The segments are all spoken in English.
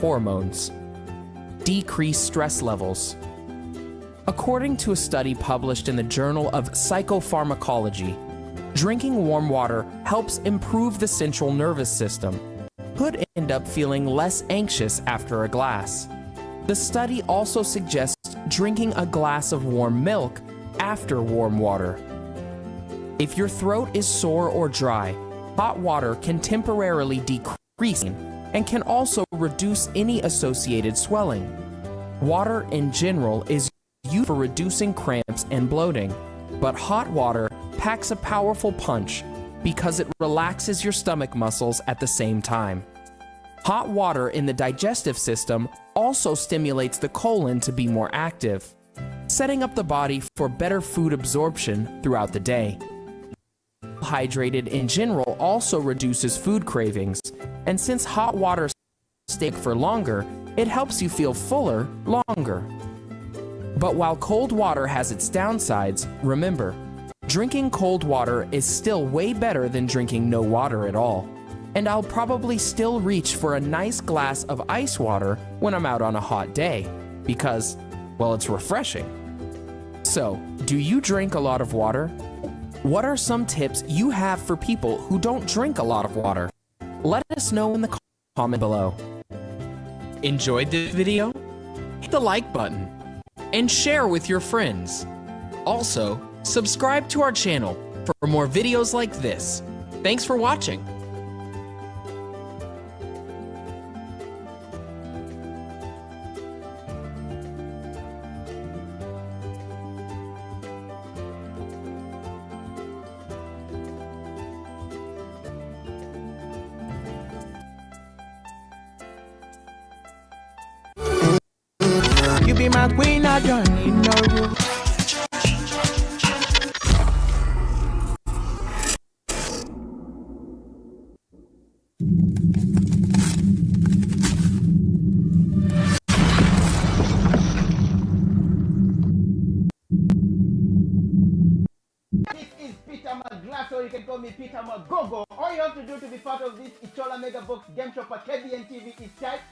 hormones. Decrease stress levels. According to a study published in the Journal of Psychopharmacology, drinking warm water helps improve the central nervous system. Could end up feeling less anxious after a glass. The study also suggests drinking a glass of warm milk after warm water. If your throat is sore or dry, hot water can temporarily decrease and can also reduce any associated swelling. Water in general is used for reducing cramps and bloating, but hot water packs a powerful punch because it relaxes your stomach muscles at the same time. Hot water in the digestive system also stimulates the colon to be more active, setting up the body for better food absorption throughout the day. Hydrated in general also reduces food cravings, and since hot water stays for longer, it helps you feel fuller longer. But while cold water has its downsides, remember, drinking cold water is still way better than drinking no water at all. And I'll probably still reach for a nice glass of ice water when I'm out on a hot day, because, well, it's refreshing. So, do you drink a lot of water? What are some tips you have for people who don't drink a lot of water? Let us know in the comment below. Enjoyed this video? Hit the like button and share with your friends. Also, subscribe to our channel for more videos like this. Thanks for watching. You be my queen, I don't need no room. This is Peter McGlass, or you can call me Peter McGogo. All you have to do to be part of this Ichola Mega Box game show for KBN TV is type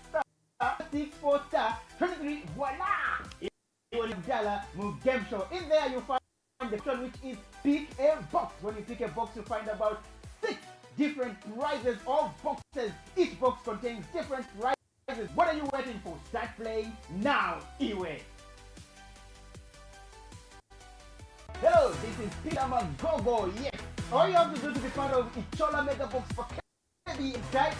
*64*23, voila! Game show. In there you find the option which is pick a box. When you pick a box, you find about 6 different prizes or boxes. Each box contains different prizes. What are you waiting for? Start playing now, Iwe. Hello, this is Peter McGogo. Yes, all you have to do to be part of Ichola Mega Box for KBN type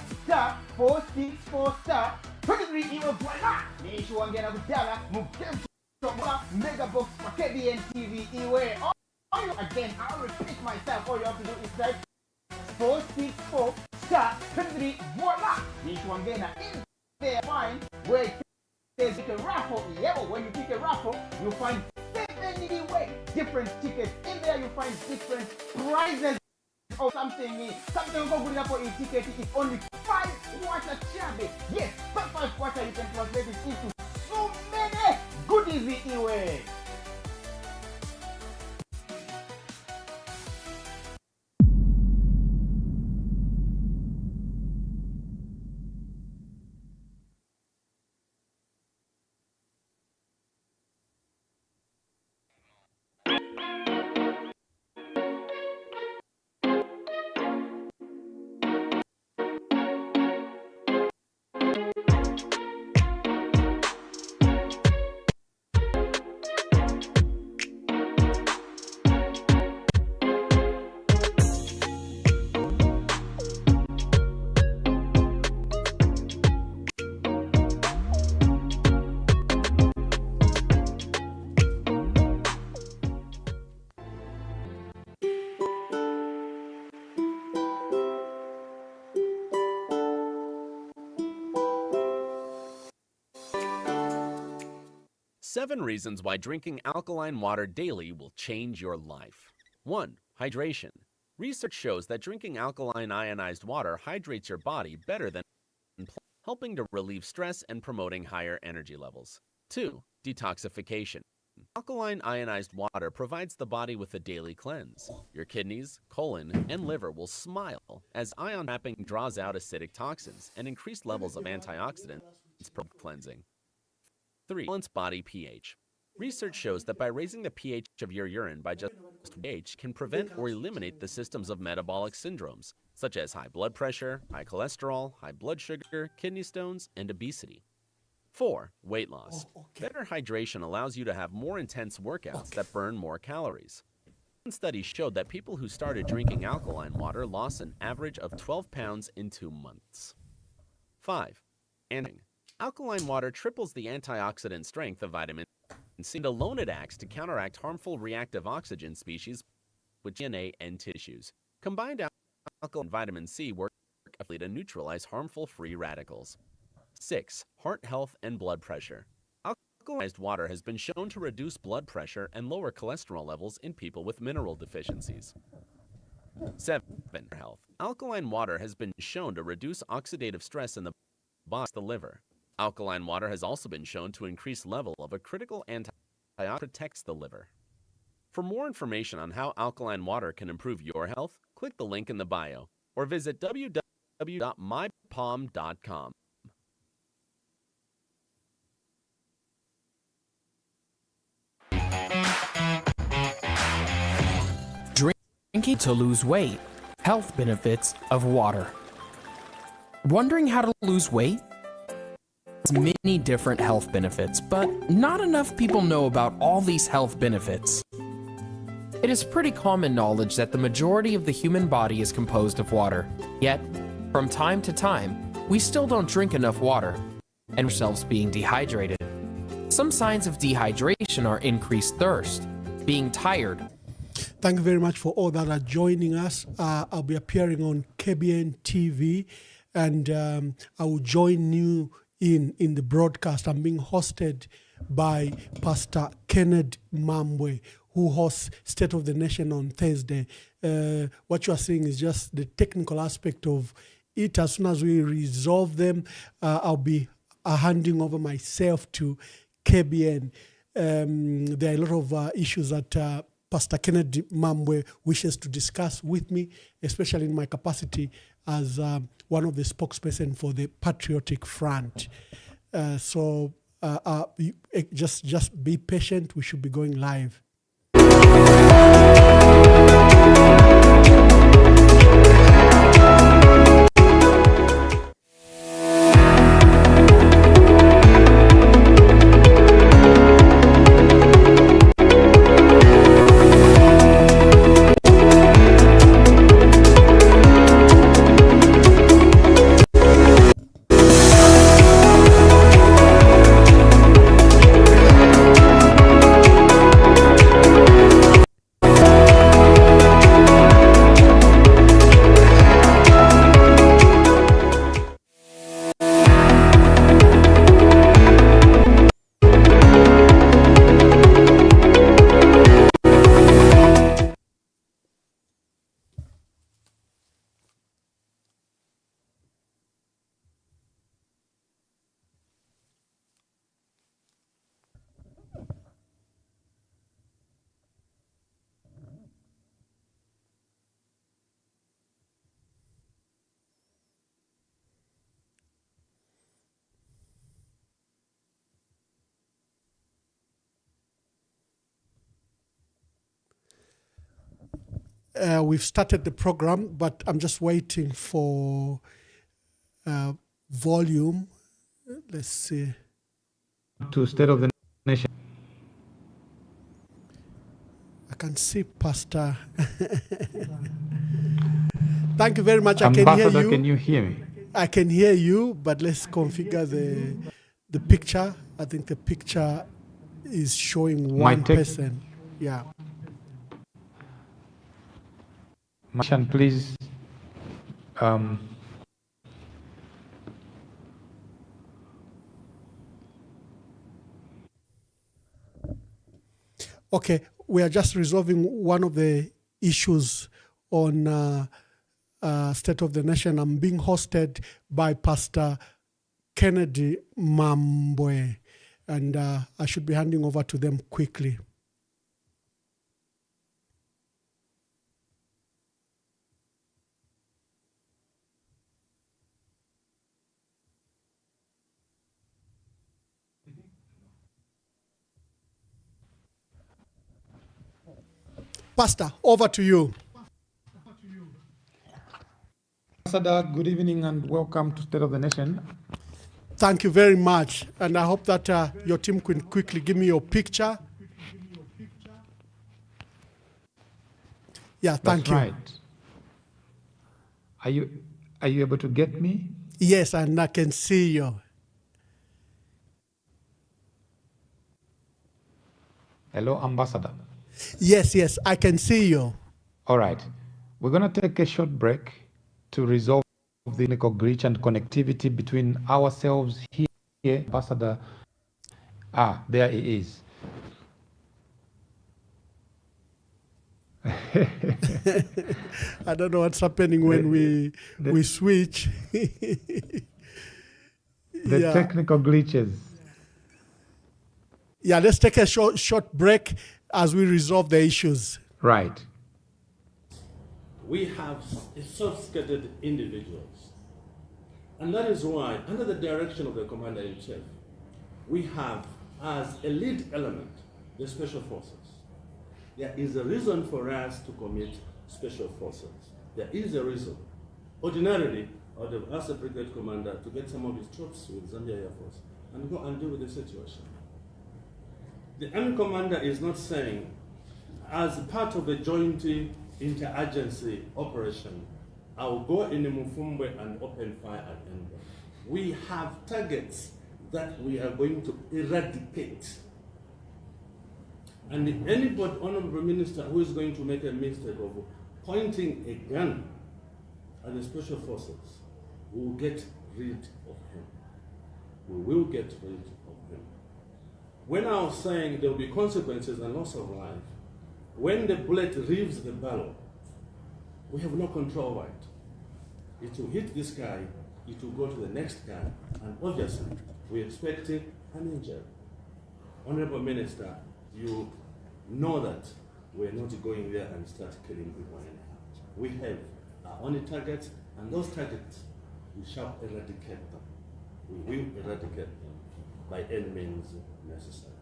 *464*23, Iwe, voila! Nishuangena kudala mu game show Mega Box for KBN TV Iwe. Again, I'll repeat myself. All you have to do is type *464*23, voila! Nishuangena in there, find where it says pick a raffle. Yeah, when you pick a raffle, you find 7 different tickets. In there you find different prizes or something. Something good for a ticket is only 5 kwacha chabe. Yes, 5 kwacha you can translate it into so many goodies anyway. Seven reasons why drinking alkaline water daily will change your life. 1. Hydration. Research shows that drinking alkaline ionized water hydrates your body better than helping to relieve stress and promoting higher energy levels. 2. Detoxification. Alkaline ionized water provides the body with a daily cleanse. Your kidneys, colon, and liver will smile as ion trapping draws out acidic toxins and increased levels of antioxidants cleansing. 3. Balance body pH. Research shows that by raising the pH of your urine by just pH can prevent or eliminate the symptoms of metabolic syndromes, such as high blood pressure, high cholesterol, high blood sugar, kidney stones, and obesity. 4. Weight loss. Better hydration allows you to have more intense workouts that burn more calories. One study showed that people who started drinking alkaline water lost an average of 12 pounds in 2 months. 5. Alkaline water triples the antioxidant strength of vitamin C, and alone it acts to counteract harmful reactive oxygen species with DNA and tissues. Combined alkaline and vitamin C work effectively to neutralize harmful free radicals. 6. Heart health and blood pressure. Alkalized water has been shown to reduce blood pressure and lower cholesterol levels in people with mineral deficiencies. 7. Health. Alkaline water has been shown to reduce oxidative stress in the body, the liver. Alkaline water has also been shown to increase level of a critical antioxidant protects the liver. For more information on how alkaline water can improve your health, click the link in the bio or visit www.mypalm.com. Drinking to lose weight. Health benefits of water. Wondering how to lose weight? There's many different health benefits, but not enough people know about all these health benefits. It is pretty common knowledge that the majority of the human body is composed of water. Yet, from time to time, we still don't drink enough water, and ourselves being dehydrated. Some signs of dehydration are increased thirst, being tired. Thank you very much for all that are joining us. I'll be appearing on KBN TV, and I will join you in the broadcast. I'm being hosted by Pastor Kenneth Mwamba, who hosts State of the Nation on Thursday. What you are seeing is just the technical aspect of it. As soon as we resolve them, I'll be handing over myself to KBN. There are a lot of issues that Pastor Kenneth Mwamba wishes to discuss with me, especially in my capacity as one of the spokesperson for the Patriotic Front. So just be patient. We should be going live. We've started the program, but I'm just waiting for volume. Let's see. To State of the Nation. I can see Pastor. Thank you very much. I Ambassador, can hear you. Can you hear me? I can hear you, but let's configure the picture. I think the picture is showing one person. Yeah. Martian, please. Okay, we are just resolving one of the issues on State of the Nation. I'm being hosted by Pastor Kennedy Mwamba, and I should be handing over to them quickly. Pastor, over to you. Ambassador, good evening and welcome to State of the Nation. Thank you very much. And I hope that your team can quickly give me your picture. Yeah, thank That's you. right. Are you able to get me? Yes, and I can see you. Hello, Ambassador. Yes, I can see you. All right. We're going to take a short break to resolve the technical glitch and connectivity between ourselves here. Ambassador, there he is. I don't know what's happening when we switch. The Yeah. technical glitches. Yeah, let's take a short break as we resolve the issues. Right. We have sophisticated individuals. And that is why, under the direction of the Commander-in-Chief, we have as a lead element the Special Forces. There is a reason for us to commit Special Forces. There is a reason. Ordinarily, I would have asked the brigade commander to get some of his troops with Zambia Air Force and go and deal with the situation. The Army commander is not saying, as part of a joint interagency operation, I will go in Mufumbe and open fire at enemy. We have targets that we are going to eradicate. And anybody, honorable minister, who is going to make a mistake of pointing a gun at the special forces, we will get rid of him. We will get rid of him. When I was saying there will be consequences and loss of life, when the bullet leaves the barrel, we have no control over it. It will hit this guy, it will go to the next guy, and obviously we're expecting an injury. Honorable Minister, you know that we're not going there and start killing people anyhow. We have our only targets, and those targets, we shall eradicate them. We will eradicate them by any means necessary.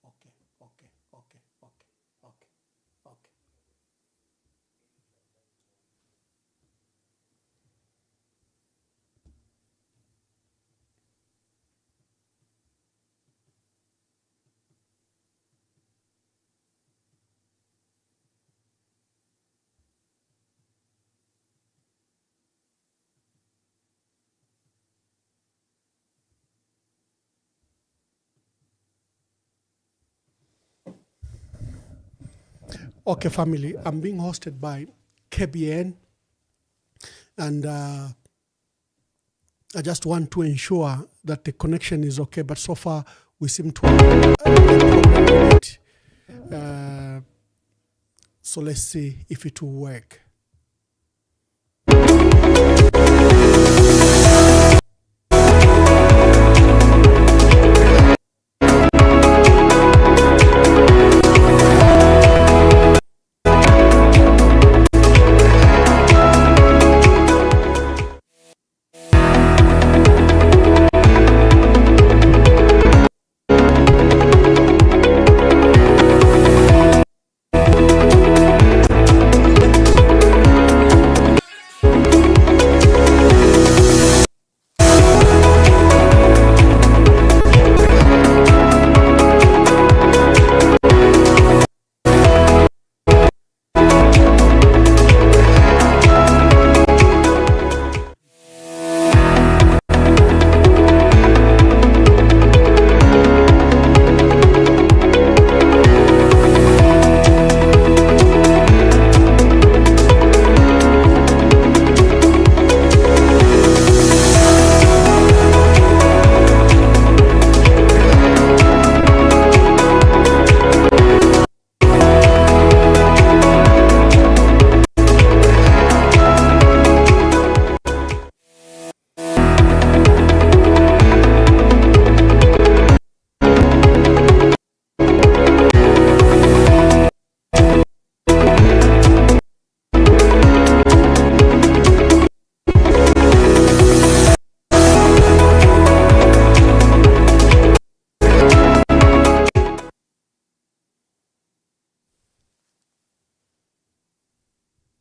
Okay. Okay, family, I'm being hosted by KBN, and I just want to ensure that the connection is okay, but so far we seem to have a problem with it. So let's see if it will work.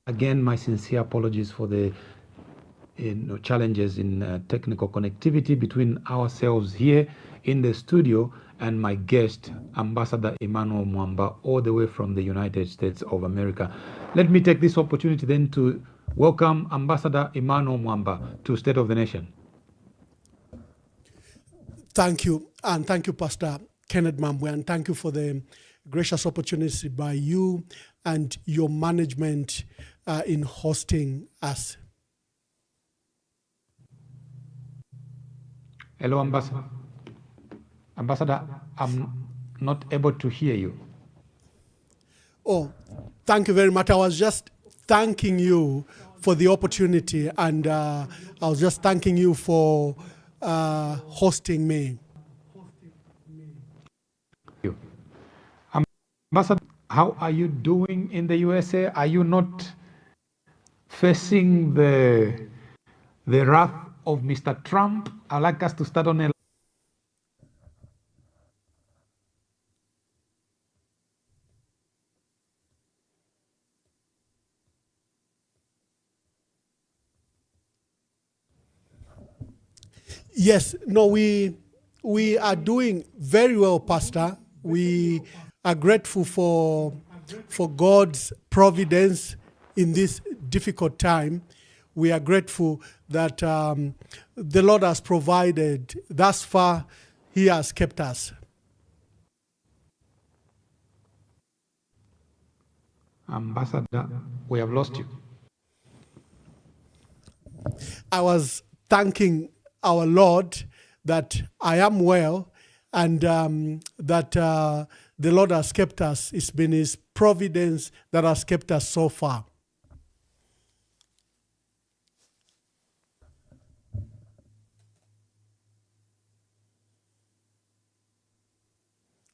again, my sincere apologies for the challenges in technical connectivity between ourselves here in the studio and my guest, Ambassador Emmanuel Mwamba, all the way from the United States of America. Let me take this opportunity then to welcome Ambassador Emmanuel Mwamba to State of the Nation. Thank you, and thank you, Pastor Kenneth Mwamba, and thank you for the gracious opportunity by you and your management in hosting us. Hello, Ambassador. Ambassador, I'm not able to hear you. Oh, thank you very much. I was just thanking you for the opportunity, and I was just thanking you for hosting me. Ambassador, how are you doing in the USA? Are you not facing the wrath of Mr. Trump? I'd like us to start on a Yes, no, we are doing very well, Pastor. We are grateful for God's providence in this difficult time. We are grateful that the Lord has provided. Thus far, He has kept us. Ambassador, we have lost you. I was thanking our Lord that I am well, and that the Lord has kept us. It's been His providence that has kept us so far.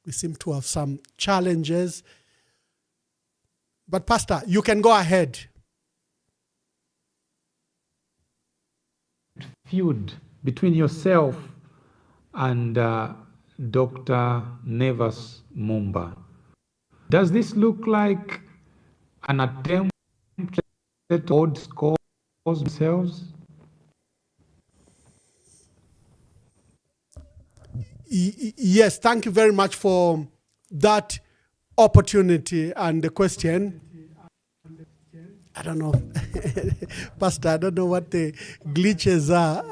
We seem to have some challenges. But Pastor, you can go ahead. Feud between yourself and Dr. Nevas Mwamba. Does this look like an attempt to score themselves? Yes, thank you very much for that opportunity and the question. I don't know, Pastor, I don't know what the glitches are,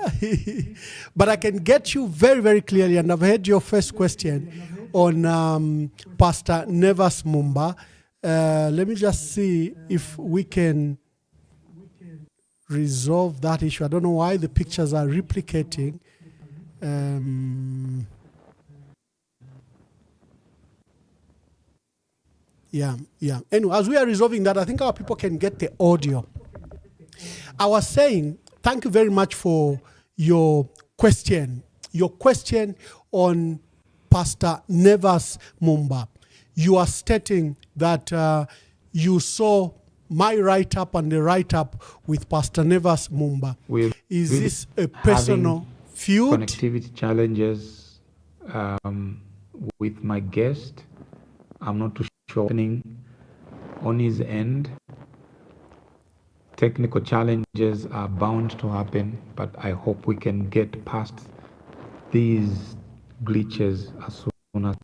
but I can get you very, very clearly, and I've heard your first question on Pastor Nevas Mwamba. Let me just see if we can resolve that issue. I don't know why the pictures are replicating. Yeah. Anyway, as we are resolving that, I think our people can get the audio. I was saying, thank you very much for your question. Your question on Pastor Nevas Mwamba. You are stating that you saw my write-up and the write-up with Pastor Nevas Mwamba. Is this a personal feud? Connectivity challenges with my guest. I'm not too sure on his end. Technical challenges are bound to happen, but I hope we can get past these glitches as soon as.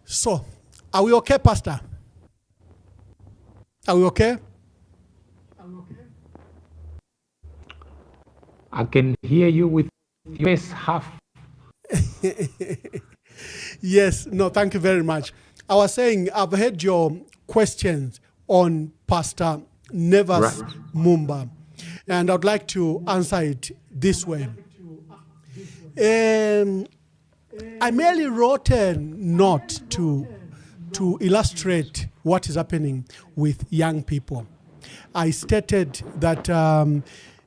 So, are we okay, Pastor? Are we okay? I can hear you with your face half. Yes, no, thank you very much. I was saying, I've heard your questions on Pastor Nevas Mwamba, and I'd like to answer it this way. I merely wrote a note to illustrate what is happening with young people. I stated that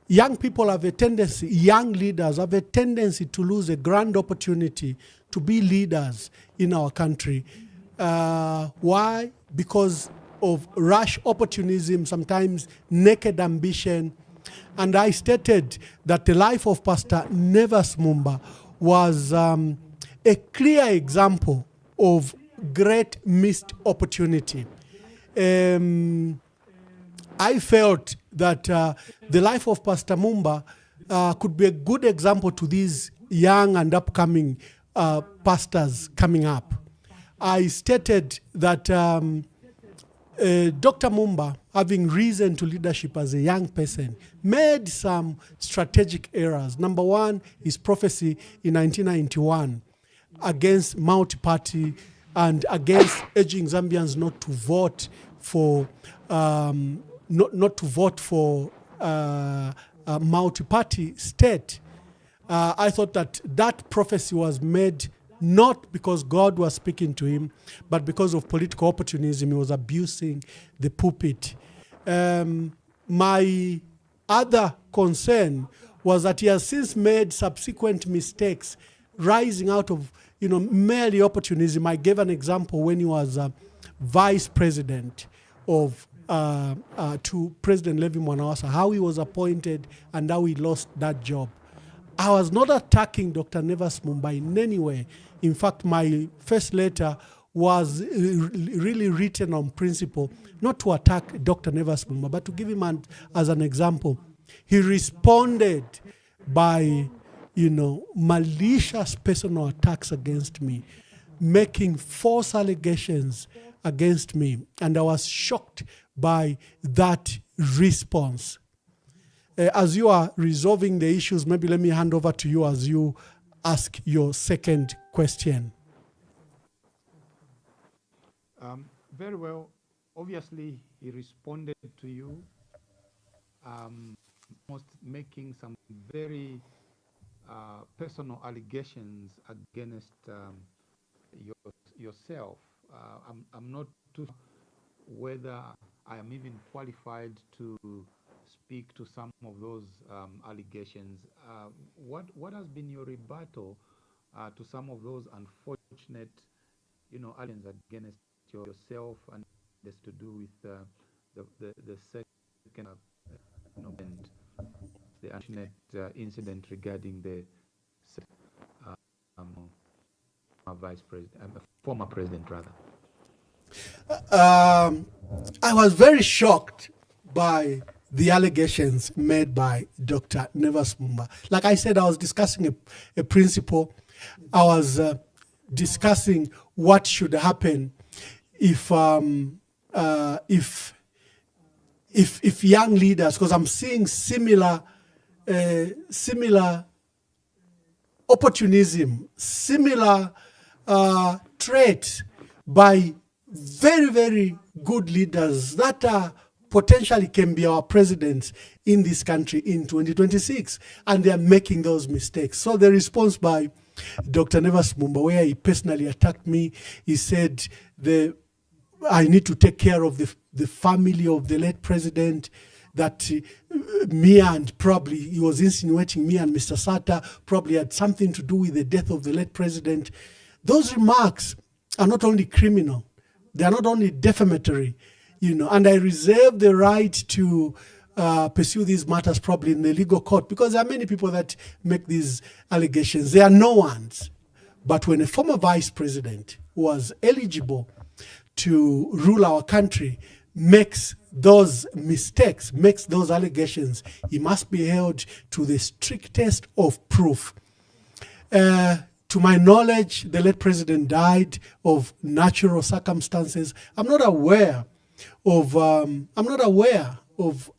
young people have a tendency, young leaders have a tendency to lose a grand opportunity to be leaders in our country. Why? Because of rash opportunism, sometimes naked ambition. And I stated that the life of Pastor Nevas Mwamba was a clear example of great missed opportunity. I felt that the life of Pastor Mwamba could be a good example to these young and upcoming pastors coming up. I stated that Dr. Mwamba, having risen to leadership as a young person, made some strategic errors. Number one, his prophecy in 1991 against multi-party and against urging Zambians not to vote for not to vote for a multi-party state. I thought that prophecy was made not because God was speaking to him, but because of political opportunism. He was abusing the pulpit. My other concern was that he has since made subsequent mistakes rising out of merely opportunism. I gave an example when he was vice president of to President Levi Mwanawasa, how he was appointed and how he lost that job. I was not attacking Dr. Nevas Mwamba in any way. In fact, my first letter was really written on principle, not to attack Dr. Nevas Mwamba, but to give him as an example. He responded by, malicious personal attacks against me, making false allegations against me. And I was shocked by that response. As you are resolving the issues, maybe let me hand over to you as you ask your second question. Very well. Obviously, he responded to you, almost making some very personal allegations against yourself. I'm not too sure whether I am even qualified to speak to some of those allegations. What has been your rebuttal to some of those unfortunate, allegations against yourself and this to do with the second and the unfortunate incident regarding the vice president, former president rather? I was very shocked by the allegations made by Dr. Nevas Mwamba. Like I said, I was discussing a principle. I was discussing what should happen if young leaders, because I'm seeing similar opportunism, similar traits by very, very good leaders that are potentially can be our presidents in this country in 2026, and they are making those mistakes. So the response by Dr. Nevas Mwamba, where he personally attacked me, he said I need to take care of the family of the late president, that me and probably he was insinuating me and Mr. Sata probably had something to do with the death of the late president. Those remarks are not only criminal, they are not only defamatory, and I reserve the right to pursue these matters probably in the legal court, because there are many people that make these allegations. They are no ones. But when a former vice president who was eligible to rule our country makes those mistakes, makes those allegations, he must be held to the strictest of proof. To my knowledge, the late president died of natural circumstances. I'm not aware of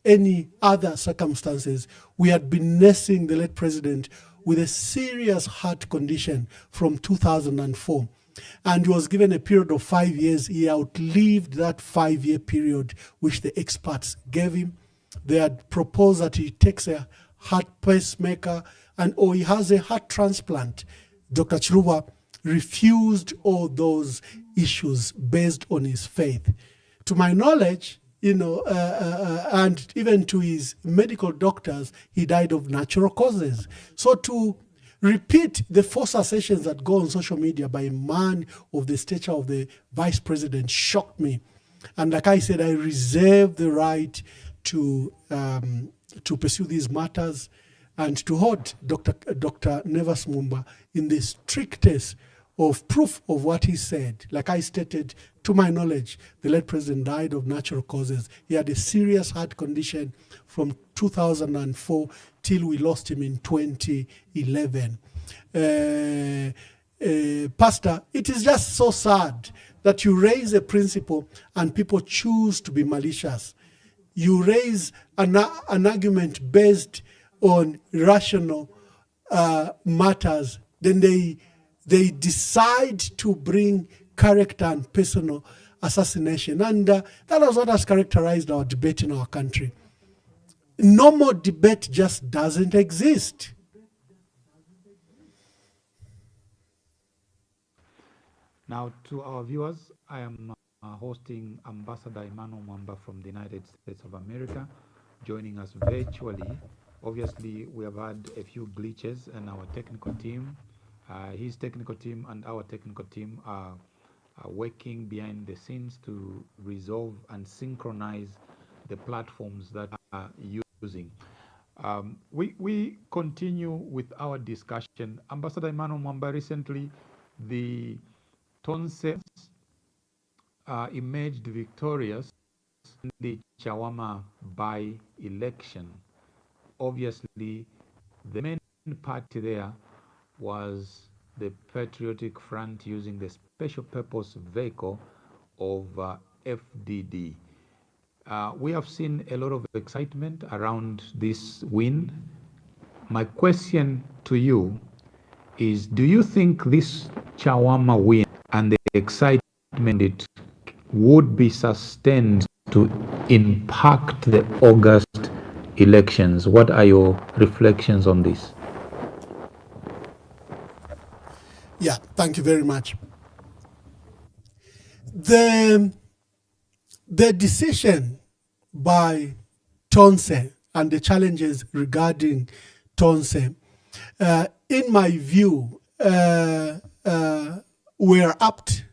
any other circumstances. We had been nursing the late president with a serious heart condition from 2004. And he was given a period of 5 years. He outlived that 5-year period which the experts gave him. They had proposed that he takes a heart pacemaker or he has a heart transplant. Dr. Chiluba refused all those issues based on his faith. To my knowledge, and even to his medical doctors, he died of natural causes. So to repeat the false assertions that go on social media by a man of the stature of the vice president shocked me. And like I said, I reserve the right to pursue these matters and to hold Dr. Nevas Mwamba in the strictest of proof of what he said. Like I stated, to my knowledge, the late president died of natural causes. He had a serious heart condition from 2004 till we lost him in 2011. Pastor, it is just so sad that you raise a principle and people choose to be malicious. You raise an argument based on rational matters, then they decide to bring character and personal assassination. And that is what has characterized our debate in our country. Normal debate just doesn't exist. Now, to our viewers, I am hosting Ambassador Emmanuel Mwamba from the United States of America, joining us virtually. Obviously, we have had a few glitches in our technical team. His technical team and our technical team are working behind the scenes to resolve and synchronize the platforms that are using. We continue with our discussion. Ambassador Emmanuel Mwamba, recently the Tonse emerged victorious in the Chawama by-election. Obviously, the main party there was the Patriotic Front using the special purpose vehicle of FDD. We have seen a lot of excitement around this win. My question to you is, do you think this Chawama win and the excitement it would be sustained to impact the August elections? What are your reflections on this? Yeah, thank you very much. The decision by Tonse and the challenges regarding Tonse, in my view, were apt.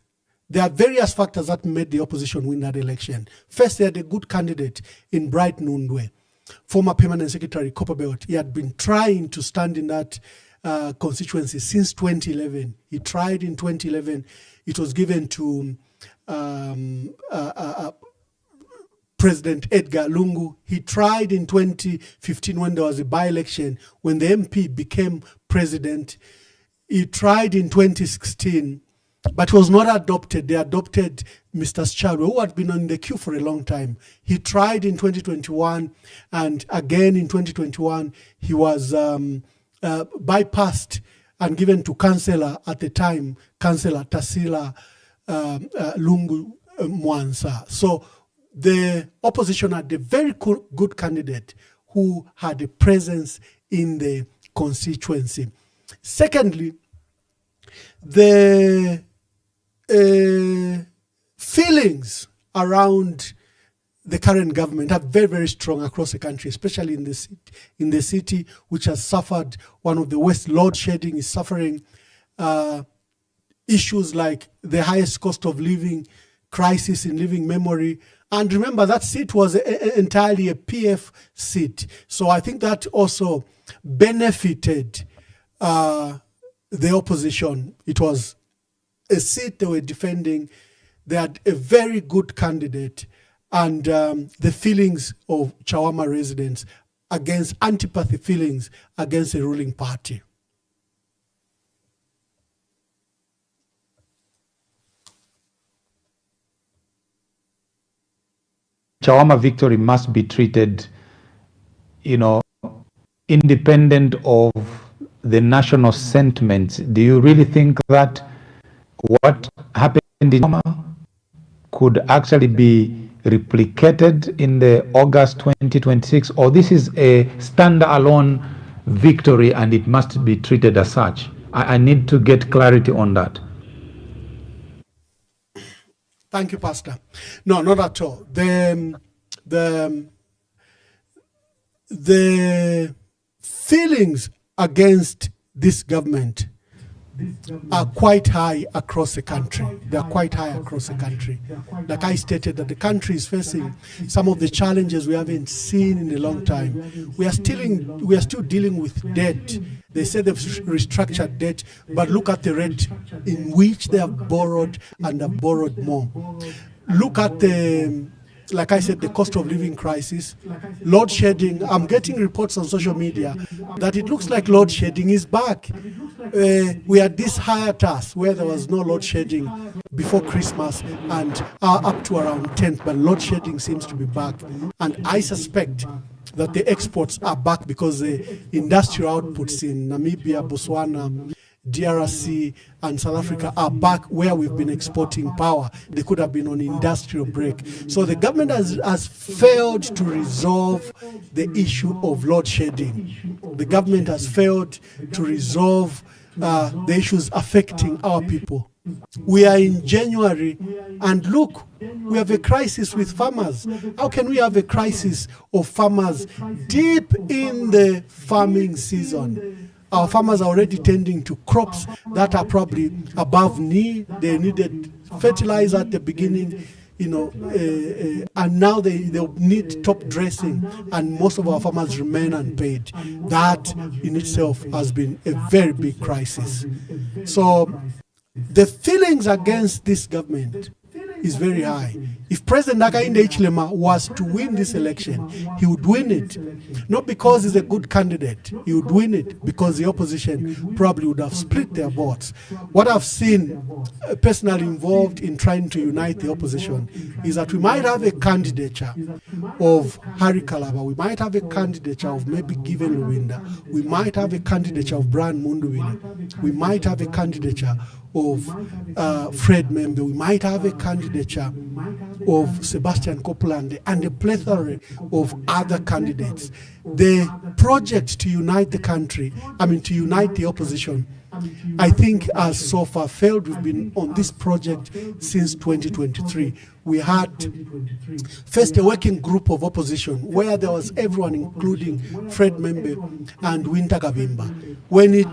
There are various factors that made the opposition win that election. First, they had a good candidate in Bright Nundwe, former permanent secretary Copperbelt. He had been trying to stand in that constituency since 2011. He tried in 2011. It was given to President Edgar Lungu. He tried in 2015 when there was a by-election, when the MP became president. He tried in 2016, but was not adopted. They adopted Mr. Schadwe, who had been on the queue for a long time. He tried in 2021, and again in 2021, he was bypassed and given to Councillor at the time, Councillor Tasila Lungu Mwansa. So the opposition had a very good candidate who had a presence in the constituency. Secondly, the feelings around the current government are very, very strong across the country, especially in the city, which has suffered one of the worst load shedding, is suffering issues like the highest cost of living, crisis in living memory. And remember, that seat was entirely a PF seat. So I think that also benefited the opposition. It was a seat they were defending. They had a very good candidate, and the feelings of Chawama residents against antipathy feelings against the ruling party. Chawama victory must be treated, independent of the national sentiment. Do you really think that what happened in Chawama could actually be replicated in the August 2026, or this is a standalone victory and it must be treated as such? I need to get clarity on that. Thank you, Pastor. No, not at all. The feelings against this government, are quite high across the country. They are quite high across the country. Like I stated, that the country is facing some of the challenges we haven't seen in a long time. We are still dealing with debt. They say they've restructured debt, but look at the rate in which they have borrowed and have borrowed more. Look at the, like I said, the cost of living crisis, load shedding. I'm getting reports on social media that it looks like load shedding is back. We had this hiatus where there was no load shedding before Christmas and up to around 10th, but load shedding seems to be back. And I suspect that the exports are back because the industrial outputs in Namibia, Botswana, DRC and South Africa are back where we've been exporting power. They could have been on industrial break. So the government has failed to resolve the issue of load shedding. The government has failed to resolve the issues affecting our people. We are in January and look, we have a crisis with farmers. How can we have a crisis of farmers deep in the farming season? Our farmers are already tending to crops that are probably above knee. They needed fertilizer at the beginning, and now they need top dressing, and most of our farmers remain unpaid. That in itself has been a very big crisis. So the feelings against this government is very high. If President Hakainde Hichilema was to win this election, he would win it. Not because he's a good candidate, he would win it because the opposition probably would have split their votes. What I've seen personally involved in trying to unite the opposition is that we might have a candidature of Harry Kalaba, we might have a candidature of maybe Given Luwinda, we might have a candidature of Brian Munduwile, we might have a candidature of Fred Membe, we might have a candidature of Sebastian Copeland and a plethora of other candidates. The project to unite the country, to unite the opposition, I think has so far failed. We've been on this project since 2023. We had first a working group of opposition where there was everyone, including Fred Membe and Winter Gabimba. When it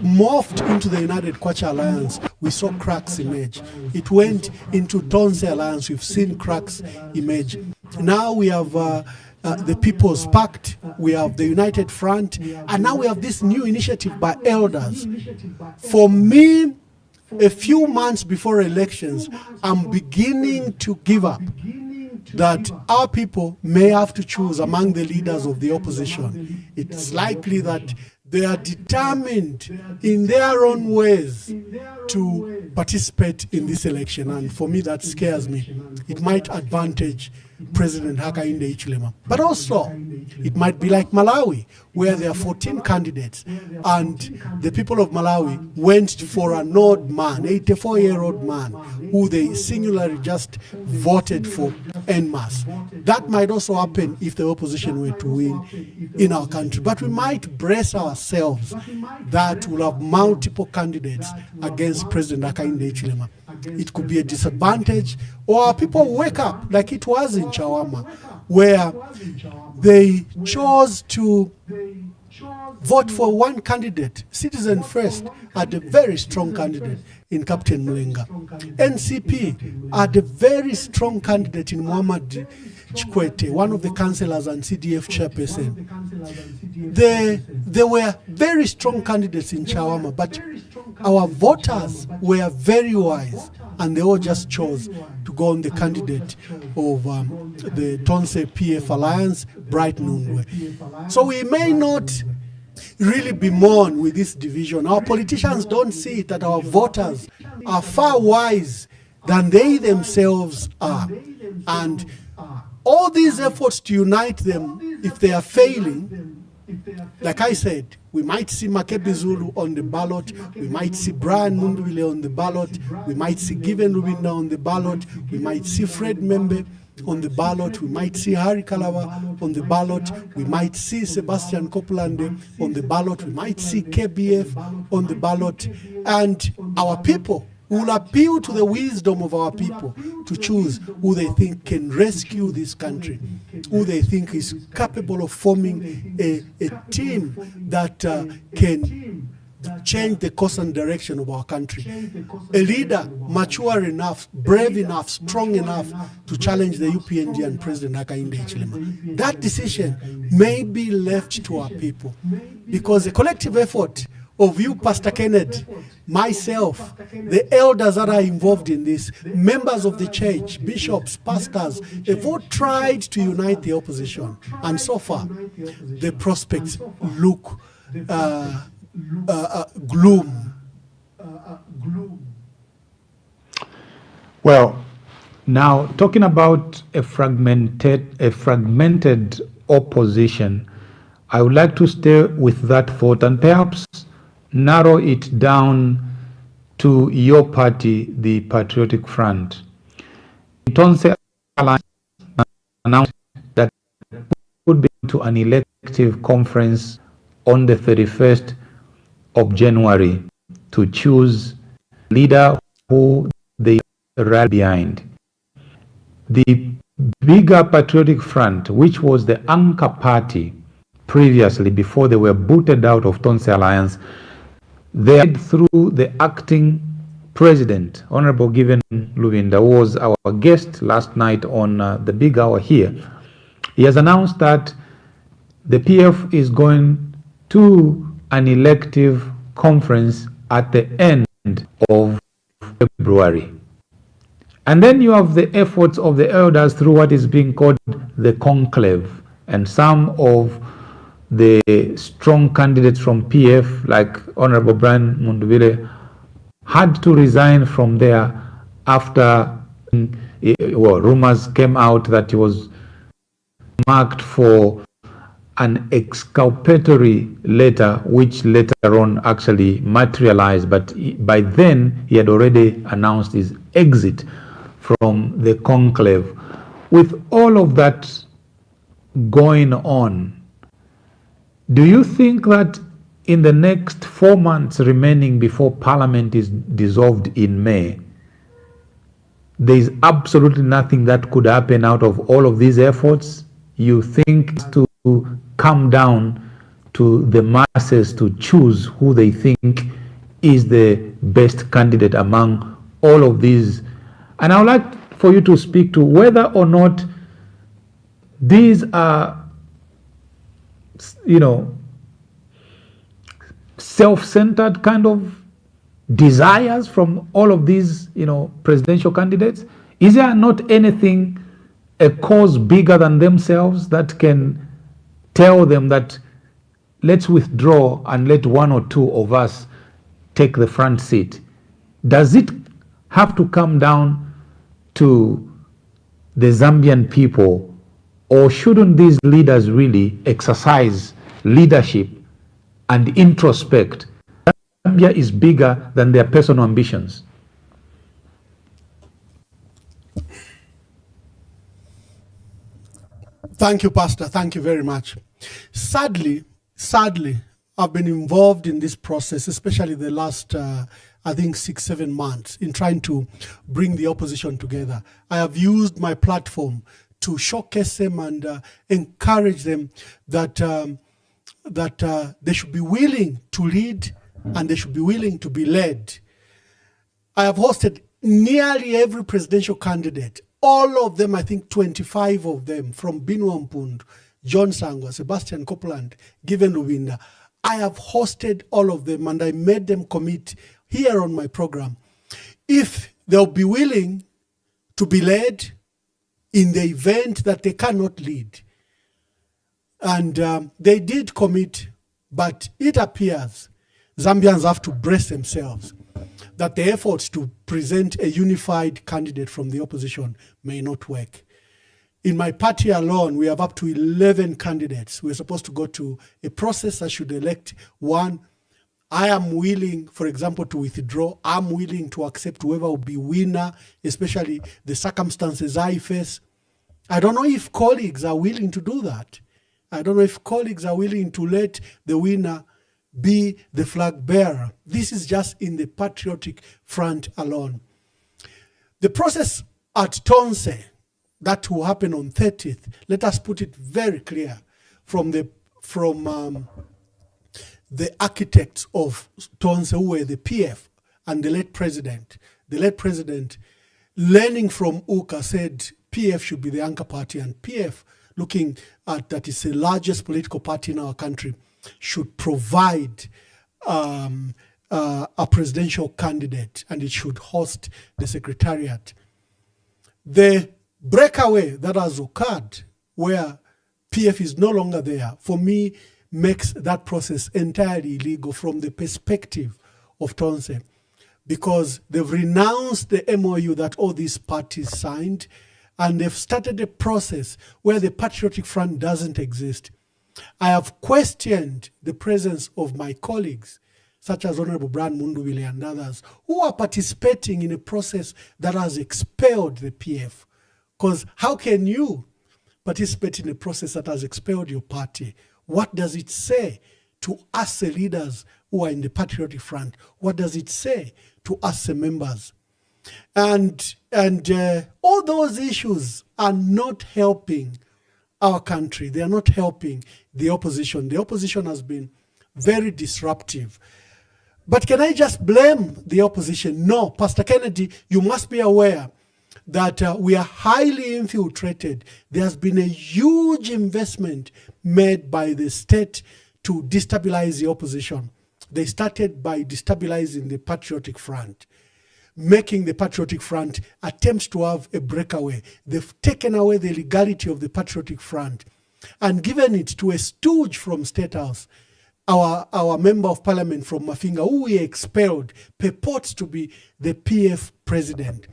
morphed into the United Kwacha Alliance, we saw cracks emerge. It went into Tonse Alliance, we've seen cracks emerge. Now we have the People's Pact, we have the United Front, and now we have this new initiative by elders. For me, a few months before elections, I'm beginning to give up that our people may have to choose among the leaders of the opposition. It's likely that they are determined in their own ways to participate in this election, and for me that scares me. It might advantage President Hakainde Hichilema, but also it might be like Malawi, where there are 14 candidates and the people of Malawi went for an old man, 84-year-old man, who they singularly just voted for en masse. That might also happen if the opposition were to win in our country, but we might brace ourselves that we'll have multiple candidates against President Hakainde Hichilema. It could be a disadvantage, or people wake up like it was in Chawama, where they chose to vote for one candidate. Citizen First had a very strong candidate in Captain Mlenga. NCP had a very strong candidate in Muhammad Chikwete, one of the councillors and CDF chairperson. There were very strong candidates in Chawama, but our voters were very wise, and they all just chose to go on the candidate of the Tonse PF Alliance, Bright Nundwe. So we may not really be mourned with this division. Our politicians don't see it, that our voters are far wise than they themselves are. And all these efforts to unite them, if they are failing, like I said, we might see Makebi Zulu on the ballot, we might see Brian Munduwile on the ballot, we might see Given Luwinda on the ballot, we might see Fred Membe on the ballot, we might see Harry Kalaba on the ballot, we might see Sebastian Copeland on the ballot, we might see KBF on the ballot, and our people will appeal to the wisdom of our people to choose who they think can rescue this country, who they think is capable of forming a team that can change the course and direction of our country. A leader mature enough, brave enough, strong enough to challenge the UPND and President Hakainde Hichilema. That decision may be left to our people, because the collective effort of you, Pastor Kennedy, myself, the elders that are involved in this, members of the church, bishops, pastors, have all tried to unite the opposition. And so far, the prospects look gloom. Well, now talking about a fragmented opposition, I would like to stay with that thought and perhaps narrow it down to your party, the Patriotic Front. Tonse Alliance announced that it would be to an elective conference on the 31st of January to choose leader who they rally behind. The bigger Patriotic Front, which was the anchor party previously before they were booted out of Tonse Alliance, they through the acting president, Honorable Given Lubinda, who was our guest last night on the big hour here. He has announced that the PF is going to an elective conference at the end of February. And then you have the efforts of the elders through what is being called the conclave, and some of the strong candidates from PF, like Honorable Brian Munduvile, had to resign from there after rumors came out that he was marked for an exculpatory letter, which later on actually materialized. But by then, he had already announced his exit from the conclave. With all of that going on, do you think that in the next 4 months remaining before Parliament is dissolved in May, there is absolutely nothing that could happen out of all of these efforts? You think to come down to the masses to choose who they think is the best candidate among all of these? And I would like for you to speak to whether or not these are, self-centered kind of desires from all of these, presidential candidates. Is there not anything, a cause bigger than themselves that can tell them that let's withdraw and let one or two of us take the front seat? Does it have to come down to the Zambian people, or shouldn't these leaders really exercise leadership and introspect? Zambia is bigger than their personal ambitions. Thank you, Pastor. Thank you very much. Sadly, I've been involved in this process, especially the last, 6-7 months, in trying to bring the opposition together. I have used my platform to showcase them and encourage them that they should be willing to lead and they should be willing to be led. I have hosted nearly every presidential candidate, all of them, I think 25 of them, from Binwa Mpundu, John Sangwa, Sebastian Copeland, Given Lubinda. I have hosted all of them and I made them commit here on my program. If they'll be willing to be led in the event that they cannot lead. And they did commit, but it appears Zambians have to brace themselves that the efforts to present a unified candidate from the opposition may not work. In my party alone, we have up to 11 candidates. We're supposed to go to a process that should elect one. I am willing, for example, to withdraw. I'm willing to accept whoever will be winner, especially the circumstances I face. I don't know if colleagues are willing to do that. I don't know if colleagues are willing to let the winner be the flag bearer. This is just in the Patriotic Front alone. The process at Tonse, that will happen on 30th, let us put it very clear from the the architects of Tonse, who were the PF and the late president, learning from UKA, said PF should be the anchor party, and PF, looking at that it's the largest political party in our country, should provide a presidential candidate, and it should host the secretariat. The breakaway that has occurred, where PF is no longer there, for me, makes that process entirely illegal from the perspective of Tonse, because they've renounced the MOU that all these parties signed, and they've started a process where the Patriotic Front doesn't exist. I have questioned the presence of my colleagues, such as Honorable Brian Mundubile and others, who are participating in a process that has expelled the PF. Because how can you participate in a process that has expelled your party? What does it say to us, the leaders who are in the Patriotic Front? What does it say to us, the members? And all those issues are not helping our country. They are not helping the opposition. The opposition has been very disruptive. But can I just blame the opposition? No, Pastor Kennedy, you must be aware that we are highly infiltrated. There has been a huge investment made by the state to destabilize the opposition. They started by destabilizing the Patriotic Front, making the Patriotic Front attempt to have a breakaway. They've taken away the legality of the Patriotic Front and given it to a stooge from State House, our member of parliament from Mafinga, who we expelled, purports to be the PF president.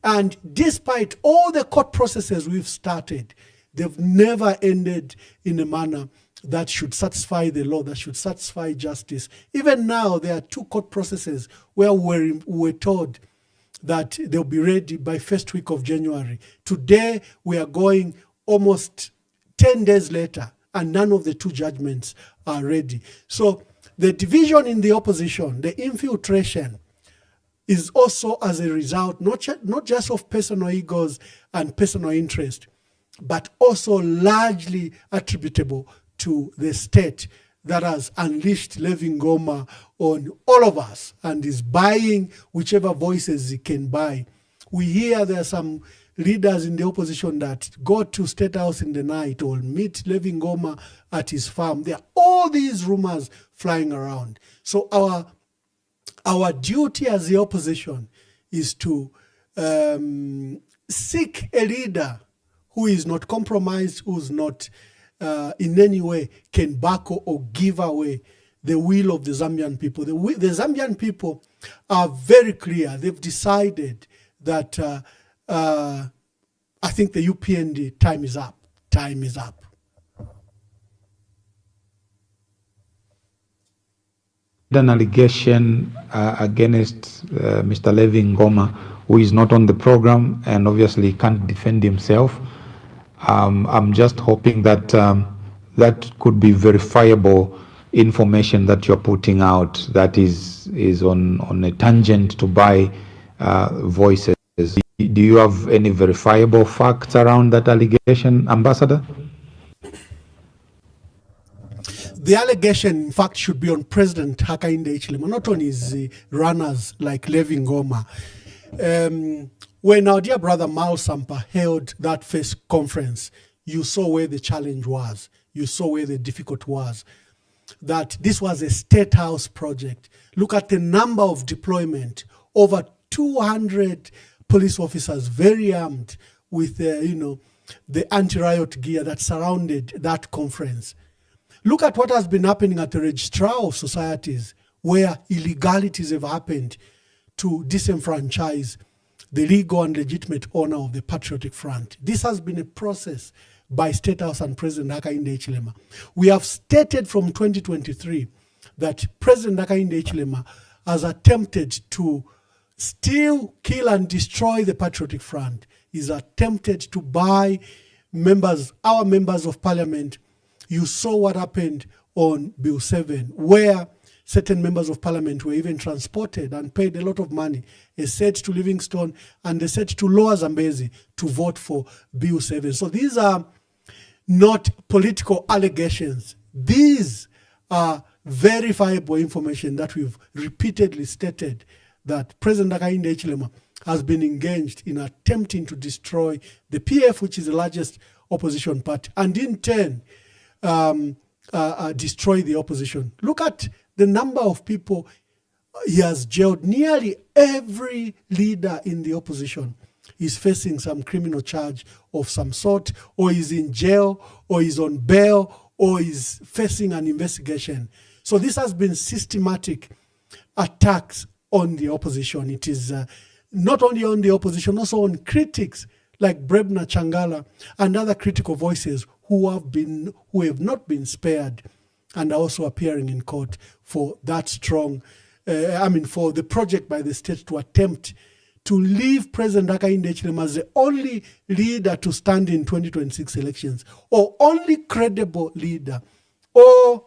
And despite all the court processes we've started, they've never ended in a manner that should satisfy the law, that should satisfy justice. Even now, there are 2 court processes where we're told that they'll be ready by first week of January. Today, we are going almost 10 days later, and none of the 2 judgments are ready. So the division in the opposition, the infiltration, is also as a result, not just of personal egos and personal interest, but also largely attributable to the state that has unleashed Levi Ngoma on all of us and is buying whichever voices it can buy. We hear there are some leaders in the opposition that go to State House in the night or meet Levi Ngoma at his farm. There are all these rumors flying around. So our duty as the opposition is to seek a leader who is not compromised, who's not in any way can back or give away the will of the Zambian people. The Zambian people are very clear. They've decided that I think the UPND time is up. Time is up. An allegation against Mr. Levi Ngoma, who is not on the program and obviously can't defend himself. I'm just hoping that that could be verifiable information that you're putting out that is on a tangent to buy voices. Do you have any verifiable facts around that allegation, Ambassador? The allegation, in fact, should be on President Hakainde Hichilema, not on his runners like Levi Ngoma. When our dear brother Mal Sampa held that first conference, you saw where the challenge was. You saw where the difficulty was. That this was a State House project. Look at the number of deployment. Over 200 police officers, very armed with the anti-riot gear that surrounded that conference. Look at what has been happening at the Registrar of Societies, where illegalities have happened to disenfranchise the legal and legitimate owner of the Patriotic Front. This has been a process by State House and President Hakainde Hichilema. We have stated from 2023 that President Hakainde Hichilema has attempted to steal, kill, and destroy the Patriotic Front. He's attempted to buy our members of parliament. You saw what happened on Bill 7, where certain members of parliament were even transported and paid a lot of money. They said to Livingstone and they said to Lower Zambezi to vote for Bill 7. So these are not political allegations. These are verifiable information that we've repeatedly stated that President Hakainde Hichilema has been engaged in attempting to destroy the PF, which is the largest opposition party, and in turn destroy the opposition. Look at the number of people he has jailed. Nearly every leader in the opposition is facing some criminal charge of some sort, or is in jail, or is on bail, or is facing an investigation. So this has been systematic attacks on the opposition. It is not only on the opposition, also on critics like Brebna Changala and other critical voices who have not been spared and are also appearing in court for that strong, for the project by the state to attempt to leave President Hakainde Hichilema as the only leader to stand in 2026 elections, or only credible leader, or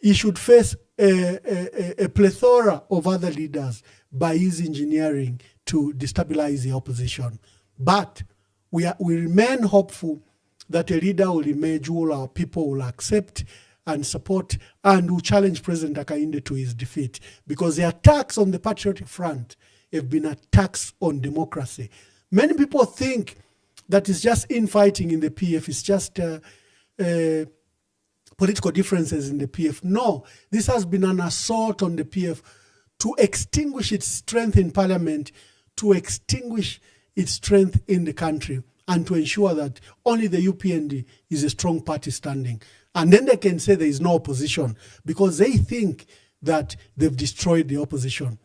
he should face a plethora of other leaders by his engineering to destabilize the opposition. But we remain hopeful that a leader will emerge who our people will accept and support, and will challenge President Hakainde to his defeat. Because the attacks on the Patriotic Front have been attacks on democracy. Many people think that it's just infighting in the PF, it's just political differences in the PF. No, this has been an assault on the PF to extinguish its strength in parliament, to extinguish its strength in the country, and to ensure that only the UPND is a strong party standing. And then they can say there is no opposition, because they think that they've destroyed the opposition.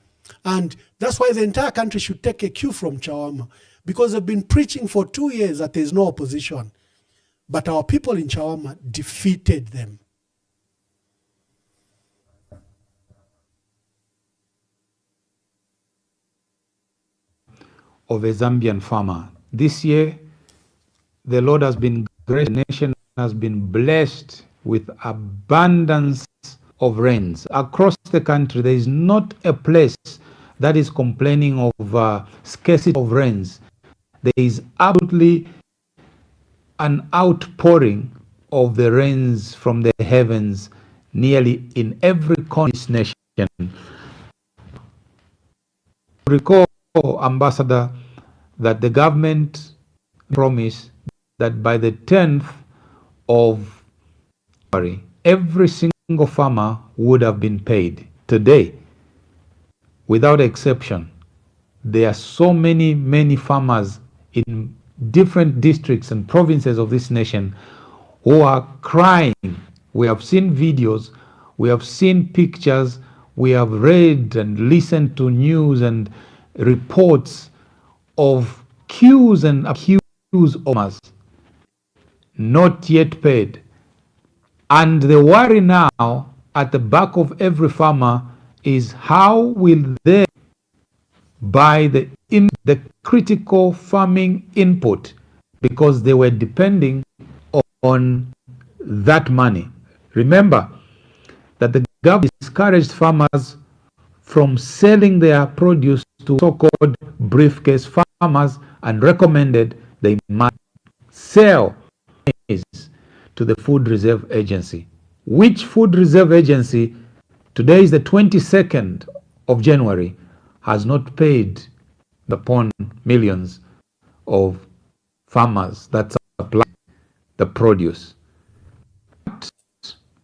And that's why the entire country should take a cue from Chawama, because they've been preaching for 2 years that there's no opposition. But our people in Chawama defeated them. Of a Zambian farmer. This year, the Lord has been great. The nation has been blessed with abundance of rains. Across the country, there is not a place that is complaining of scarcity of rains. There is absolutely an outpouring of the rains from the heavens nearly in every corner of this nation. Recall, Ambassador, that the government promised that by the 10th of February, every single farmer would have been paid. Today, without exception, there are so many farmers in different districts and provinces of this nation who are crying. We have seen videos, we have seen pictures, we have read and listened to news and reports of queues and accused of farmers not yet paid. And the worry now at the back of every farmer is how will they buy the critical farming input, because they were depending on that money. Remember that the government discouraged farmers from selling their produce to so-called briefcase farmers and recommended they must sell to the Food Reserve Agency. Which Food Reserve Agency, today is the 22nd of January, has not paid upon millions of farmers that supply the produce. What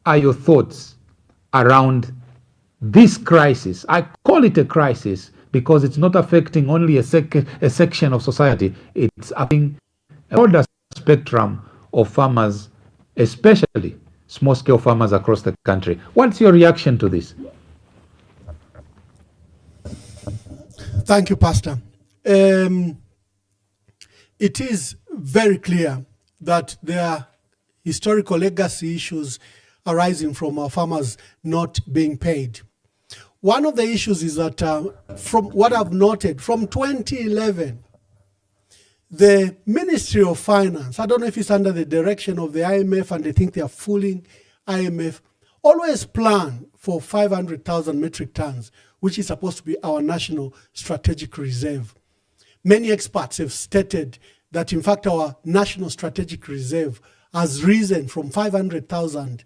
are your thoughts around this crisis? I call it a crisis because it's not affecting only a section of society. It's affecting a broader spectrum of farmers, especially small-scale farmers across the country. What's your reaction to this? Thank you, Pastor. It is very clear that there are historical legacy issues arising from our farmers not being paid. One of the issues is that from what I've noted, from 2011, the Ministry of Finance, I don't know if it's under the direction of the IMF and they think they are fooling IMF, always plan for 500,000 metric tons, which is supposed to be our national strategic reserve. Many experts have stated that, in fact, our national strategic reserve has risen from 500,000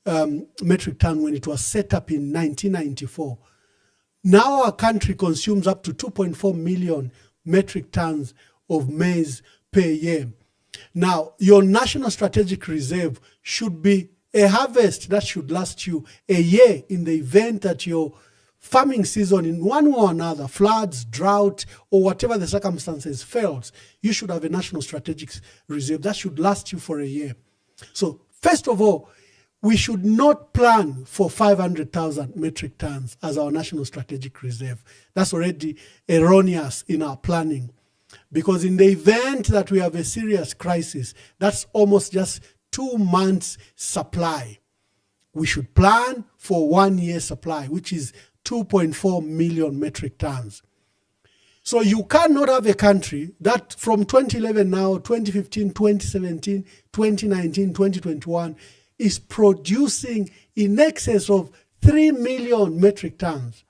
metric ton when it was set up in 1994. Now our country consumes up to 2.4 million metric tons of maize per year. Now, your national strategic reserve should be a harvest that should last you a year in the event that your farming season, in one way or another, floods, drought, or whatever the circumstances fails, you should have a national strategic reserve that should last you for a year. So, first of all, we should not plan for 500,000 metric tons as our national strategic reserve. That's already erroneous in our planning. Because in the event that we have a serious crisis, that's almost just 2 months' supply. We should plan for 1 year supply, which is 2.4 million metric tons. So you cannot have a country that from 2011 now, 2015, 2017, 2019, 2021 is producing in excess of 3 million metric tons.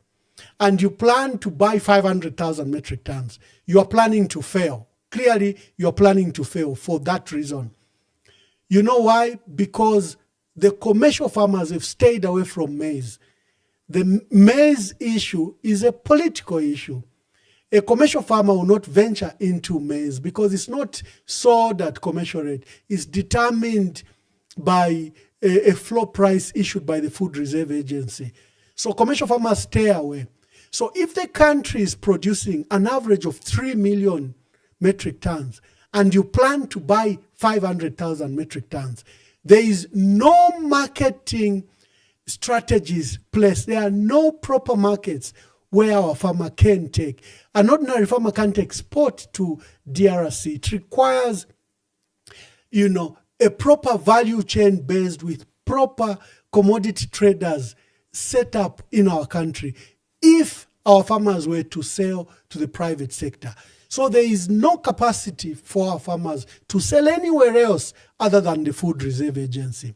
And you plan to buy 500,000 metric tons. You are planning to fail. Clearly, you are planning to fail for that reason. You know why? Because the commercial farmers have stayed away from maize. The maize issue is a political issue. A commercial farmer will not venture into maize because it's not sold at commercial rate. It's determined by a floor price issued by the Food Reserve Agency. So commercial farmers stay away. So if the country is producing an average of 3 million metric tons and you plan to buy 500,000 metric tons, there is no marketing strategies placed. There are no proper markets where our farmer can take. An ordinary farmer can't export to DRC. It requires, a proper value chain based with proper commodity traders set up in our country if our farmers were to sell to the private sector. So there is no capacity for our farmers to sell anywhere else other than the Food Reserve Agency.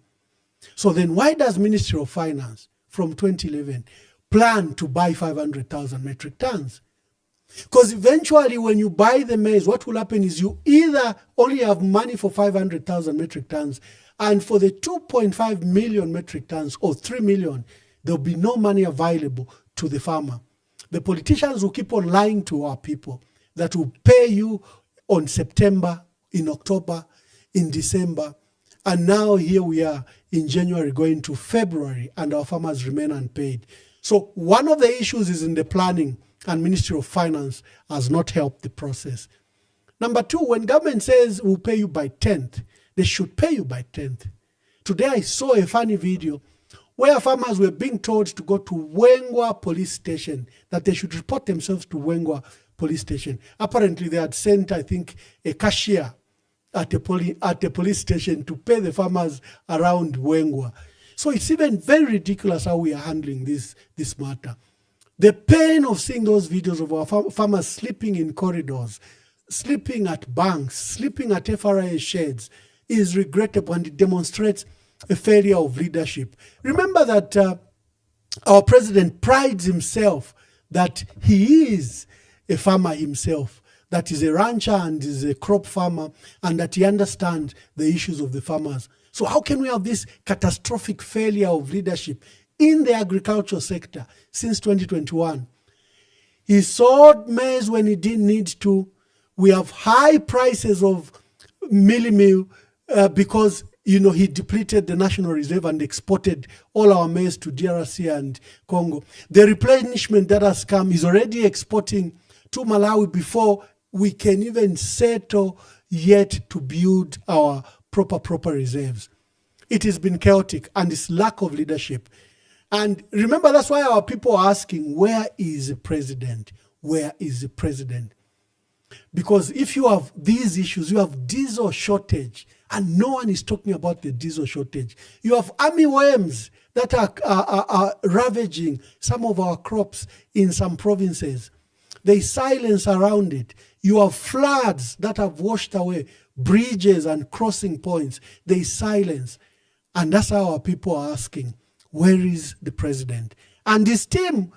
So then why does Ministry of Finance from 2011 plan to buy 500,000 metric tons? Because eventually when you buy the maize, what will happen is you either only have money for 500,000 metric tons, and for the 2.5 million metric tons or 3 million, there'll be no money available to the farmer. The politicians will keep on lying to our people that will pay you on September, in October, in December, and now here we are in January going to February and our farmers remain unpaid. So one of the issues is in the planning, and Ministry of Finance has not helped the process. Number two, when government says we'll pay you by 10th, they should pay you by 10th. Today I saw a funny video where farmers were being told to go to Wengwa police station, that they should report themselves to Wengwa police station. Apparently they had sent, I think, a cashier at the police station to pay the farmers around Wengwa. So it's even very ridiculous how we are handling this matter. The pain of seeing those videos of our farmers sleeping in corridors, sleeping at banks, sleeping at FRA sheds is regrettable, and it demonstrates a failure of leadership. Remember that our president prides himself that he is a farmer himself, that is a rancher and is a crop farmer, and that he understands the issues of the farmers. So how can we have this catastrophic failure of leadership in the agricultural sector since 2021? He sold maize when he didn't need to. We have high prices of mealie meal because he depleted the national reserve and exported all our maize to DRC and Congo. The replenishment that has come is already exporting to Malawi before we can even settle yet to build our proper reserves. It has been chaotic, and it's lack of leadership. And remember, that's why our people are asking, where is the president? Where is the president? Because if you have these issues, you have diesel shortage, and no one is talking about the diesel shortage. You have army worms that are ravaging some of our crops in some provinces. There is silence around it. You have floods that have washed away bridges and crossing points. There is silence. And that's how our people are asking, where is the president? And his team,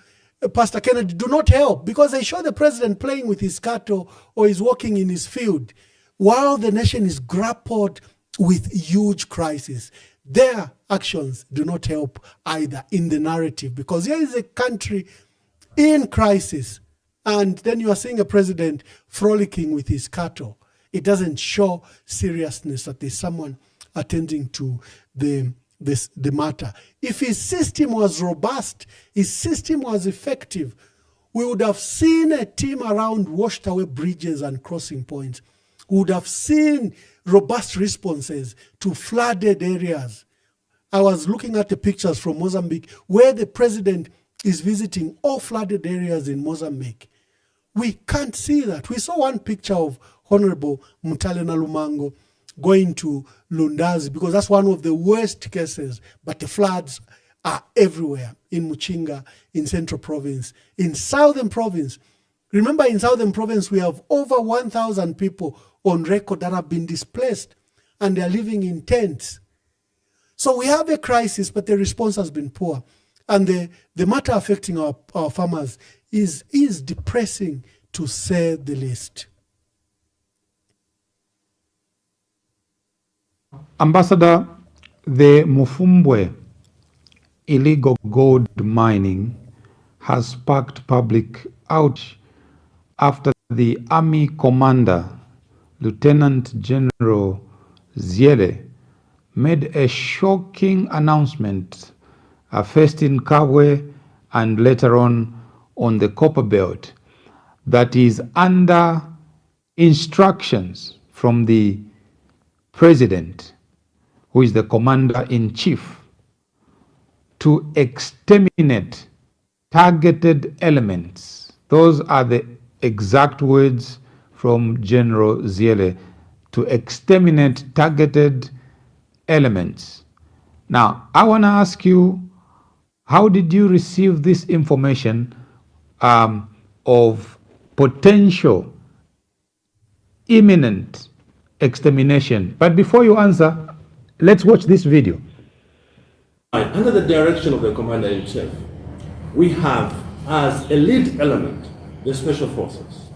Pastor Kennedy, do not help, because they show the president playing with his cattle or is walking in his field while the nation is grappled with huge crisis. their actions do not help either in the narrative, because here is a country in crisis, and then you are seeing a president frolicking with his cattle. It doesn't show seriousness that there's someone attending to the matter. If his system was robust, his system was effective, we would have seen a team around washed away bridges and crossing points. We would have seen robust responses to flooded areas. I was looking at the pictures from Mozambique where the president is visiting all flooded areas in Mozambique. We can't see that. We saw one picture of Honorable Mutalena Lumango going to Lundazi because that's one of the worst cases, but the floods are everywhere in Muchinga, in Central Province, in Southern Province. Remember, in Southern Province, we have over 1,000 people on record that have been displaced and they are living in tents. So we have a crisis, but the response has been poor. And the matter affecting our farmers is depressing, to say the least. Ambassador, the Mufumbwe illegal gold mining has sparked public outrage after the Army Commander, Lieutenant General Ziele, made a shocking announcement, first in Kabwe and later on the Copper Belt, that is under instructions from the President, who is the Commander-in-Chief, to exterminate targeted elements. Those are the exact words from General Ziele, to exterminate targeted elements. Now, I want to ask you, how did you receive this information of potential imminent extermination? But before you answer, let's watch this video. Under the direction of the Commander-in-Chief, we have as a lead element the Special Forces.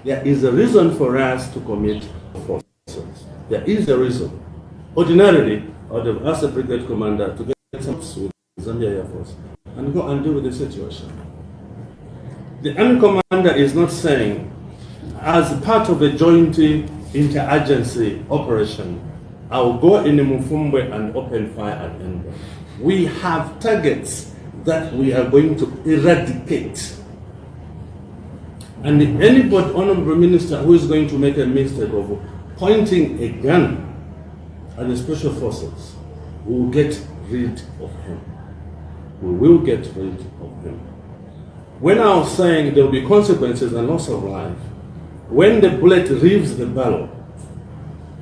There is a reason for us to commit forces. There is a reason. Ordinarily, I would have asked the brigade commander to get some with Zambia Air Force and go and deal with the situation. The Army Commander is not saying, as part of a joint interagency operation, I will go in the Mufumbwe and open fire at enemy. We have targets that we are going to eradicate. And anybody, Honorable Minister, who is going to make a mistake of pointing a gun at the Special Forces, we will get rid of him. We will get rid of him. When I was saying there will be consequences and loss of life, when the bullet leaves the barrel,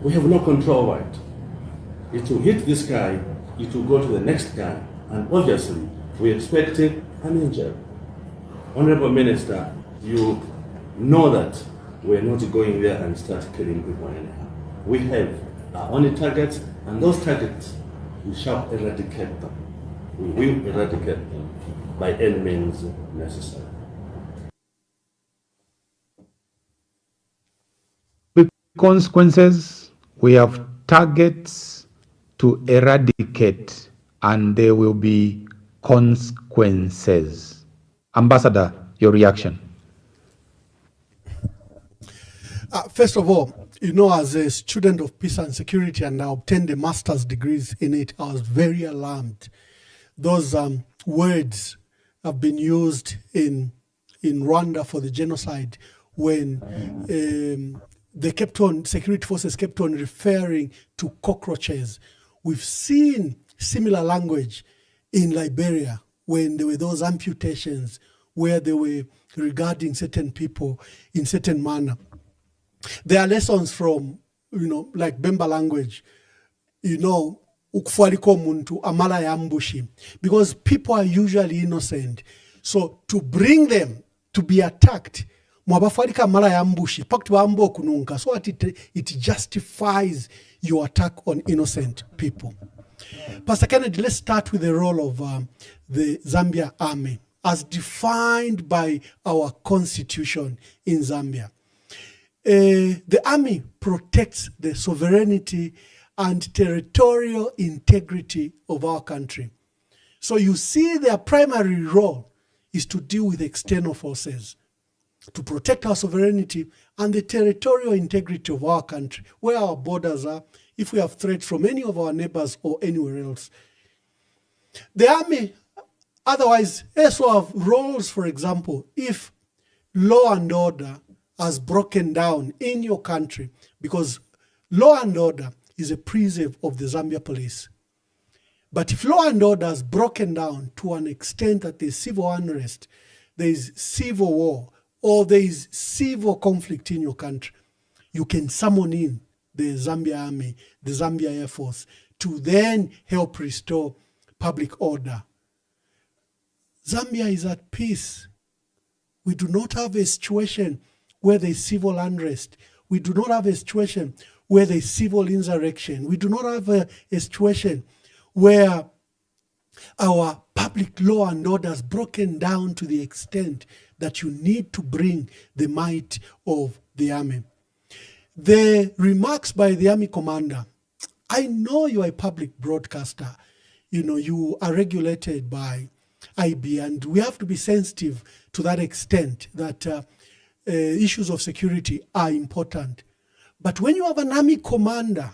we have no control over it. It will hit this guy, it will go to the next guy, and obviously we expect an injury. Honorable Minister, you know that we're not going there and start killing people anyhow. We have our own targets, and those targets, we shall eradicate them. We will eradicate them by any means necessary. With consequences, we have targets to eradicate, and there will be consequences. Ambassador, your reaction. First of all, you know, as a student of peace and security, and I obtained a master's degrees in it, I was very alarmed. Those words have been used in Rwanda for the genocide when security forces kept on referring to cockroaches. We've seen similar language in Liberia when there were those amputations where they were regarding certain people in certain manner. There are lessons from, like Bemba language, ukufaliko muntu amala ya ambushi, because people are usually innocent. So to bring them to be attacked, mwabafarika amala ya ambushi, pakti wa ambo kununka, so that it justifies your attack on innocent people. Pastor Kennedy, let's start with the role of the Zambia Army as defined by our constitution in Zambia. The army protects the sovereignty and territorial integrity of our country. So you see their primary role is to deal with external forces, to protect our sovereignty and the territorial integrity of our country, where our borders are, if we have threats from any of our neighbors or anywhere else. The army, otherwise, also have roles, for example, if law and order has broken down in your country, because law and order is a preserve of the Zambia police. But if law and order has broken down to an extent that there's civil unrest, there is civil war, or there is civil conflict in your country, you can summon in the Zambia Army, the Zambia Air Force, to then help restore public order. Zambia is at peace. We do not have a situation where there is civil unrest. We do not have a situation where there is civil insurrection. We do not have a situation where our public law and order is broken down to the extent that you need to bring the might of the army. The remarks by the army commander, I know you are a public broadcaster. You know, you are regulated by IB, and we have to be sensitive to that extent that issues of security are important. But when you have an army commander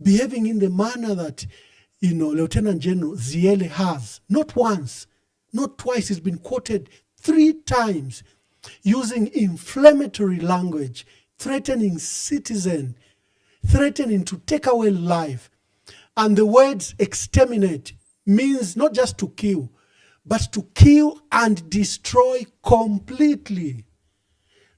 behaving in the manner that, you know, Lieutenant General Ziele has, not once, not twice, he's been quoted 3 times, using inflammatory language, threatening citizen, threatening to take away life. And the words exterminate means not just to kill, but to kill and destroy completely.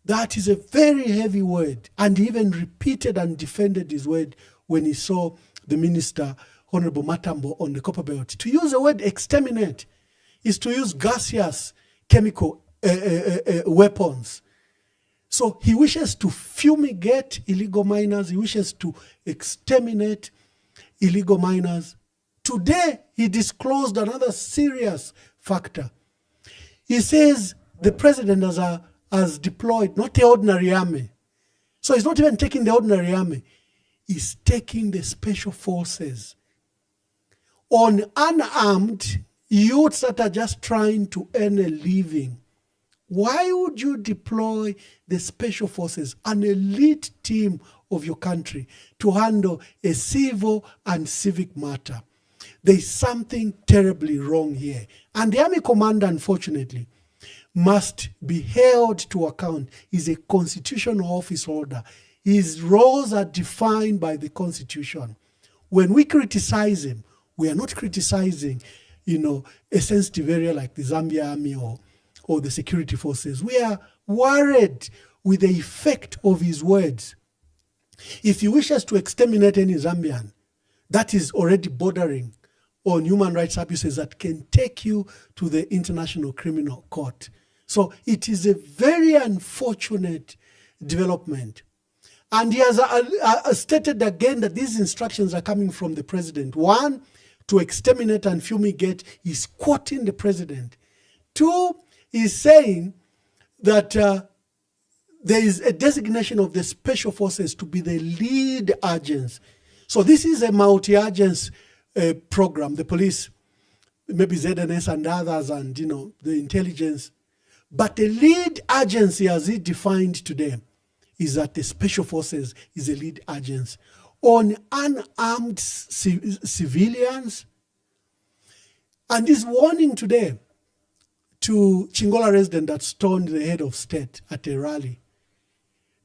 That is a very heavy word. And he even repeated and defended his word when he saw the minister, Honorable Matambo, on the Copper Belt. To use the word exterminate is to use gaseous chemical weapons. So he wishes to fumigate illegal miners. He wishes to exterminate illegal miners. Today, he disclosed another serious factor. He says the president has deployed not the ordinary army. So he's not even taking the ordinary army. He's taking the special forces on unarmed youths that are just trying to earn a living. Why would you deploy the special forces, an elite team of your country, to handle a civil and civic matter? There's something terribly wrong here. And the army commander, unfortunately, must be held to account. He's a constitutional office holder. His roles are defined by the Constitution. When we criticize him, we are not criticizing, you know, a sensitive area like the Zambia Army or the security forces. We are worried with the effect of his words. If he wishes to exterminate any Zambian, that is already bordering on human rights abuses that can take you to the International Criminal Court. So it is a very unfortunate development. And he has stated again that these instructions are coming from the president. 1, to exterminate and fumigate. He's quoting the president. 2, he's saying that there is a designation of the special forces to be the lead agents. So this is a multi-agents program. The police, maybe ZNS and others, and, you know, the intelligence. But the lead agency, as it defined today, is that the special forces is a lead agency on unarmed civilians. And this warning today to Chingola resident that stoned the head of state at a rally.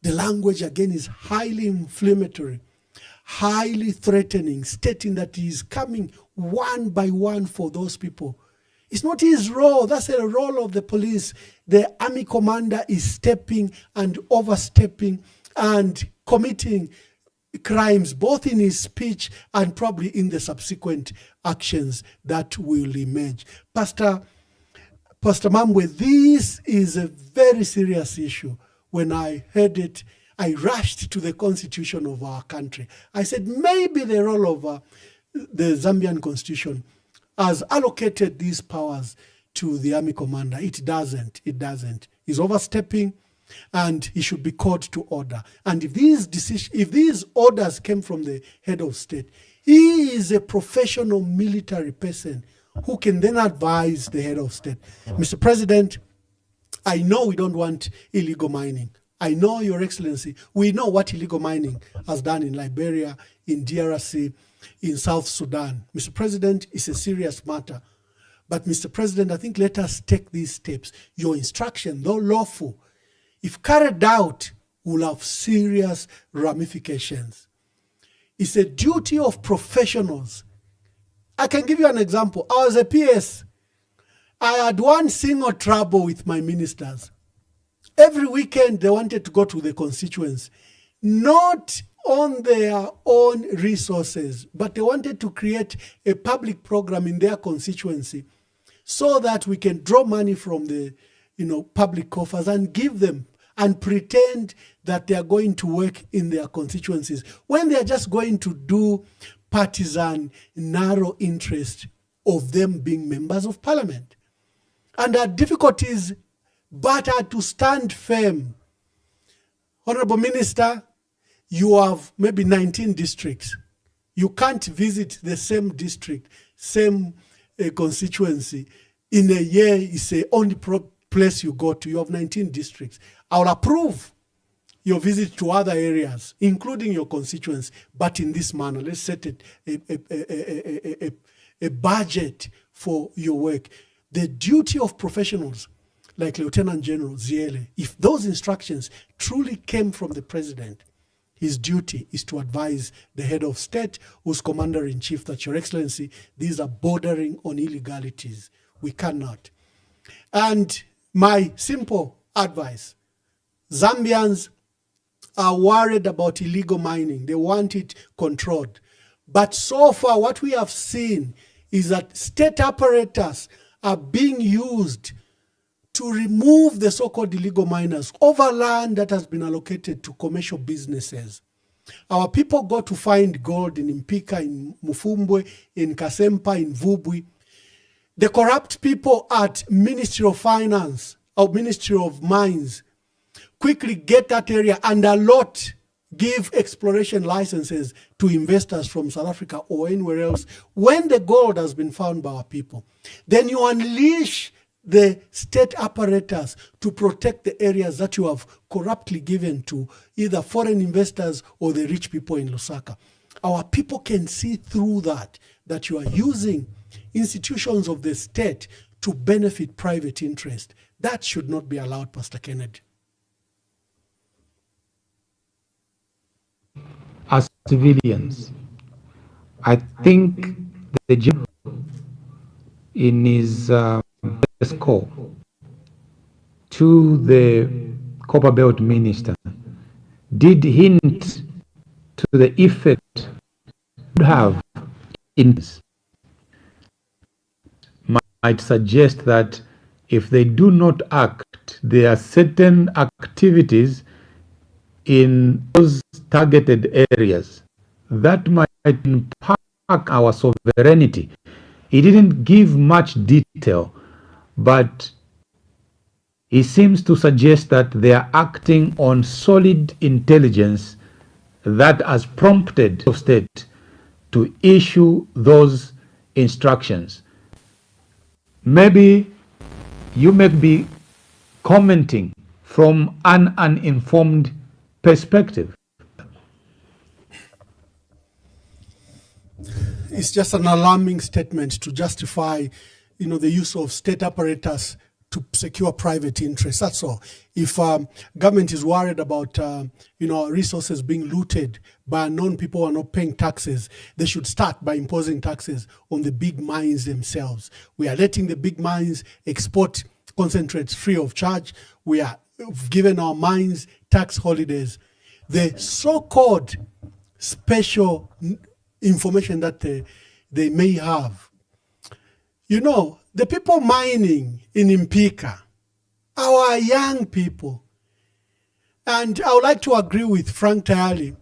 The language again is highly inflammatory, highly threatening, stating that he is coming one by one for those people. It's not his role. That's a role of the police. The army commander is stepping and overstepping and committing crimes, both in his speech and probably in the subsequent actions that will emerge. Pastor Mamwe, this is a very serious issue. When I heard it, I rushed to the constitution of our country. I said, maybe the role of the Zambian constitution has allocated these powers to the army commander. It doesn't. He's overstepping. and he should be called to order. And if these orders came from the head of state, he is a professional military person who can then advise the head of state. Mr. President, I know we don't want illegal mining. I know, Your Excellency, we know what illegal mining has done in Liberia, in DRC, in South Sudan. Mr. President, it's a serious matter. But Mr. President, I think let us take these steps. Your instruction, though lawful, if carried out, will have serious ramifications. It's a duty of professionals. I can give you an example. I was a PS. I had one single trouble with my ministers. Every weekend they wanted to go to the constituents, not on their own resources, but they wanted to create a public program in their constituency so that we can draw money from the public coffers and give them and pretend that they are going to work in their constituencies when they are just going to do partisan narrow interest of them being members of parliament. And our difficulties but are to stand firm. Honorable Minister, you have maybe 19 districts. You can't visit the same district, same constituency. In a year, it's the only place you go to. You have 19 districts. I'll approve your visit to other areas, including your constituents, but in this manner. Let's set a budget for your work. The duty of professionals like Lieutenant General Ziele, if those instructions truly came from the president, his duty is to advise the head of state, who's commander-in-chief, that, Your Excellency, these are bordering on illegalities. We cannot. And my simple advice, Zambians are worried about illegal mining. They want it controlled. But so far, what we have seen is that state apparatus are being used to remove the so-called illegal miners over land that has been allocated to commercial businesses. Our people go to find gold in Mpika, in Mufumbwe, in Kasempa, in Vubwi. The corrupt people at Ministry of Finance or Ministry of Mines quickly get that area and give exploration licenses to investors from South Africa or anywhere else when the gold has been found by our people. Then you unleash the state apparatus to protect the areas that you have corruptly given to either foreign investors or the rich people in Lusaka. Our people can see through that you are using institutions of the state to benefit private interest. That should not be allowed, Pastor Kennedy. As civilians, I think the general in his call to the Copper Belt minister did hint to the effect it would have in this. Might suggest that if they do not act, there are certain activities in those targeted areas that might impact our sovereignty. He didn't give much detail, but he seems to suggest that they are acting on solid intelligence that has prompted the state to issue those instructions. Maybe you may be commenting from an uninformed perspective. It's just an alarming statement to justify, the use of state apparatus to secure private interests. That's all. If government is worried about, resources being looted by unknown people who are not paying taxes, they should start by imposing taxes on the big mines themselves. We are letting the big mines export concentrates free of charge. We are giving our mines tax holidays. The so-called special information that they may have. The people mining in Mpika, our young people. And I would like to agree with Frank Tayali,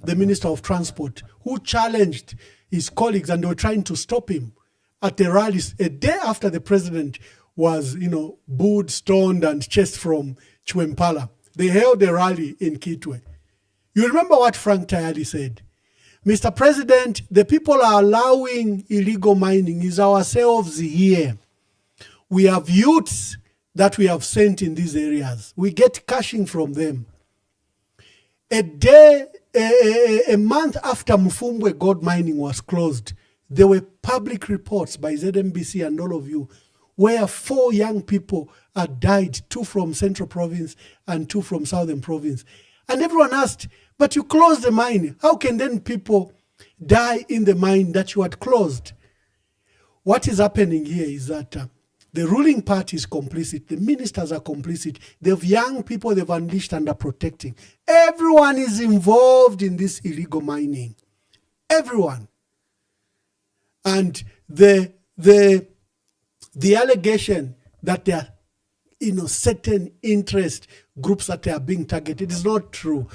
the Minister of Transport, who challenged his colleagues and they were trying to stop him at the rallies a day after the president was, booed, stoned, and chased from Chwempala. they held a rally in Kitwe. You remember what Frank Tayali said? Mr. President, the people are allowing illegal mining is ourselves here. We have youths that we have sent in these areas. We get cashing from them. A month after Mufumbwe gold mining was closed, there were public reports by ZMBC and all of you where 4 young people had died, 2 from Central Province and 2 from Southern Province. And everyone asked, but you closed the mine. How can then people die in the mine that you had closed? What is happening here is that the ruling party is complicit. The ministers are complicit. They have young people they've unleashed and are protecting. Everyone is involved in this illegal mining. Everyone. And the allegation that there are certain interest groups that are being targeted is not true.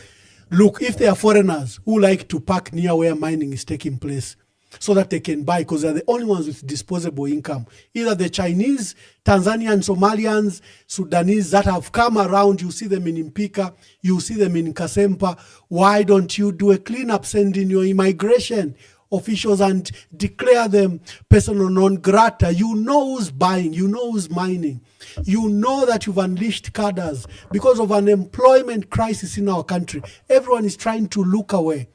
Look, if there are foreigners who like to park near where mining is taking place so that they can buy, because they're the only ones with disposable income, either the Chinese, Tanzanians, Somalians, Sudanese that have come around, you see them in Impika, you see them in Kasempa. Why don't you do a cleanup, send in your immigration officials and declare them persona non grata? You know who's buying, you know who's mining. You know that you've unleashed cadres because of an employment crisis in our country. Everyone is trying to look away.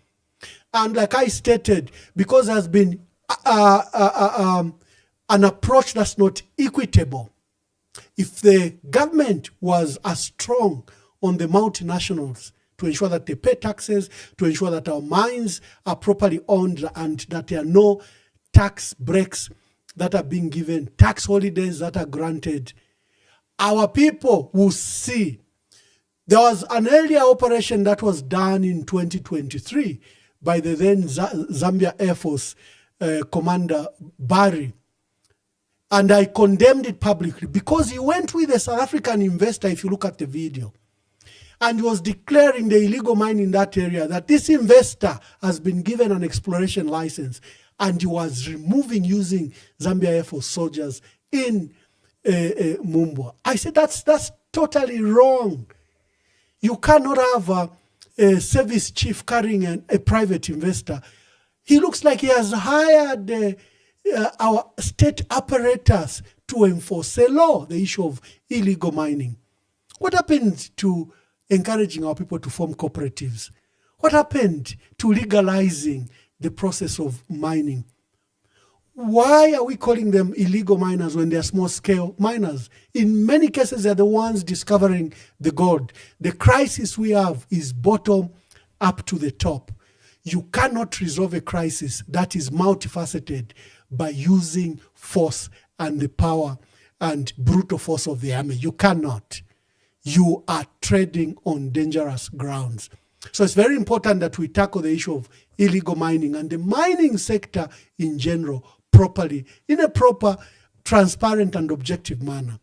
And like I stated, because there's been an approach that's not equitable. If the government was as strong on the multinationals to ensure that they pay taxes, to ensure that our mines are properly owned and that there are no tax breaks that are being given, tax holidays that are granted, our people will see. There was an earlier operation that was done in 2023 by the then Zambia Air Force Commander Barry. And I condemned it publicly because he went with a South African investor, if you look at the video, and was declaring the illegal mine in that area, that this investor has been given an exploration license, and he was removing using Zambia Air Force soldiers in Mwamba. I said, that's totally wrong. You cannot have a service chief carrying a private investor. He looks like he has hired our state apparatus to enforce a law, the issue of illegal mining. What happened to encouraging our people to form cooperatives? What happened to legalizing the process of mining? Why are we calling them illegal miners when they are small-scale miners? In many cases, they're the ones discovering the gold. The crisis we have is bottom up to the top. You cannot resolve a crisis that is multifaceted by using force and the power and brutal force of the army. You cannot. You are treading on dangerous grounds. So it's very important that we tackle the issue of illegal mining and the mining sector in general properly, in a proper, transparent and objective manner.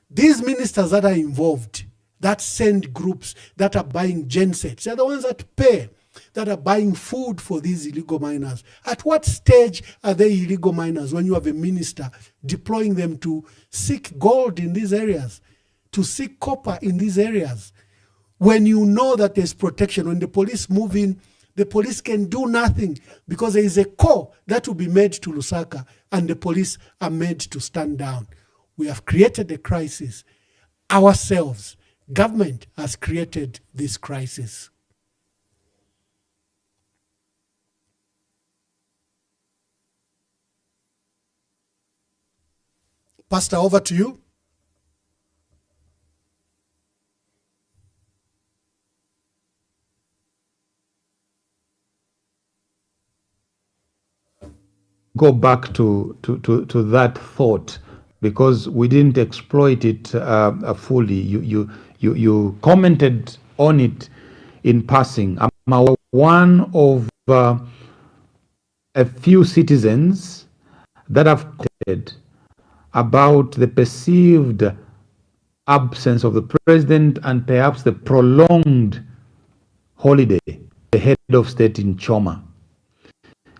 These ministers that are involved, that send groups that are buying gensets, they're the ones that pay, that are buying food for these illegal miners. At what stage are they illegal miners when you have a minister deploying them to seek gold in these areas, to seek copper in these areas? When you know that there's protection, when the police move in, the police can do nothing because there is a call that will be made to Lusaka and the police are made to stand down. We have created a crisis ourselves. Government has created this crisis. Pastor, over to you. Go back to that thought because we didn't exploit it fully. You commented on it in passing. I'm one of a few citizens that have commented about the perceived absence of the president and perhaps the prolonged holiday, the head of state in Choma.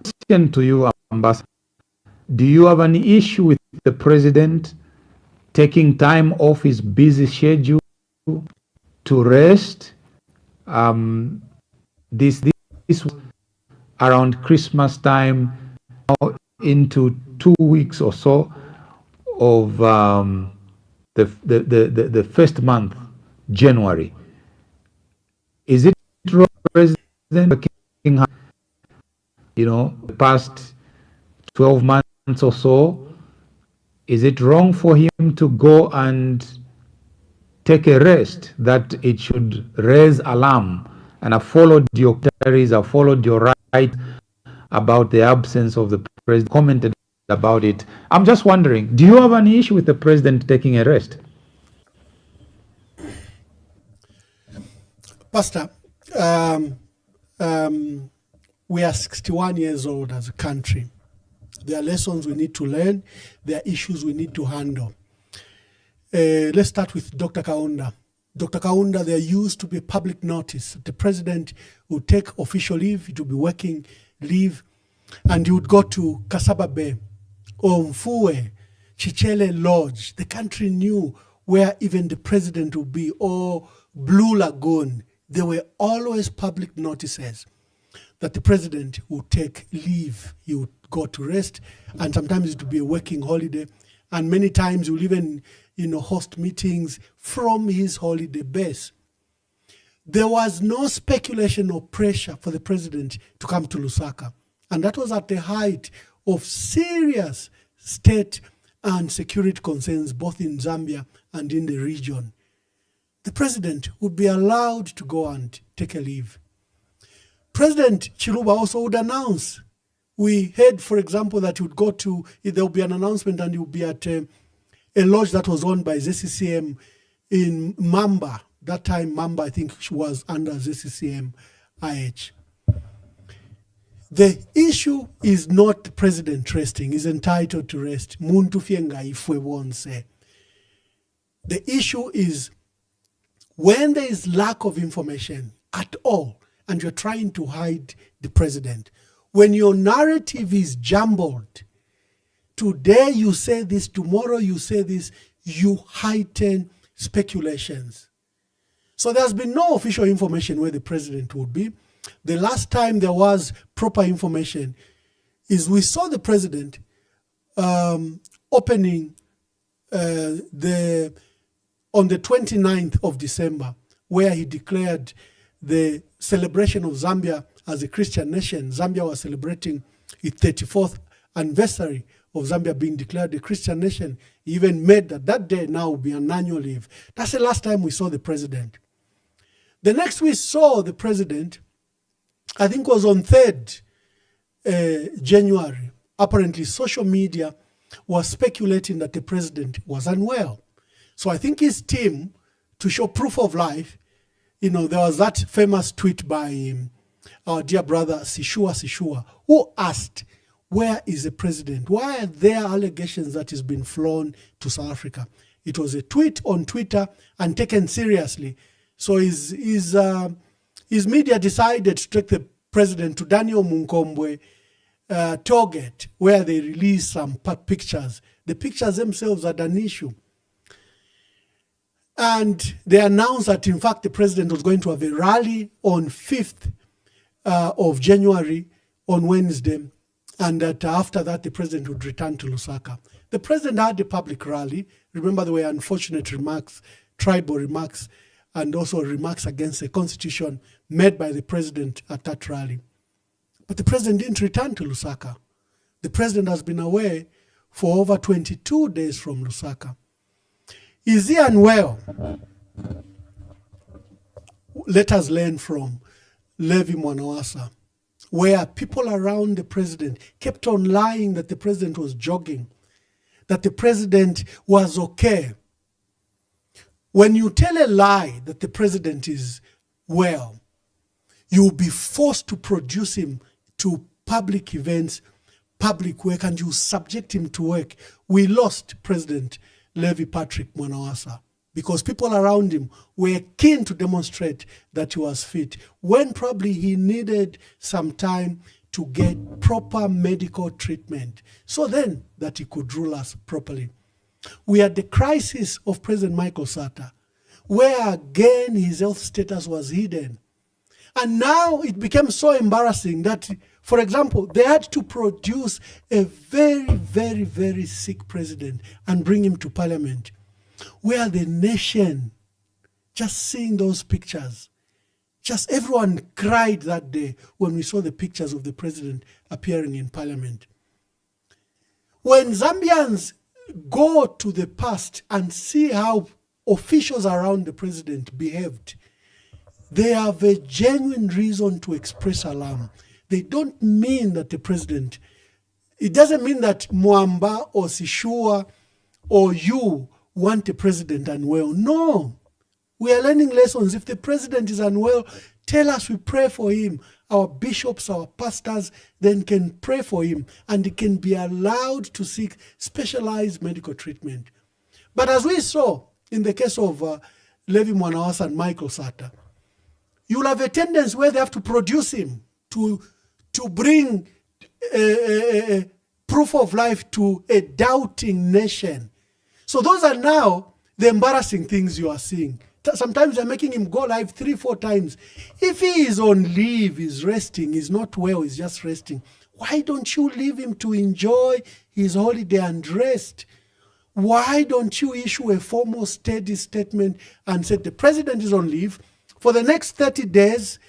Question to you, Ambassador. Do you have an issue with the president taking time off his busy schedule to rest. This was around Christmas time, into 2 weeks or so of the first month, January. Is it wrong, President, the past 12 months or so? Is it wrong for him to go and take a rest, that it should raise alarm? And I followed your commentaries, I followed your right about the absence of the president, commented about it. I'm just wondering, do you have an issue with the president taking a rest? Pastor, we are 61 years old as a country. There are lessons we need to learn. There are issues we need to handle. Let's start with Dr. Kaunda. Dr. Kaunda, there used to be public notice. The president would take official leave, he would be working leave, and he would go to Kasaba Bay or Mfue, Chichele Lodge. The country knew where even the president would be, or Blue Lagoon. There were always public notices that the president would take leave. He would go to rest, and sometimes it would be a working holiday. And many times he would even host meetings from his holiday base. There was no speculation or pressure for the president to come to Lusaka. And that was at the height of serious state and security concerns, both in Zambia and in the region. The president would be allowed to go and take a leave. President Chiluba also would announce. We heard, for example, that he would go to, there would be an announcement and he would be at a lodge that was owned by ZCCM in Mwamba. That time, Mwamba, I think, was under ZCCM IH. The issue is not the president resting. He's entitled to rest. Muntu fienga ifwe wonse. The issue is when there is lack of information at all, and you're trying to hide the president, when your narrative is jumbled, today you say this, tomorrow you say this, you heighten speculations. So there's been no official information where the president would be. The last time there was proper information is we saw the president opening on the 29th of December, where he declared the celebration of Zambia as a Christian nation. Zambia was celebrating its 34th anniversary of Zambia being declared a Christian nation. He even made that day now will be an annual leave. That's the last time we saw the president. The next we saw the president, I think, was on 3rd January. Apparently, social media was speculating that the president was unwell. So I think his team, to show proof of life, there was that famous tweet by our dear brother Sishua, who asked, where is the president? Why are there allegations that he's been flown to South Africa? It was a tweet on Twitter and taken seriously. So his media decided to take the president to Daniel Munkombwe Target, where they released some pictures. The pictures themselves had an issue. And they announced that, in fact, the president was going to have a rally on 5th of January on Wednesday, and that after that, the president would return to Lusaka. The president had a public rally. Remember, there were unfortunate remarks, tribal remarks, and also remarks against the constitution made by the president at that rally. But the president didn't return to Lusaka. The president has been away for over 22 days from Lusaka. Is he unwell? Let us learn from Levi Mwanawasa, where people around the president kept on lying that the president was jogging, that the president was okay. When you tell a lie that the president is well, you'll be forced to produce him to public events, public work, and you subject him to work. We lost President Levi Patrick Mwanawasa because people around him were keen to demonstrate that he was fit, when probably he needed some time to get proper medical treatment so then that he could rule us properly. We are at the crisis of President Michael Sata. where again his health status was hidden. And now it became so embarrassing that, for example, they had to produce a very, very, very sick president and bring him to parliament, where the nation, just seeing those pictures, just everyone cried that day when we saw the pictures of the president appearing in parliament. When Zambians go to the past and see how officials around the president behaved, they have a genuine reason to express alarm. They don't mean that the president, it doesn't mean that Mwamba or Sishua or you want the president unwell. No. We are learning lessons. If the president is unwell, tell us, we pray for him. Our bishops, our pastors then can pray for him, and he can be allowed to seek specialized medical treatment. But as we saw in the case of Levi Mwanawasa and Michael Sata, you'll have a tendency where they have to produce him to bring proof of life to a doubting nation. So those are now the embarrassing things you are seeing. Sometimes they're making him go live 3-4 times. If he is on leave, he's resting, he's not well, he's just resting, why don't you leave him to enjoy his holiday and rest? Why don't you issue a formal steady statement and say the president is on leave, for the next 30 days,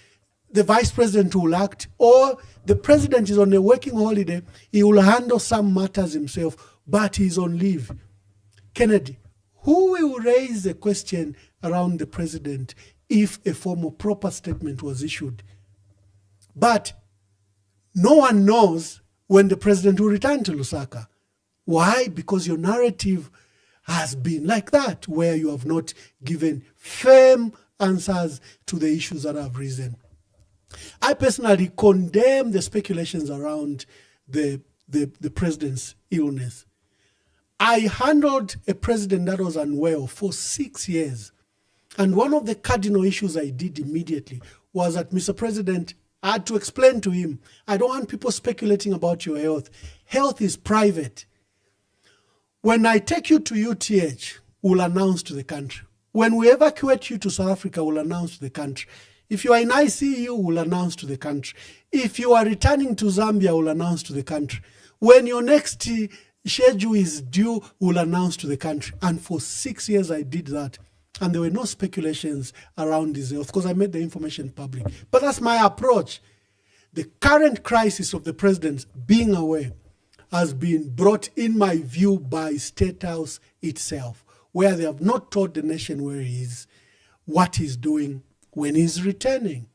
the vice president will act, or the president is on a working holiday, he will handle some matters himself, but he's on leave. Kennedy, who will raise the question around the president if a formal proper statement was issued? But no one knows when the president will return to Lusaka. Why? Because your narrative has been like that, where you have not given firm answers to the issues that have risen. I personally condemn the speculations around the president's illness. I handled a president that was unwell for 6 years. And one of the cardinal issues I did immediately was that, Mr. President, I had to explain to him, I don't want people speculating about your health. Health is private. When I take you to UTH, we'll announce to the country. When we evacuate you to South Africa, we'll announce to the country. If you are in ICU, we'll announce to the country. If you are returning to Zambia, we'll announce to the country. When your next schedule is due, we'll announce to the country. And for 6 years, I did that. And there were no speculations around his health because I made the information public. But that's my approach. The current crisis of the president being away has been brought, in my view, by State House itself, where they have not told the nation where he is, what he's doing when he's returning.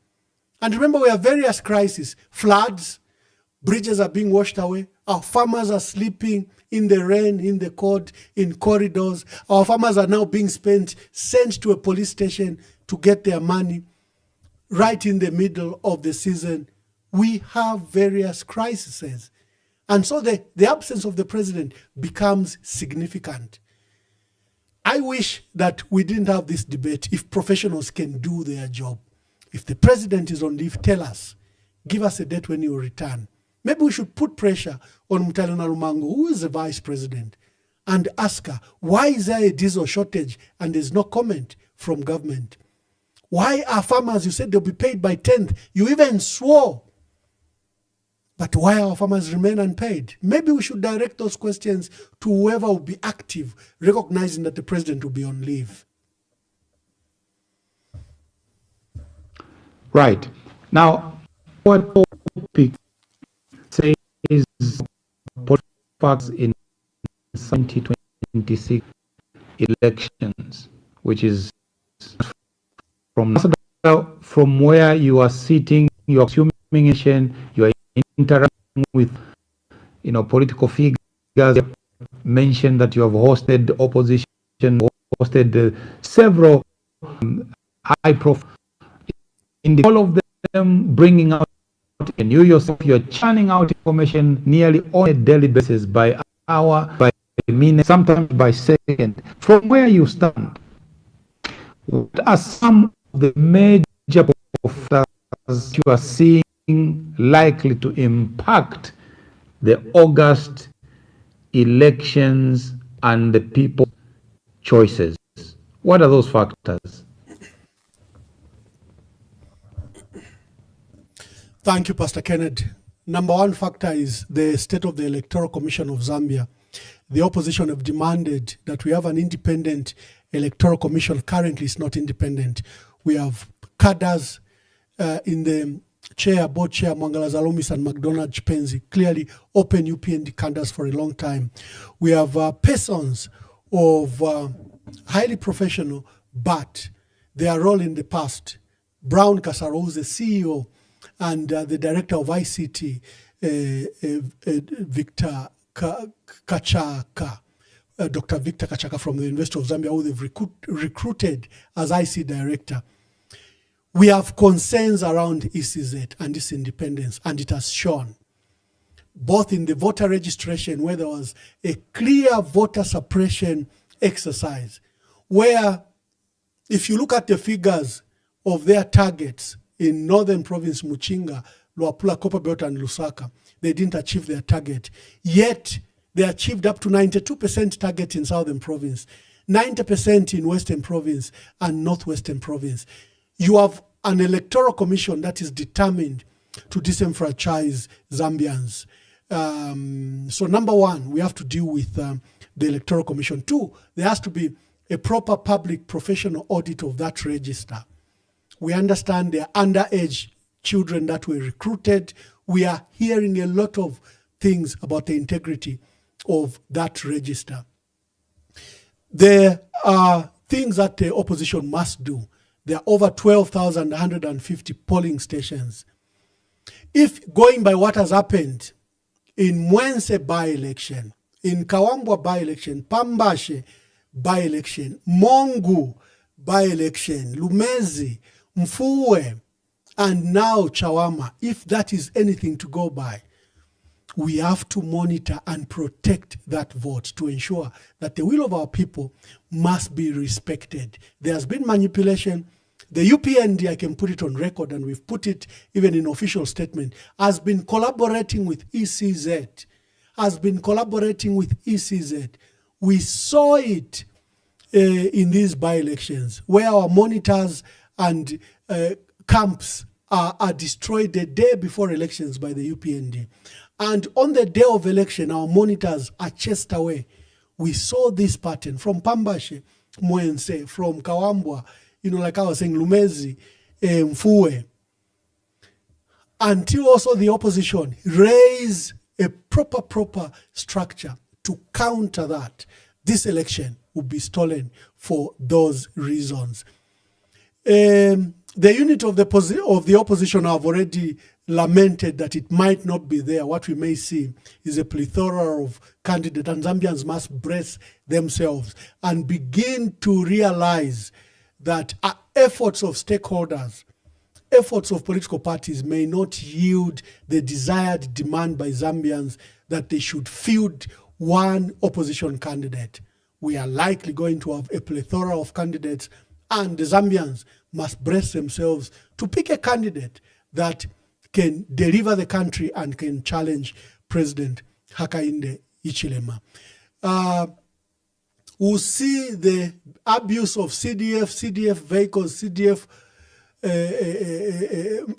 And remember, we have various crises. Floods, bridges are being washed away. Our farmers are sleeping in the rain, in the cold, in corridors. Our farmers are now being sent to a police station to get their money right in the middle of the season. We have various crises. And so the absence of the president becomes significant. I wish that we didn't have this debate if professionals can do their job. If the president is on leave, tell us. Give us a date when he will return. Maybe we should put pressure on Mutale Rumango, who is the vice president, and ask her, why is there a diesel shortage and there's no comment from government? Why are farmers, you said they'll be paid by 10th. You even swore. But why our farmers remain unpaid? Maybe we should direct those questions to whoever will be active, recognizing that the president will be on leave. Right. Now, what topic says facts in 2026 elections, which is from where you are sitting, you are assuming you are interacting with political figures. Mentioned that you have hosted opposition, hosted several high profile, all of them bringing out, and you yourself, you're churning out information nearly on a daily basis, by hour, by minute, sometimes by second. From where you stand, what are some of the major factors you are seeing likely to impact the August elections and the people's choices? What are those factors? Thank you, Pastor Kenneth. Number one factor is the state of the Electoral Commission of Zambia. The opposition have demanded that we have an independent Electoral Commission. Currently, it's not independent. We have cadres in the board chair, Mwanga Zalomis and McDonald Chipenzi, clearly open UPND cadres for a long time. We have persons of highly professional, but their role in the past. Brown Kasaro, who's the CEO and the director of ICT, Victor Kachaka, Dr. Victor Kachaka from the University of Zambia, who they've recruited as IC director. We have concerns around ECZ and its independence, and it has shown, both in the voter registration, where there was a clear voter suppression exercise, where if you look at the figures of their targets in Northern Province, Muchinga, Luapula, Copperbelt, and Lusaka, they didn't achieve their target. Yet, they achieved up to 92% target in Southern Province, 90% in Western Province, and Northwestern Province. You have an electoral commission that is determined to disenfranchise Zambians. So number one, we have to deal with the electoral commission. Two, there has to be a proper public professional audit of that register. We understand there are underage children that were recruited. We are hearing a lot of things about the integrity of that register. There are things that the opposition must do. There are over 12,150 polling stations. If going by what has happened in Mwense by-election, in Kawambwa by-election, Pambashe by-election, Mongu by-election, Lumezi, Mfuwe, and now Chawama, if that is anything to go by, we have to monitor and protect that vote to ensure that the will of our people must be respected. There has been manipulation. The UPND, I can put it on record, and we've put it even in official statement, has been collaborating with ECZ, We saw it in these by-elections, where our monitors and camps are destroyed the day before elections by the UPND. And on the day of election, our monitors are chased away. We saw this pattern from Pambashe, Mwense, from Kawambwa, like I was saying, Lumezi, Mfuwe, until also the opposition raise a proper structure to counter that. This election will be stolen for those reasons. The unit of the opposition have already lamented that it might not be there. What we may see is a plethora of candidates, and Zambians must brace themselves and begin to realize that efforts of stakeholders, efforts of political parties may not yield the desired demand by Zambians that they should field one opposition candidate. We are likely going to have a plethora of candidates, and the Zambians must brace themselves to pick a candidate that can deliver the country and can challenge President Hakainde Hichilema. We'll see the abuse of CDF vehicles, CDF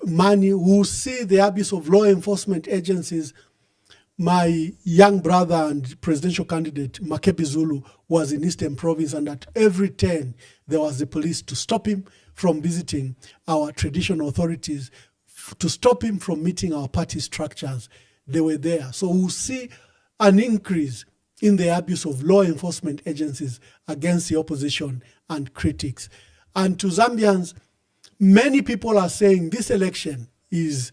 money. We'll see the abuse of law enforcement agencies. My young brother and presidential candidate, Makebi Zulu, was in Eastern Province, and at every turn, there was the police to stop him from visiting our traditional authorities, to stop him from meeting our party structures. They were there. So we'll see an increase in the abuse of law enforcement agencies against the opposition and critics. And to Zambians, many people are saying this election is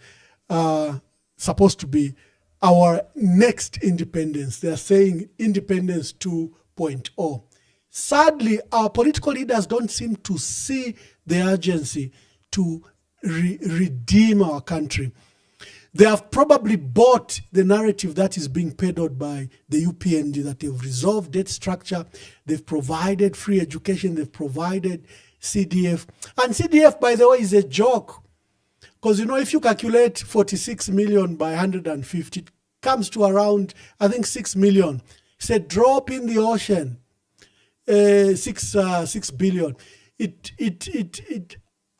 supposed to be our next independence. They're saying independence 2.0. Sadly, our political leaders don't seem to see the urgency to redeem our country. They have probably bought the narrative that is being peddled by the UPND, that they've resolved debt structure, they've provided free education, they've provided CDF. And CDF, by the way, is a joke. Because, if you calculate 46 million by 150, it comes to around, I think, 6 million. It's a drop in the ocean. 6 billion.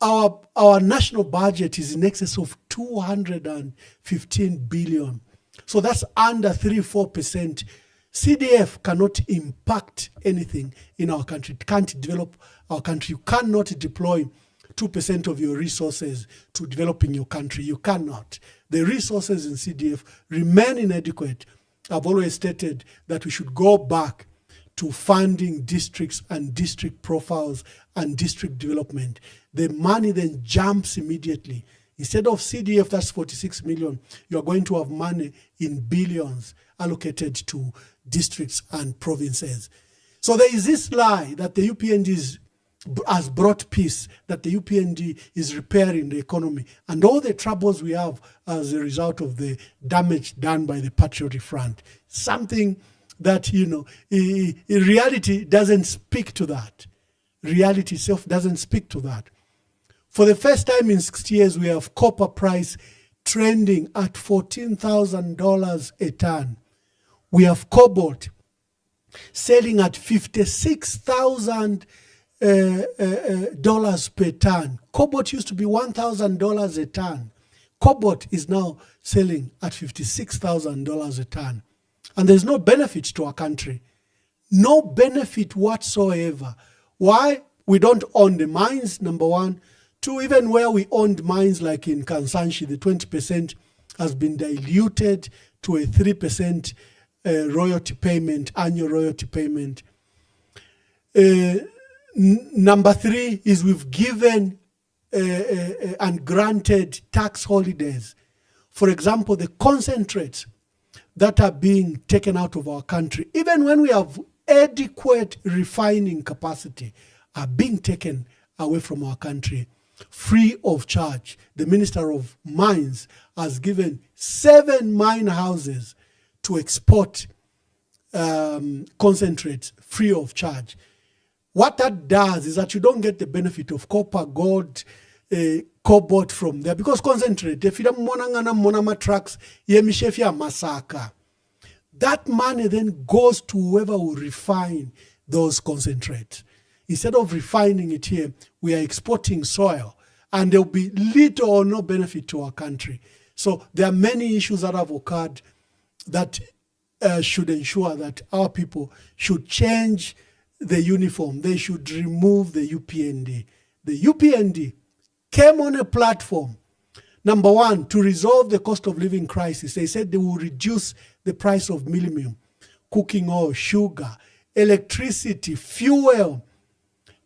Our national budget is in excess of 215 billion. So that's under 3-4%. CDF cannot impact anything in our country. It can't develop our country. You cannot deploy 2% of your resources to developing your country. You cannot. The resources in CDF remain inadequate. I've always stated that we should go back to funding districts and district profiles and district development. The money then jumps immediately. Instead of CDF, that's 46 million, you're going to have money in billions allocated to districts and provinces. So there is this lie that the UPND has brought peace, that the UPND is repairing the economy, and all the troubles we have as a result of the damage done by the Patriotic Front. Something that, in reality doesn't speak to that. Reality itself doesn't speak to that. For the first time in 60 years, we have copper price trending at $14,000 a ton. We have cobalt selling at $56,000 per ton. Cobalt used to be $1,000 a ton. Cobalt is now selling at $56,000 a ton. And there's no benefit to our country. No benefit whatsoever. Why? We don't own the mines, number one. Two, even where we owned mines like in Kansanshi, the 20% has been diluted to a 3% royalty payment, annual royalty payment. Number three is we've given and granted tax holidays. For example, the concentrates that are being taken out of our country, even when we have adequate refining capacity, are being taken away from our country free of charge. The Minister of Mines has given 7 mine houses to export concentrates free of charge. What that does is that you don't get the benefit of copper, gold, cobalt from there, because concentrate, if you don't monama trucks, masaka. That money then goes to whoever will refine those concentrates. Instead of refining it here, we are exporting soil, and there will be little or no benefit to our country. So there are many issues that have occurred that should ensure that our people should change the uniform. They should remove the UPND. The UPND came on a platform, number one, to resolve the cost of living crisis. They said they will reduce the price of millennium, cooking oil, sugar, electricity, fuel.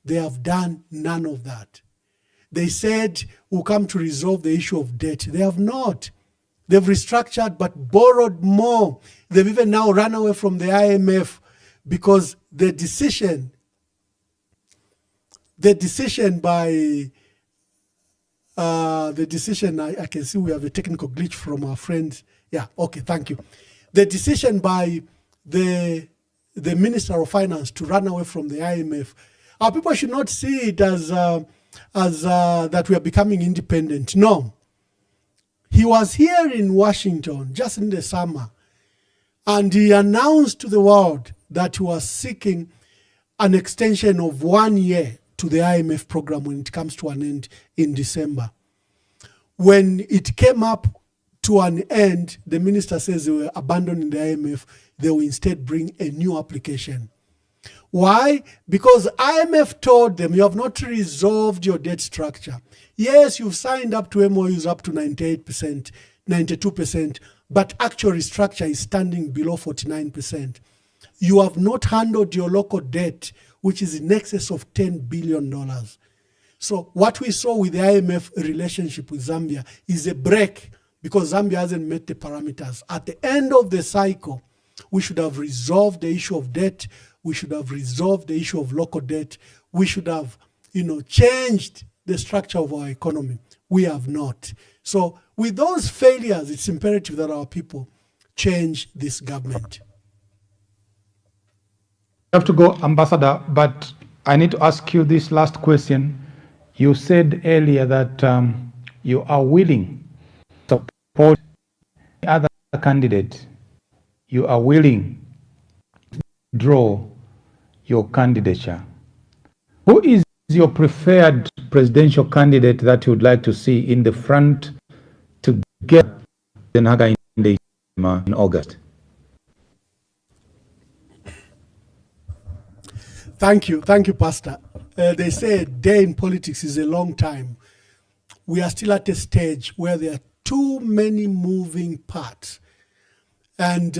They have done none of that. They said we'll come to resolve the issue of debt. They have not. They've restructured but borrowed more. They've even now run away from the IMF because the decision by I can see we have a technical glitch from our friends. Yeah, okay, thank you. The decision by the Minister of Finance to run away from the IMF, our people should not see it as that we are becoming independent. No. He was here in Washington just in the summer, and he announced to the world that he was seeking an extension of 1 year to the IMF program when it comes to an end in December. When it came up to an end, the minister says they were abandoning the IMF. They will instead bring a new application. Why? Because IMF told them, you have not resolved your debt structure. Yes, you've signed up to MOUs up to 98%, 92%, but actual restructure is standing below 49%. You have not handled your local debt, which is in excess of $10 billion. So what we saw with the IMF relationship with Zambia is a break because Zambia hasn't met the parameters. At the end of the cycle, we should have resolved the issue of debt. We should have resolved the issue of local debt. We should have, changed the structure of our economy. We have not. So with those failures, it's imperative that our people change this government. I have to go, Ambassador, but I need to ask you this last question. You said earlier that you are willing to support any other candidate. You are willing to draw your candidature. Who is your preferred presidential candidate that you would like to see in the front to get Den Haag in August? Thank you, Pastor. They say a day in politics is a long time. We are still at a stage where there are too many moving parts. And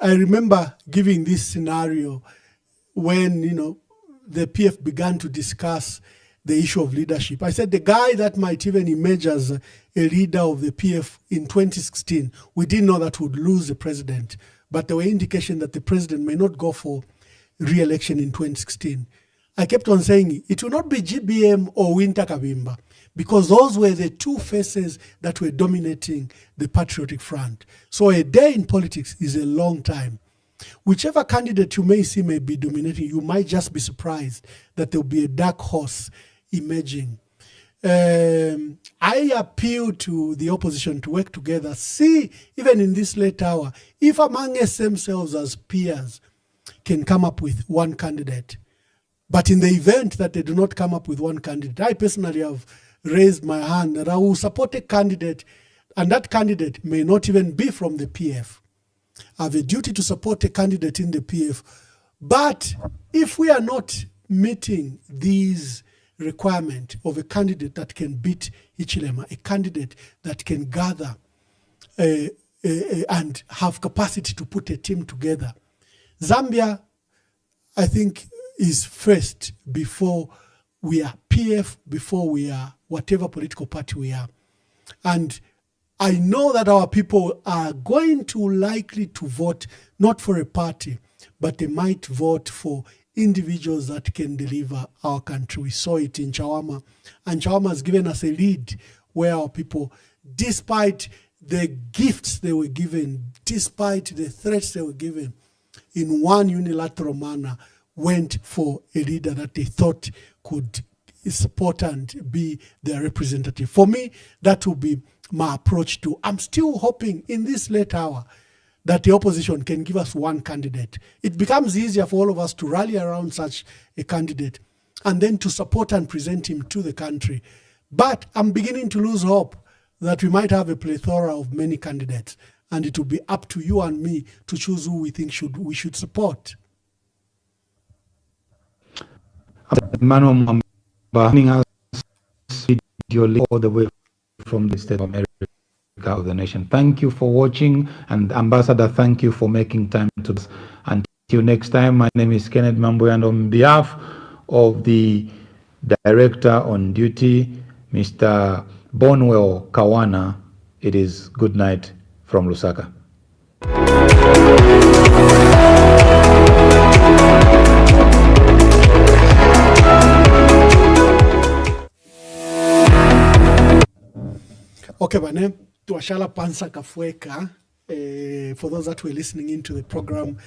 I remember giving this scenario when, the PF began to discuss the issue of leadership. I said the guy that might even emerge as a leader of the PF in 2016, we didn't know that would lose the president, but there were indications that the president may not go for re-election in 2016. I kept on saying it will not be GBM or Winter Kabimba, because those were the two faces that were dominating the Patriotic Front. So a day in politics is a long time. Whichever candidate you may see may be dominating, you might just be surprised that there will be a dark horse emerging. I appeal to the opposition to work together, see, even in this late hour, if among themselves as peers can come up with one candidate. But in the event that they do not come up with one candidate, I personally have raised my hand that I will support a candidate, and that candidate may not even be from the PF. I have a duty to support a candidate in the PF. But if we are not meeting these requirements of a candidate that can beat Hichilema, a candidate that can gather and have capacity to put a team together, Zambia, I think, is first before we are PF, before we are whatever political party we are. And I know that our people are going to likely to vote not for a party, but they might vote for individuals that can deliver our country. We saw it in Chawama, and Chawama has given us a lead where our people, despite the gifts they were given, despite the threats they were given, in one unilateral manner, went for a leader that they thought could support and be their representative. For me, that will be my approach to. I'm still hoping in this late hour that the opposition can give us one candidate. It becomes easier for all of us to rally around such a candidate and then to support and present him to the country. But I'm beginning to lose hope that we might have a plethora of many candidates, and it will be up to you and me to choose who we think we should support. Emmanuel Mwamba, video all the way from the state of America of the nation. Thank you for watching, and Ambassador, thank you for making time to this. Until next time, my name is Kenneth Mambo, and on behalf of the Director on duty, Mr. Bonwell Kawana, it is good night from Lusaka. Okay, bane, tuashala pansa kafweka. For those that were listening into the program,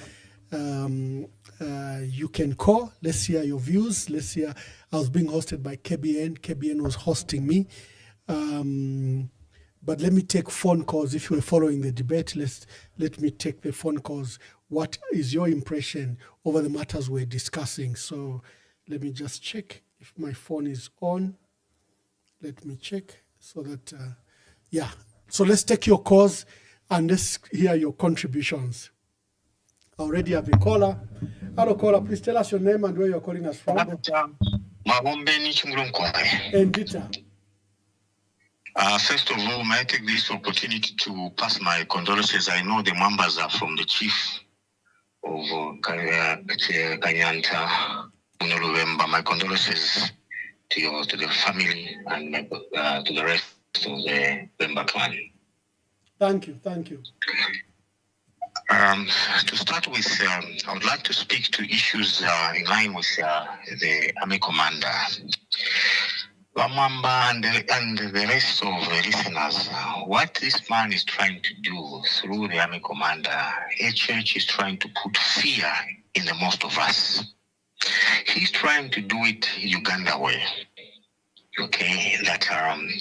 you can call. Let's hear your views. Let's hear. I was being hosted by KBN. KBN was hosting me. But let me take phone calls. If you were following the debate, let me take the phone calls. What is your impression over the matters we're discussing? So let me just check if my phone is on. Let me check so that, yeah. So let's take your calls and let's hear your contributions. I already have a caller. Hello, caller. Please tell us your name and where you're calling us from. And Dita. First of all, may I take this opportunity to pass my condolences. I know the members are from the chief of Kanyanta, November. My condolences to the family and to the rest of the Bemba clan. Thank you. Thank you. To start with, I would like to speak to issues in line with the Army Commander. Mwamba and the rest of the listeners, what this man is trying to do through the Army Commander, HH is trying to put fear in the most of us. He's trying to do it Uganda way. Okay, that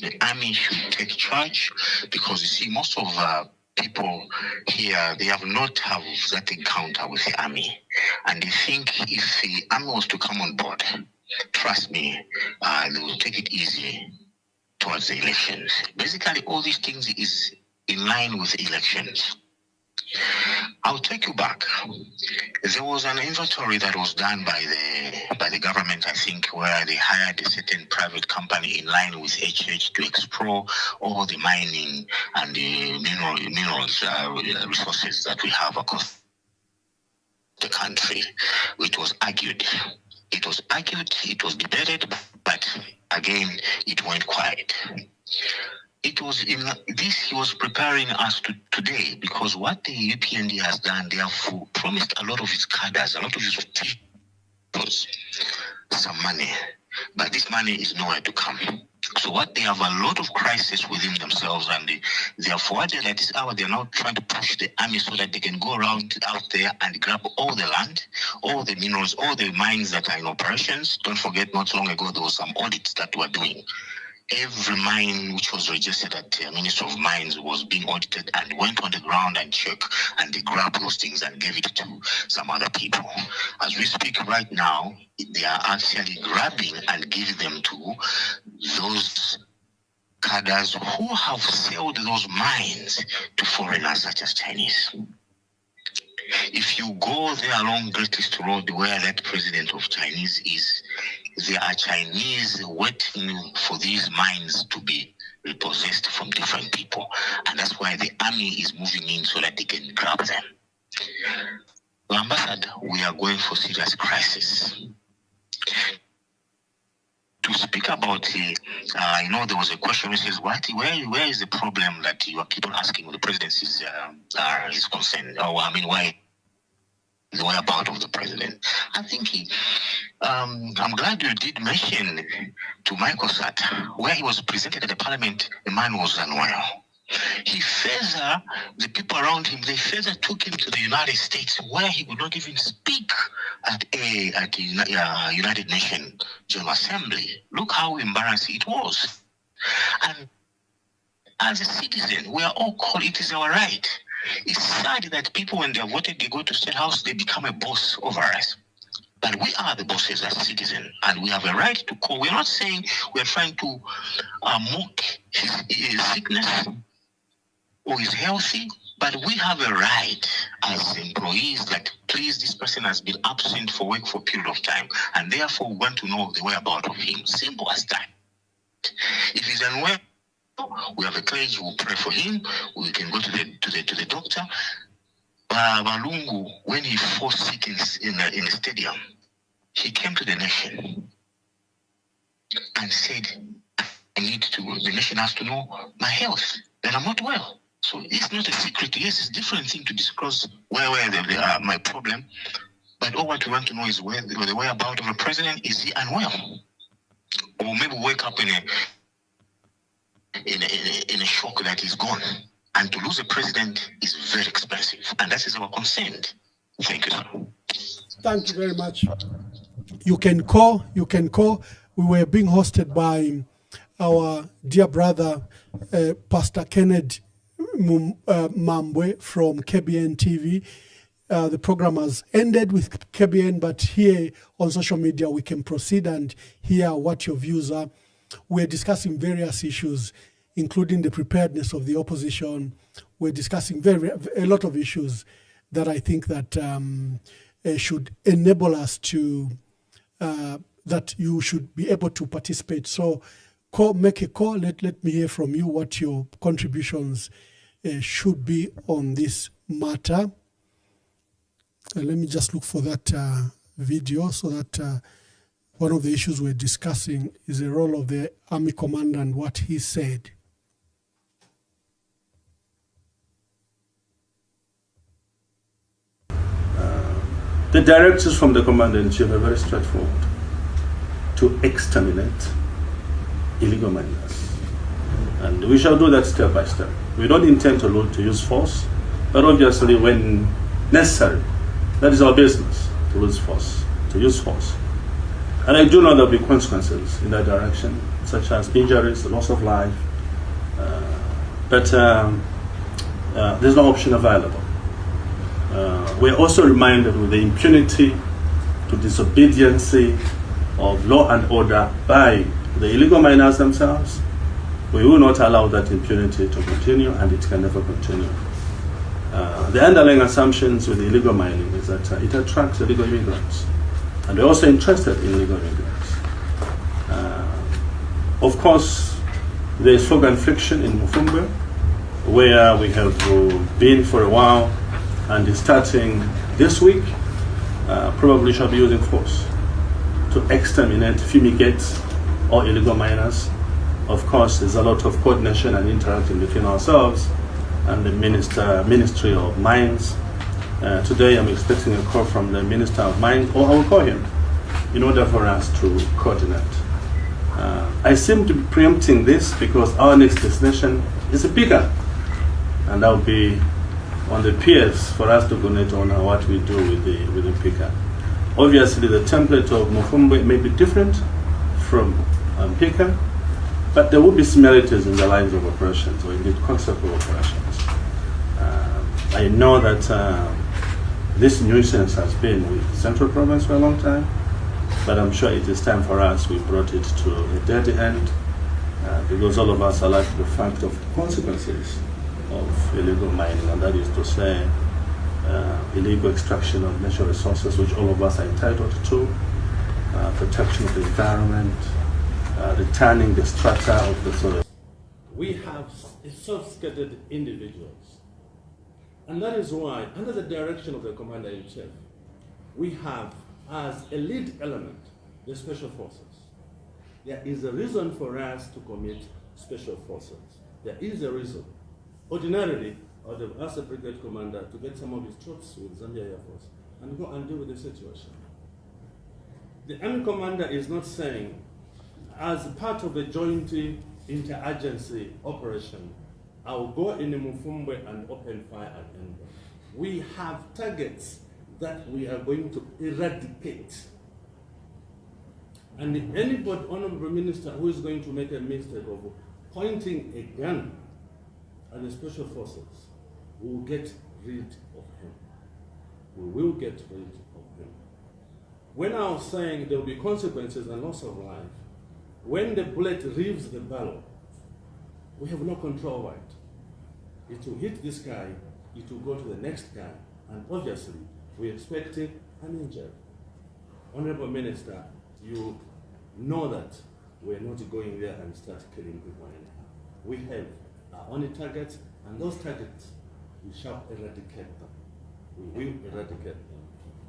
the army should take charge, because you see most of people here, they have not have that encounter with the army. And they think if the army was to come on board, trust me, they will take it easy towards the elections. Basically, all these things is in line with elections. I'll take you back. There was an inventory that was done by the government, I think, where they hired a certain private company in line with HH to explore all the mining and the minerals resources that we have across the country. It was argued, it was debated, but again, it went quiet. It was in this he was preparing us to today, because what the UPND has done, they have promised a lot of its cadres, a lot of its people some money, but this money is nowhere to come. So what they have a lot of crisis within themselves, and they are forwarded at this hour. They're now trying to push the army so that they can go around out there and grab all the land, all the minerals, all the mines that are in operations. Don't forget, not long ago there was some audits that were doing. Every mine which was registered at the Ministry of Mines was being audited and went on the ground and checked, and they grabbed those things and gave it to some other people. As we speak right now, they are actually grabbing and giving them to those cadres who have sold those mines to foreigners such as Chinese. If you go there along Great East Road where that president of Chinese is, there are Chinese waiting for these mines to be repossessed from different people. And that's why the army is moving in so that they can grab them. Ambassador, we are going for serious crisis. To speak about the, there was a question which says, where is the problem that you are keep on asking the presidency is concerned? Why the whereabouts of the president? I think I'm glad you did mention to Michael Sat, where he was presented at the parliament, Emmanuel was unwell. He further, the people around him, they further took him to the United States, where he would not even speak at the United Nations General Assembly. Look how embarrassing it was. And as a citizen, we are all called, it is our right. It's sad that people, when they are voted, they go to State House, they become a boss over us. But we are the bosses as citizens, and we have a right to call. We're not saying we're trying to mock his sickness or his healthy, but we have a right as employees that, please, this person has been absent for work for a period of time, and therefore we want to know the whereabouts of him. Simple as that. If he's unwell, we have a clergy who will pray for him. We can go to the doctor. Balungu, when he fell sick in the stadium, he came to the nation and said, the nation has to know my health, that I'm not well. So it's not a secret. Yes, it's a different thing to discuss where my problem. But all what we want to know is where the whereabouts of the president. Is he unwell? Or maybe wake up in a shock that he's gone. And to lose a president is very expensive. And that is our concern. Thank you, sir. Thank you very much. You can call. We were being hosted by our dear brother, Pastor Kenneth Mwamba from KBN TV. The program has ended with KBN, but here on social media we can proceed and hear what your views are. We're discussing various issues, including the preparedness of the opposition. We're discussing a lot of issues that I think that should enable us to, that you should be able to participate. So make a call, let me hear from you what your contributions should be on this matter. Let me just look for that video so that one of the issues we're discussing is the role of the army commander and what he said. The directives from the commander-in-chief are very straightforward: to exterminate illegal miners. And we shall do that step by step. We don't intend to use force, but obviously when necessary, that is our business, to use force. And I do know there will be consequences in that direction, such as injuries, loss of life. But there's no option available. We're also reminded of the impunity to disobedience of law and order by the illegal miners themselves. We will not allow that impunity to continue, and it can never continue. The underlying assumptions with illegal mining is that it attracts illegal immigrants, and we're also interested in illegal immigrants. Of course, there's fog and friction in Mufumbe, where we have been for a while, and starting this week, probably shall be using force to exterminate, fumigate all illegal miners. Of course, there's a lot of coordination and interaction between ourselves and the Ministry of Mines. Today I'm expecting a call from the Minister of Mines, or I will call him, in order for us to coordinate. I seem to be preempting this because our next destination is a Pika, and I'll be on the piers for us to connect on what we do with the Pika. Obviously, the template of Mufumbe may be different from Pika, but there will be similarities in the lines of operations, or indeed concept of operations. I know that this nuisance has been with Central Province for a long time, but I'm sure it is time for us, we brought it to a dead end, because all of us are like the fact of consequences of illegal mining, and that is to say, illegal extraction of natural resources, which all of us are entitled to, protection of the environment, returning the strata of the soil. We have sophisticated individuals, and that is why, under the direction of the Commander-in-Chief, we have as a lead element the Special Forces. There is a reason for us to commit Special Forces. There is a reason. Ordinarily, I would have asked the brigade commander to get some of his troops with Zambia Air Force and go and deal with the situation. The army commander is not saying, as part of a joint interagency operation, I'll go in Mufumbe and open fire at them. We have targets that we are going to eradicate. And anybody, honorable minister, who is going to make a mistake of pointing a gun at the Special Forces, we will get rid of him. We will get rid of him. When I was saying there will be consequences and loss of life, when the bullet leaves the barrel, we have no control over it. It will hit this guy, it will go to the next guy, and obviously we expect an injury. Honorable Minister, you know that we're not going there and start killing people anyhow. We have our own targets, and those targets, we shall eradicate them. We will eradicate them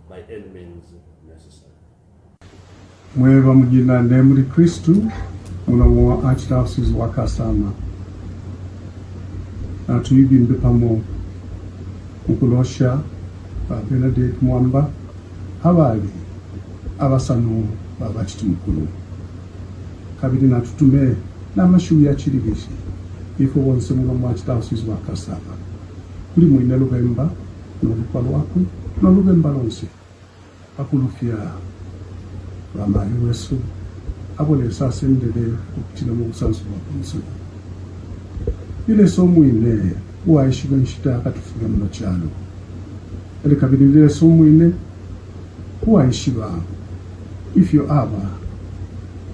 by any means necessary. Mweba mujina nemri Kristu, mwa Archdiocese wa Kasama. Tuyibimbe pamo mukulosha Benedict Mwamba abali abasanu babachiti mukulu. Kabiri natutume n'amashuri ya Chirigishi ifo bonse mu Archdiocese wa Kasama. Kuli mwine Lubemba n'olukwa lwakwe n'olubemba lonse akulufya Ramayi wesu abone sasendele okutina mu busanzu bwa ile somu ine uwaishiga nshita akatufuga muno cyalo ele kabiri ile somu ine uwaishiga ifyo aba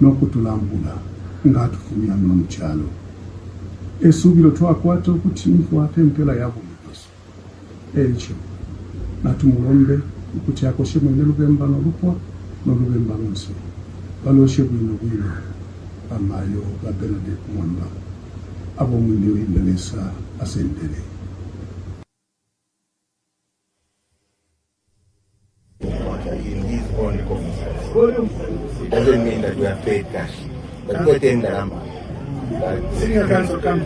nokutulambula ngatufumya muno cyalo esubiro twakwata okuti mfu atempela yabo muso echo natumulombe okuti akoshe mwene Lubemba n'olupwa n'olubemba lonse baloshe bwino amayo ga Benedict Mwamba abo mwine w'indelesa asendele. In his own offices. It doesn't mean that we have paid cash, but we attend the number. Senior council come.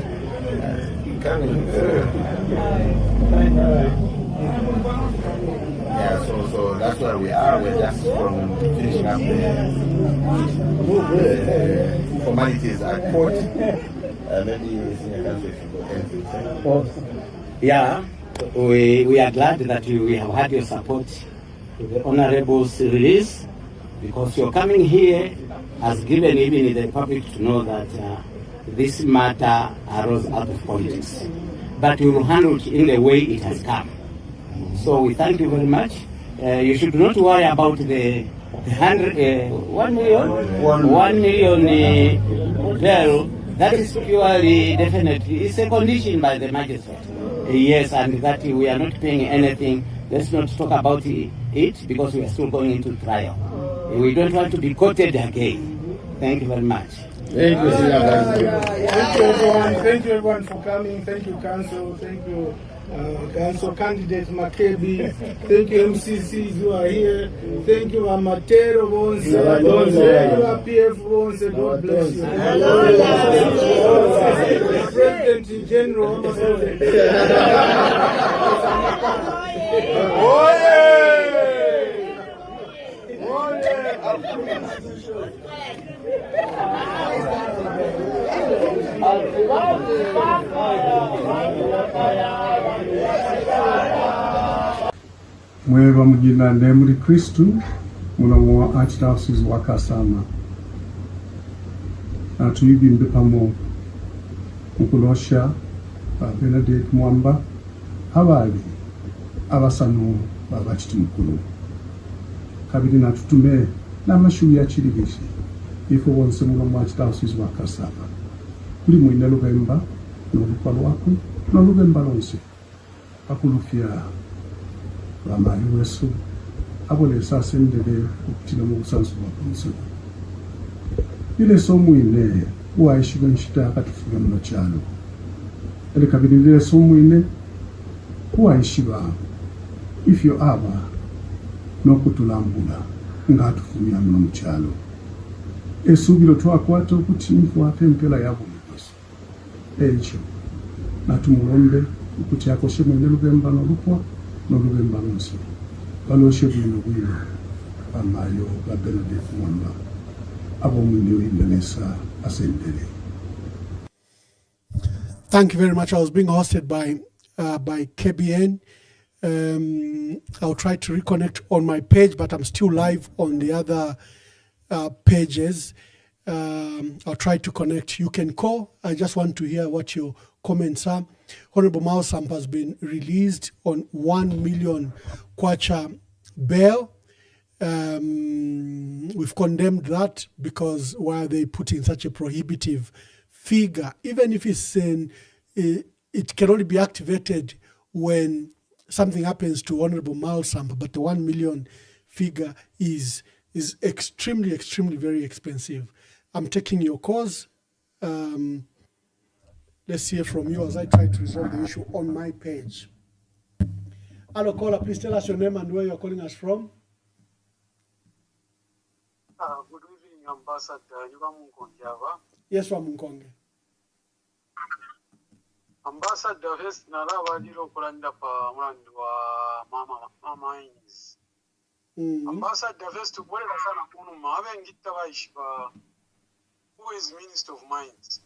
Yeah, so that's where we are. We're just finishing up the formalities at court. Maybe senior council should go anything. Yeah, we are glad that we have had your support to the Honorable's release, because your coming here has given even the public to know that this matter arose out of politics. but we will handle it in the way it has come. So we thank you very much. You should not worry about the 1 million bill. That is purely, definitely, it's a condition by the magistrate. Yes, and that we are not paying anything. Let's not talk about it because we are still going into trial. We don't want to be quoted again. Thank you very much. Thank you, Thank you, everyone. Thank you, everyone, for coming. Thank you, Council. Thank you, Council Candidate Makebi. Thank you, MCCs who are here. Thank you, Amatero Bonse. Thank you, APF Bonse. God bless you. President General. Mweba mujina nemuri Kristu muno wa Archdiocese wa Kasama tuyibimbe pamo mukulosha Benedict Mwamba abali abasanu babachiti mukulu kabiri natutume n'amashuri ya Kirigisi ifo bonse muno wa Archdiocese wa Kasama kuli mwine Lubemba n'olukwa lwakwe n'olubemba lonse akulufya Ramali wesu abone sasendele okutina mu busanzu bwa ile somu ine uwaishiga nshita akatufuga muno cyalo ele kabiri ile somu ine uwaishiga ifyo aba nokutulambula ngatufumya muno mu cyalo esubiro twakwata okuti info apempela yabo mwesu ekyo natumulombe okuti akoshe mwene Lubemba n'olukwa n'olubemba lonse baloshe bwino amayo ga Benedict Mwamba abomwine w'Indonesia asendele. Thank you very much. I was being hosted by KBN. I'll try to reconnect on my page, but I'm still live on the other pages. I'll try to connect. You can call. I just want to hear what your comments are. Honorable Mausamp has been released on 1 million kwacha bail. We've condemned that because why are they putting such a prohibitive figure? Even if it's it can only be activated when something happens to Honorable Mausamp, but the 1 million figure is extremely, extremely very expensive. I'm taking your cause. Let's hear from you as I try to resolve the issue on my page. Hello, caller, please tell us your name and where you're calling us from. Good evening, Ambassador. Yes, from Munkonge. Ambassador, first, Narava Dilo Kuranda pa wa Mama Ins. Ambassador, first, to Bola Sana Punuma, having Gitava, who is Minister of Mines.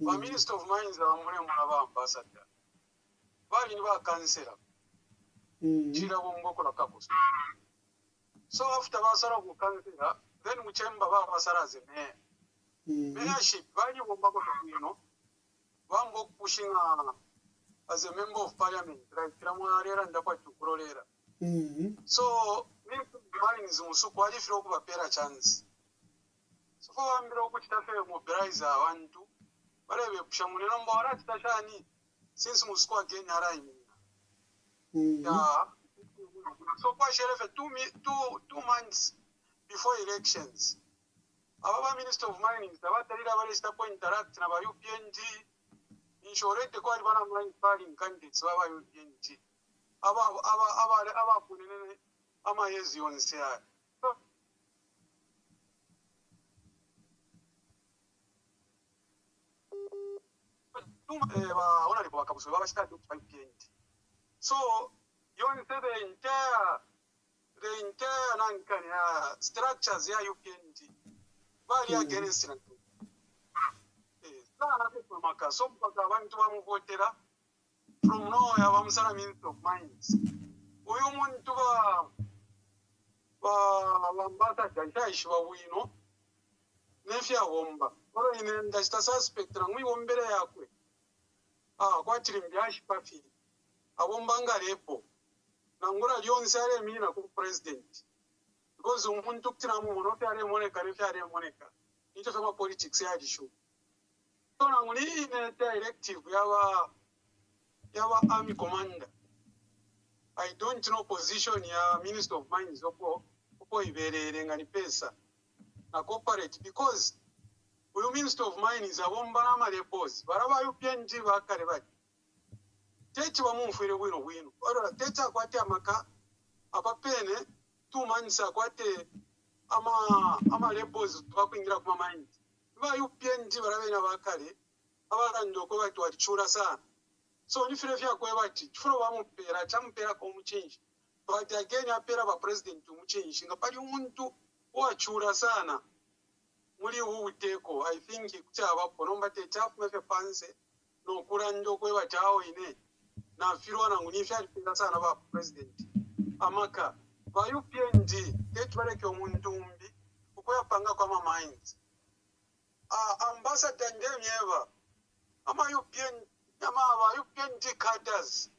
The Minister of Mines are Mwamba Ambassador. Bali ni ba kansela. Jira wongoko la kapos. So after basara ku kansela, then muchemba ba basara zeme. Mayorship bali wombako to Wambo pushing as a member of parliament, like Kramwarera and Dapa to Prolera. So Mines Musuko if you have a pair chance. So for I'm going to mobilize one two. Whatever Shamunum Bora Tashani. Since Moscow again, so far, Sheriff, 2 months before elections, our Minister of Mining, the Water point interact in our UPNG, insurance the quite one of mine filing candidates, our UPNG. Our Amazi on Sia. So you want to say the entire structures here you can very against it. From nowhere, I'm sorry, Minister of Mines. We want to Ambassador, we know. Nefia Womba, or in the suspect, and we won't be there. kwatiri mbyashi pafi abombanga lepo nangura lyonse ale mina ku president because umuntu kutina mu mono fyale moneka ne fyale moneka into fama politics ya disho so nanguli ne directive yawa army commander. I don't know position ya Minister of Mines opo iberere ngani pesa na corporate because uyu Minister of Mines abomba na malebos baraba UPNG bakare bati techi bamumfire bwino ora techa kwate amaka apapene 2 months akwate ama lebos bakwingira kuma mines ba UPNG barabe na bakare abarando ko bati wachura sana. So if you have kwebati chifuro bamupera chamupera ko muchinji but again apera ba president muchinji ngapali umuntu wachura sana muri uteko. I think kuti abapo nomba te chafu mefe panse no kurando kwebati awo ine na firo na ngunifi alipera sana ba president amaka ba UPND tetwaleke omuntu umbi ukoyapanga kwa mines ambassador ndemyeva ama UPND UPND cadres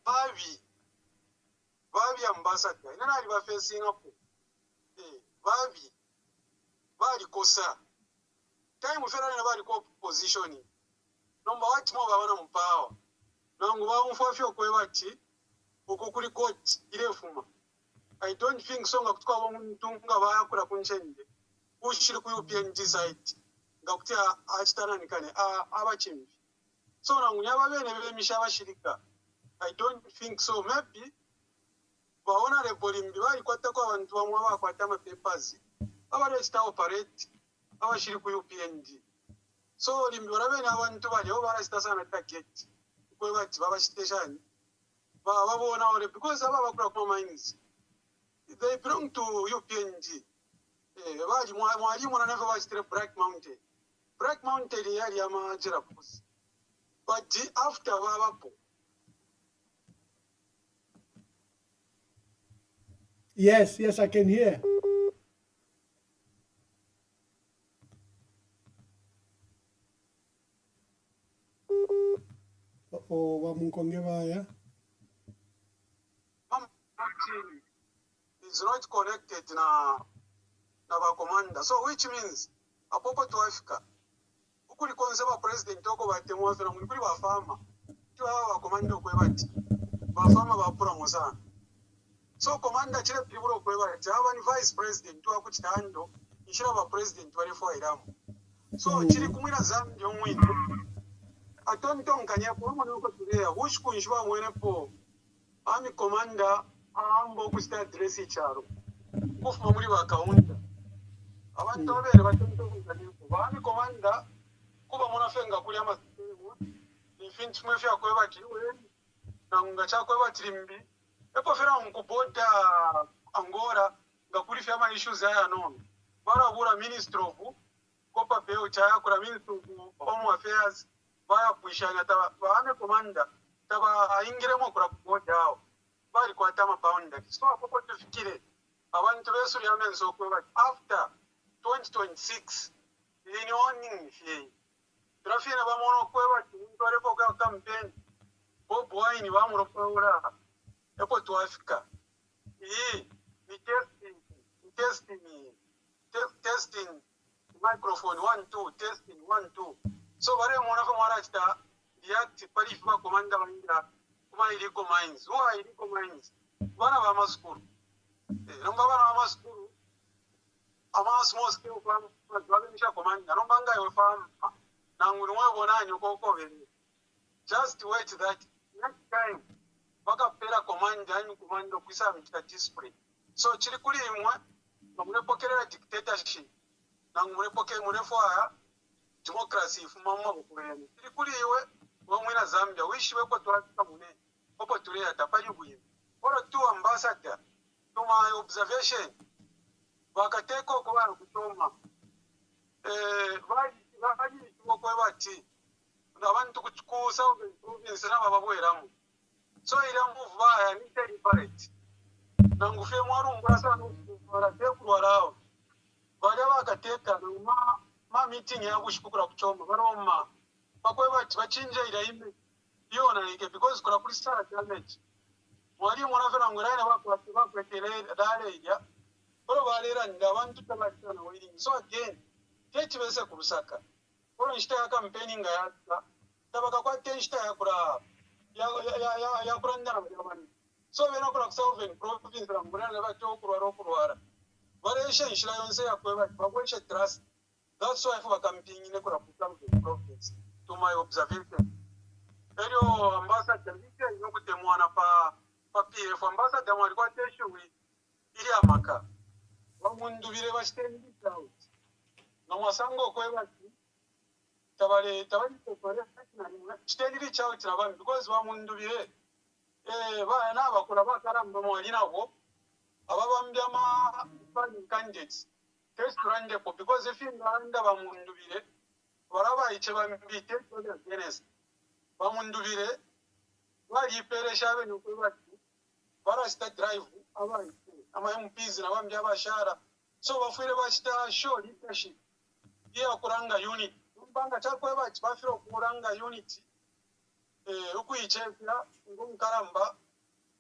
babi ambassador ina ali ba facing up babi bali kosa time fera ina bali ko position nomba wati mo babana mpawa nangu ba umfafyo kwebati ukukuli court irefuma. I don't think so ngakutwa bomuntu ngaba yakura kunchende ushiri ku UPND site ngakuti achitana nikane abachimbi. So nangunyaba bene bemisha bashirika. I don't think so. Maybe baona reporting bali kwata kwa abantu bamwe bakwata ama papers abale sta operate abashiri ku UPND. So limbi barabe n'abantu bali obara sta sana target kwe bati baba station babona ore because aba bakura ku mines they belong to UPND. Bali mwalimu na never was Black Mountain yali ama jirapus. But after Wawapo. Yes, I can hear. Wamunkongevaya. Is not connected na commander. So which means apopo to Africa. Kuli konseba president oko batemu afena muri kuli bafama tu aba komanda okwebati bafama bapura muzana. So commander chile pibulo okwebati aba ni vice president tu akutando ishira ba president bali fo iramu. So chili kumwina zambi omwino atonto nkanya ko mo nuko tuleya ushku nshwa mwene po army commander ambo kusta address icharo kufa muri ba kaunta abantu babere batonto nkanya ko army commander kuba munafenga kuli amasemu infinity mwefya kwebati we nanga chakwebati limbi epo fera mkuboda Angola ngakuli fya issues aya no barabura minister of kopa peo chaya kula minister of home affairs baya kuishanya taba baame commander taba aingiremo kula kuboda hao bali kwa tama pound so apopo tufikire abantu besu lyamenso kwebati after 2026 ini warning fye Trafina bamono kwebati muntu aliko ka campaign Bob Wine bamuropola epo to Africa ni testing microphone 1 2 testing 1 2 so bare mona ko mara sta react pari fa commander bangira kuma iliko mines iliko mines bana ba maskuru nomba bana ba maskuru ama small scale farm baganisha commander nomba ngayo farm nangulu mwabonanyo kokobere just wait that next time baka pera commando kwisa mita discipline so chiri kuli imwe bamulepokera dictatorship nangulepokera mulefoya democracy fumamwa bukulene chiri kuli iwe wamwina Zambia wishiwe ko twaka mune opo tuleya tapali bwini ora tu ambassador to my observation bakateko ko bana kutoma bali kwebati abantu kuchikusa province n'ababweramu so ira move baya ni deliberate nangufe mwarungura sana ukora tekurwarawo bali bakateka ma meeting yakushikukura kuchoma baroma bakwebati bachinja ira ime yona like because kuna kulisa damage mwalimu anafera ngurane bakwetere dale ya bolo balera ndabantu tabatana waiting so again tekibese ku Lusaka bolo nshita campaign nga yaka tabaka kwa tenshita yakura ya kurandana bamani so bena kula southern province la ngurane bachokurwara baresha nshira yonse yakweba bakwesha trust. That's why for campaign in the province to my observation. Erio ambassador ndike yokutemwana pa PF ambassador mwali kwa tesho ili amaka bamundubire bashitendi out na mwasango kweba tabale kokore shitendi out na bami because bamundubire bana abakula bakaramba mwali nabo ababambya ma candidates because if you ndanda bamundubire baraba iche bambite against bamundubire bali peresha bene kwebati barasta drive abayi ama MPs na bambya bashara so bafire bashita show leadership ya kuranga unit mbanga chakwebati bafiro kuranga unit ukuyichepya ngomkaramba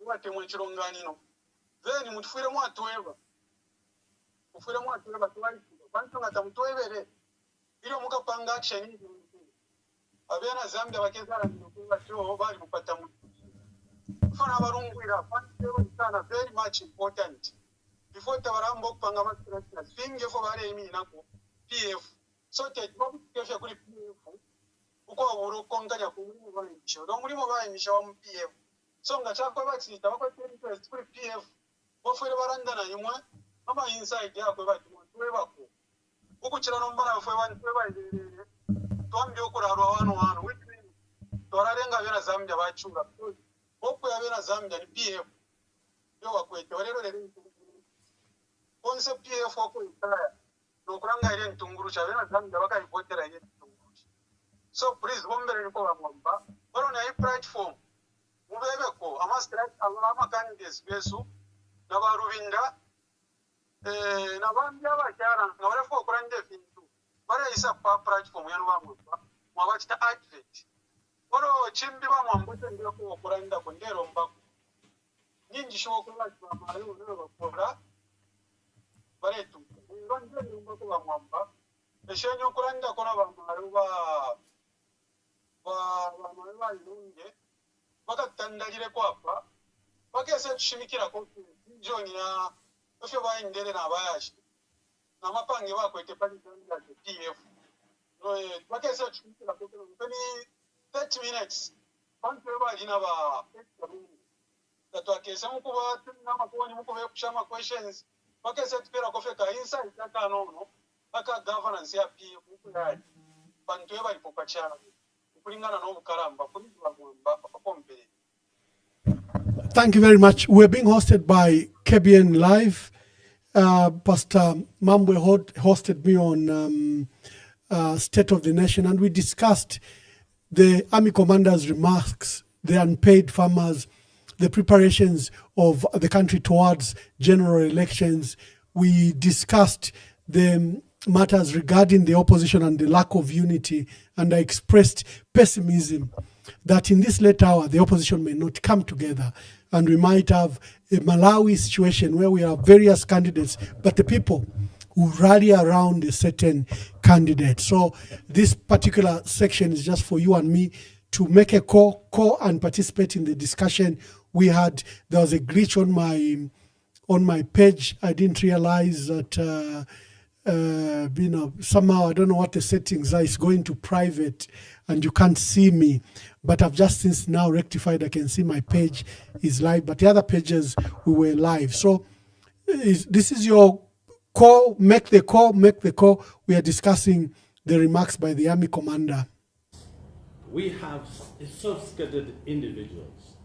wate mwechironganino then mutufire mwatweba ufire mwatu batwali bantu ngatamutwebere ilo mukapanga action abena Zambia bakezara n'ukuba cyo bari mupata mu fana barungwira bantu sana very much important before tabarambo kupanga amastrata singe fo bare imi nako PF so te babu kefya kuri PF uko aburu konganya ku muri bayimisho do muri mo bayimisho wa PF so ngachakwa bati tabakwa interest kuri PF bofere barandana nyumwe ama inside yakwe bati twebako ukukira no mbara fwe bantu twebayirere twambye okurarwa wano which means torarenga bera Zambia bachunga boko ya bera Zambia ni PF yo wakwete walero lero concept PF wako itaya no kuranga ile ntunguru cha bera Zambia bakayipotera ile ntunguru so please bombere niko bamwamba baro na hii platform mubebeko amastrate ama candidates besu na barubinda nabambya bakyara nga balefo okulanja ebintu bareyisa pa platform yanu bamwamba mwabakita advert olo chimbi bamwambute ndeko okulanda ku ndero mbako nyingi shokola bamayo n'abakola baretu ndonje mbako bamwamba eshenyo okulanda kona bamayo bamayo bayunge bakatandalire kwapa bakese tushimikira ko joni na ofyo bayindere nabayashi namapange bakwete palidanda PF no bakese tushimikira ko ni 30 minutes bantu bali na ba tatwakese mukuba namakoni mukube kushama questions bakese tupera kofeka inside kaka nono aka governance ya PF mukuyali bantu bali popachana kulingana n'obukaramba kulizwa mwamba akompere. Thank you very much. We're being hosted by KBN Live. Pastor Mwamba hosted me on State of the Nation, and we discussed the Army Commander's remarks, the unpaid farmers, the preparations of the country towards general elections. We discussed the matters regarding the opposition and the lack of unity, and I expressed pessimism that in this late hour, the opposition may not come together, and we might have a Malawi situation where we have various candidates, but the people who rally around a certain candidate. So this particular section is just for you and me to make a call and participate in the discussion we had. There was a glitch on my page. I didn't realize that somehow, I don't know what the settings are, it's going to private and you can't see me, but I've just since now rectified. I can see my page is live, but the other pages we were live. So this is your call, make the call. We are discussing the remarks by the Army Commander. We have sophisticated individuals,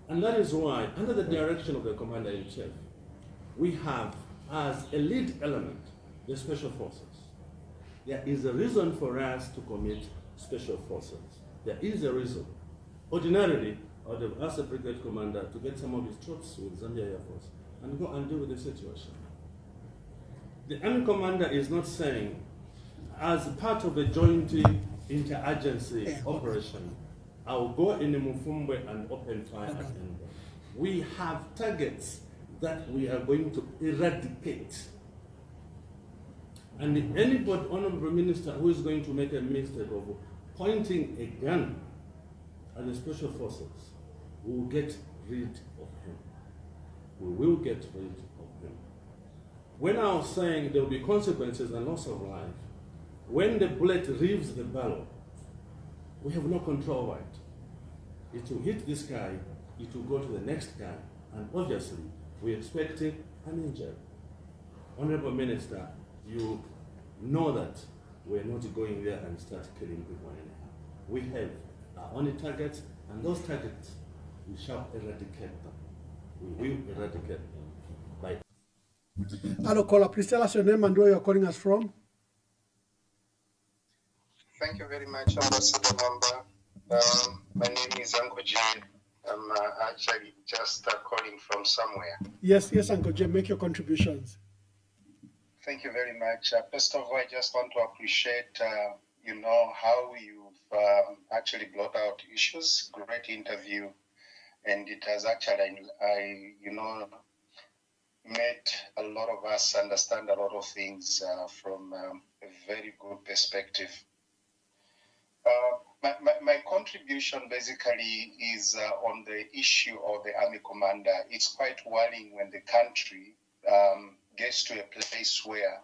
and that is why, under the direction of the Commander-in-Chief, we have as a lead element the Special Forces. There is a reason for us to commit Special Forces. There is a reason. Ordinarily, I would have asked the brigade commander to get some of his troops with Zambia Air Force and go and deal with the situation. The Army Commander is not saying, as part of a joint interagency operation, I'll go in Mufumbe and open fire at anyone. We have targets that we are going to eradicate. And anybody, Honorable Minister, who is going to make a mistake of pointing a gun at the special forces, we will get rid of him. We will get rid of him. When I was saying there will be consequences and loss of life, when the bullet leaves the barrel, we have no control over it. It will hit this guy, it will go to the next guy, and obviously we're expecting an injury. Honorable Minister, you know that we're not going there and start killing people anyhow. We have our own targets, and those targets, we shall eradicate them. We will eradicate them by. Hello, caller. Please tell us your name and where you're calling us from. Thank you very much, Ambassador Mwamba. My name is Uncle Jay. I'm actually just calling from somewhere. Yes, Uncle Jay, make your contributions. Thank you very much. First of all, I just want to appreciate, how you've actually brought out issues. Great interview, and it has actually, made a lot of us understand a lot of things from a very good perspective. My contribution basically is on the issue of the army commander. It's quite worrying when the country gets to a place where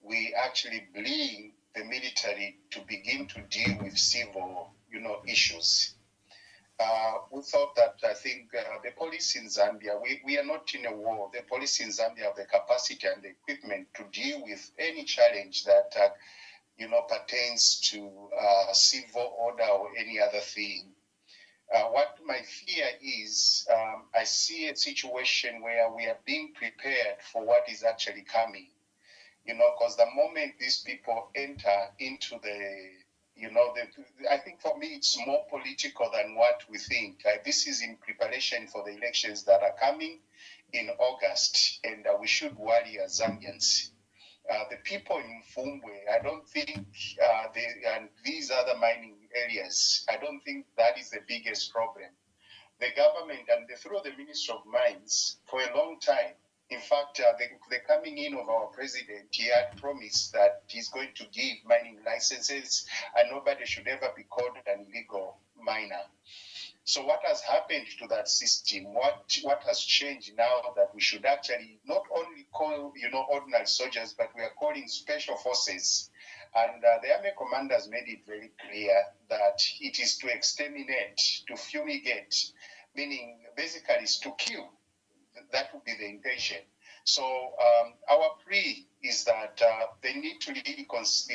we actually blame the military to begin to deal with civil, issues. We thought that, I think, the police in Zambia, we are not in a war. The police in Zambia have the capacity and the equipment to deal with any challenge that pertains to civil order or any other thing. What my fear is, I see a situation where we are being prepared for what is actually coming. Because the moment these people enter into I think for me it's more political than what we think. This is in preparation for the elections that are coming in August, and we should worry as Zambians. The people in Mfumbwe, I don't think and these other mining areas, I don't think that is the biggest problem. The government and through the Minister of Mines for a long time, in fact, the coming in of our president, he had promised that he's going to give mining licenses and nobody should ever be called an illegal miner. So what has happened to that system? What has changed now that we should actually not only call, ordinary soldiers, but we are calling special forces? And the army commanders made it very clear that it is to exterminate, to fumigate, meaning basically is to kill. That would be the intention. So our plea is that they need to really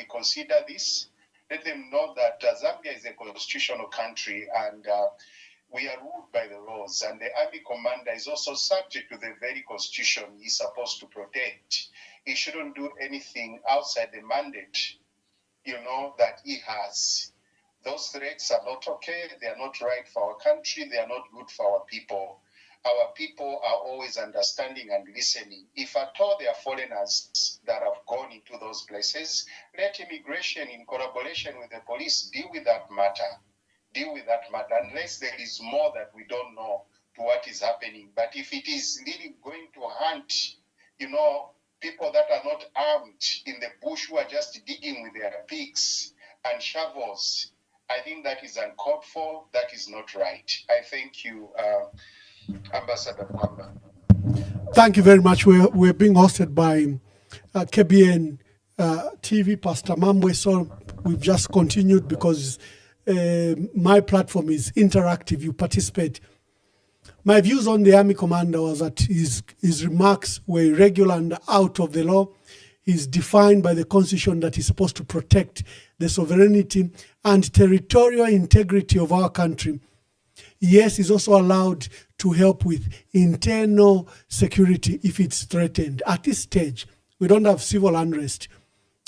consider this. Let them know that Zambia is a constitutional country and we are ruled by the laws. And the army commander is also subject to the very constitution he's supposed to protect. He shouldn't do anything outside the mandate, that he has. Those threats are not okay. They are not right for our country. They are not good for our people. Our people are always understanding and listening. If at all there are foreigners that have gone into those places, let immigration in collaboration with the police deal with that matter. Unless there is more that we don't know to what is happening. But if it is really going to hunt, people that are not armed in the bush who are just digging with their picks and shovels, I think that is uncalled for. That is not right. I thank you, Ambassador Mwamba. Thank you very much. We're being hosted by KBN TV, Pastor Mwamba. So we've just continued because my platform is interactive. You participate. My views on the army commander was that his remarks were irregular and out of the law. He's defined by the constitution that he's supposed to protect the sovereignty and territorial integrity of our country. Yes, he's also allowed to help with internal security if it's threatened. At this stage, we don't have civil unrest.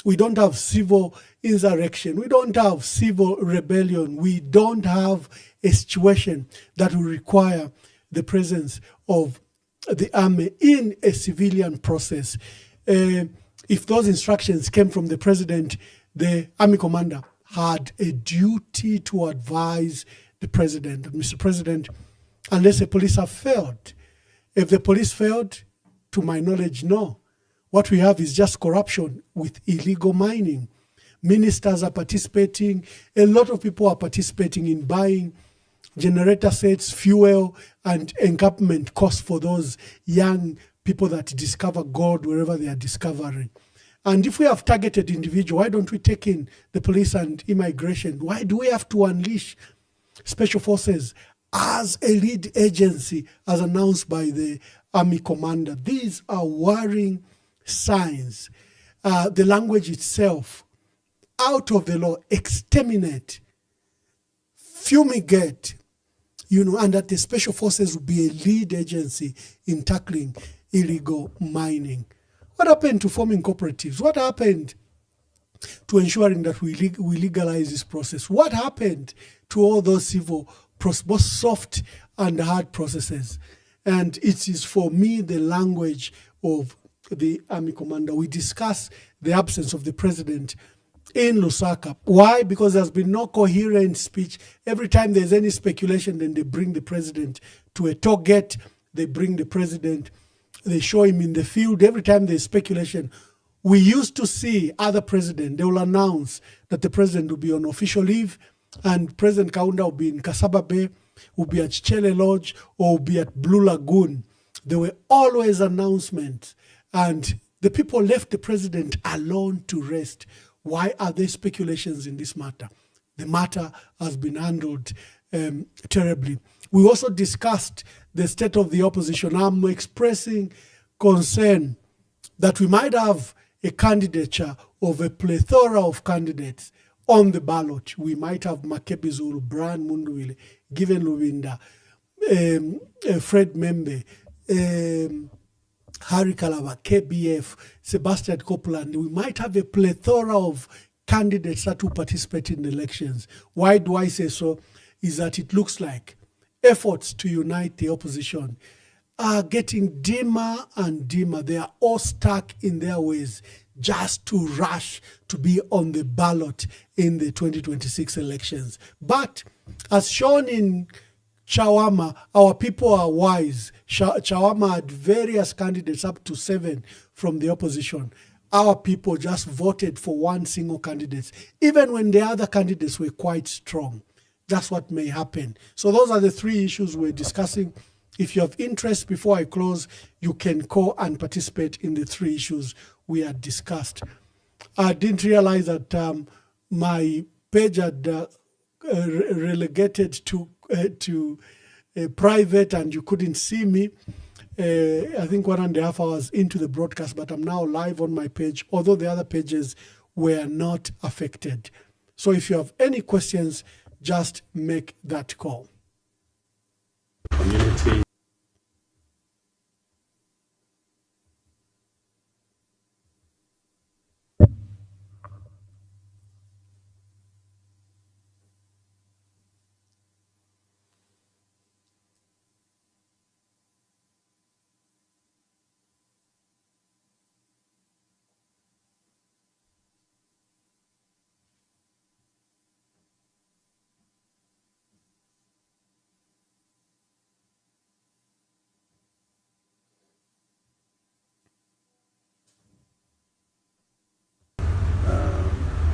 We don't have civil insurrection. We don't have civil rebellion. We don't have a situation that will require the presence of the army in a civilian process. If those instructions came from the president, the army commander had a duty to advise the president. And Mr. President, unless the police have failed. If the police failed, to my knowledge, no. What we have is just corruption with illegal mining. Ministers are participating. A lot of people are participating in buying generator sets, fuel, and encampment costs for those young people that discover gold wherever they are discovering. And if we have targeted individuals, why don't we take in the police and immigration? Why do we have to unleash special forces as a lead agency, as announced by the army commander? These are worrying signs. The language itself, out of the law, exterminate, fumigate, and that the special forces will be a lead agency in tackling illegal mining. What happened to forming cooperatives? What happened to ensuring that we legalize this process? What happened to all those civil, both soft and hard processes? And it is, for me, the language of the army commander. We discuss the absence of the president in Lusaka. Why? Because there's been no coherent speech. Every time there's any speculation, then they bring the president to a target. They bring the president. They show him in the field. Every time there's speculation, we used to see other presidents, they will announce that the president will be on official leave and President Kaunda will be in Kasaba Bay, will be at Chichele Lodge, or will be at Blue Lagoon. There were always announcements, and the people left the president alone to rest. Why are there speculations in this matter? The matter has been handled terribly. We also discussed the state of the opposition. I'm expressing concern that we might have a candidature of a plethora of candidates on the ballot. We might have Makebi Zulu, Brian Munduwile, Given Lubinda, Fred Membe, Harry Kalaba, KBF, Sebastian Copeland. We might have a plethora of candidates that will participate in the elections. Why do I say so? Is that it looks like efforts to unite the opposition are getting dimmer and dimmer. They are all stuck in their ways just to rush to be on the ballot in the 2026 elections. But as shown in Chawama, our people are wise. Chawama had various candidates, up to 7 from the opposition. Our people just voted for one single candidate, even when the other candidates were quite strong. That's what may happen. So those are the 3 issues we're discussing. If you have interest, before I close, you can call and participate in the 3 issues we had discussed. I didn't realize that my page had relegated to private and you couldn't see me. I think 1.5 hours into the broadcast, but I'm now live on my page, although the other pages were not affected. So if you have any questions, just make that call. Community.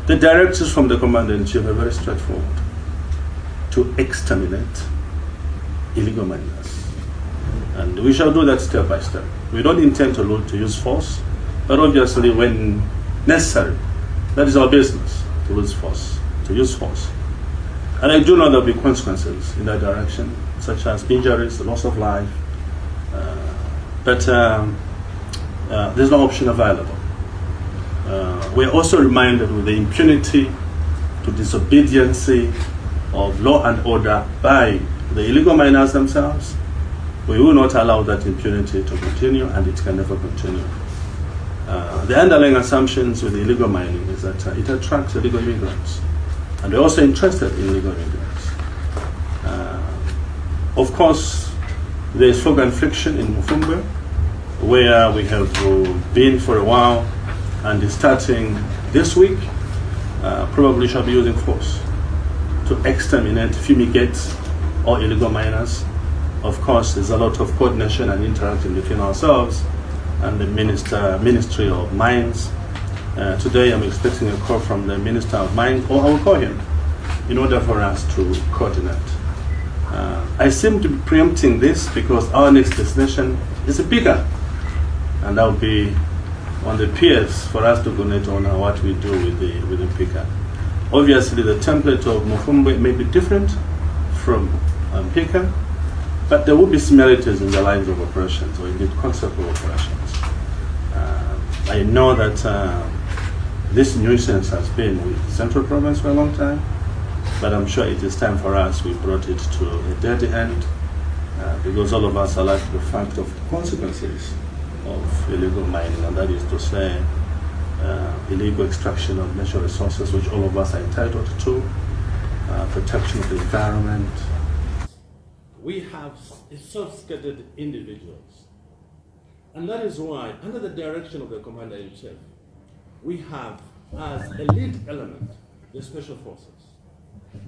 The directives from the Commander-in-Chief are very straightforward: to exterminate illegal miners. And we shall do that step by step. We don't intend to use force, but obviously when necessary, that is our business, to use force. And I do know there will be consequences in that direction, such as injuries, the loss of life, but there's no option available. We're also reminded with the impunity to disobedience of law and order by the illegal miners themselves. We will not allow that impunity to continue, and it can never continue. The underlying assumptions with illegal mining is that it attracts illegal immigrants, and we're also interested in illegal immigrants. Of course, there's fog and friction in Mufumbe, where we have been for a while, and starting this week, probably shall be using force. to exterminate, fumigate all illegal miners. Of course, there's a lot of coordination and interaction between ourselves and the Ministry of Mines. Today I'm expecting a call from the Minister of Mines, or I will call him, in order for us to coordinate. I seem to be preempting this because our next destination is a Pika, and that will be on the peers for us to coordinate on what we do with the Pika. Obviously, the template of Mufumbe may be different from Pika, but there will be similarities in the lines of operations, or indeed concept of operations. I know that this nuisance has been with Central Province for a long time, but I'm sure it is time for us, we brought it to a dirty end, because all of us are like the fact of consequences of illegal mining, and that is to say, illegal extraction of natural resources, which all of us are entitled to, protection of the environment. We have sophisticated individuals, and that is why, under the direction of the commander himself, we have as a lead element the special forces.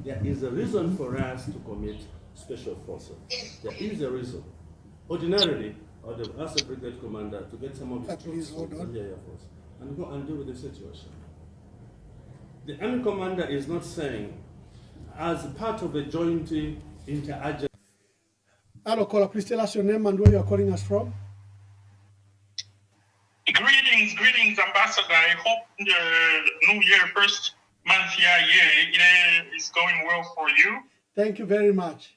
There is a reason for us to commit special forces. There is a reason. Ordinarily, I would have asked the brigade commander to get some of his troops from the Air Force and go and deal with the situation. The Army commander is not saying, as part of a joint inter-agency. Hello, caller, please tell us your name and where you are calling us from. Greetings, Ambassador. I hope the New Year, first month year is going well for you. Thank you very much.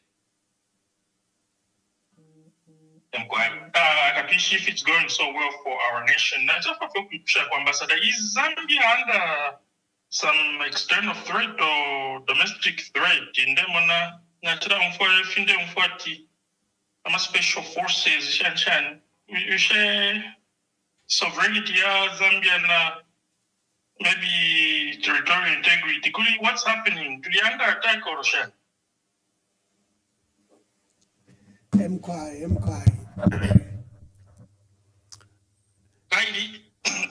I'm happy if it's going so well for our nation. I just want to check, Ambassador, is Zambia under some external threat or domestic threat? In them, I'm special forces, you share sovereignty, Zambia, maybe territorial integrity. What's happening? Do they under attack or Russia?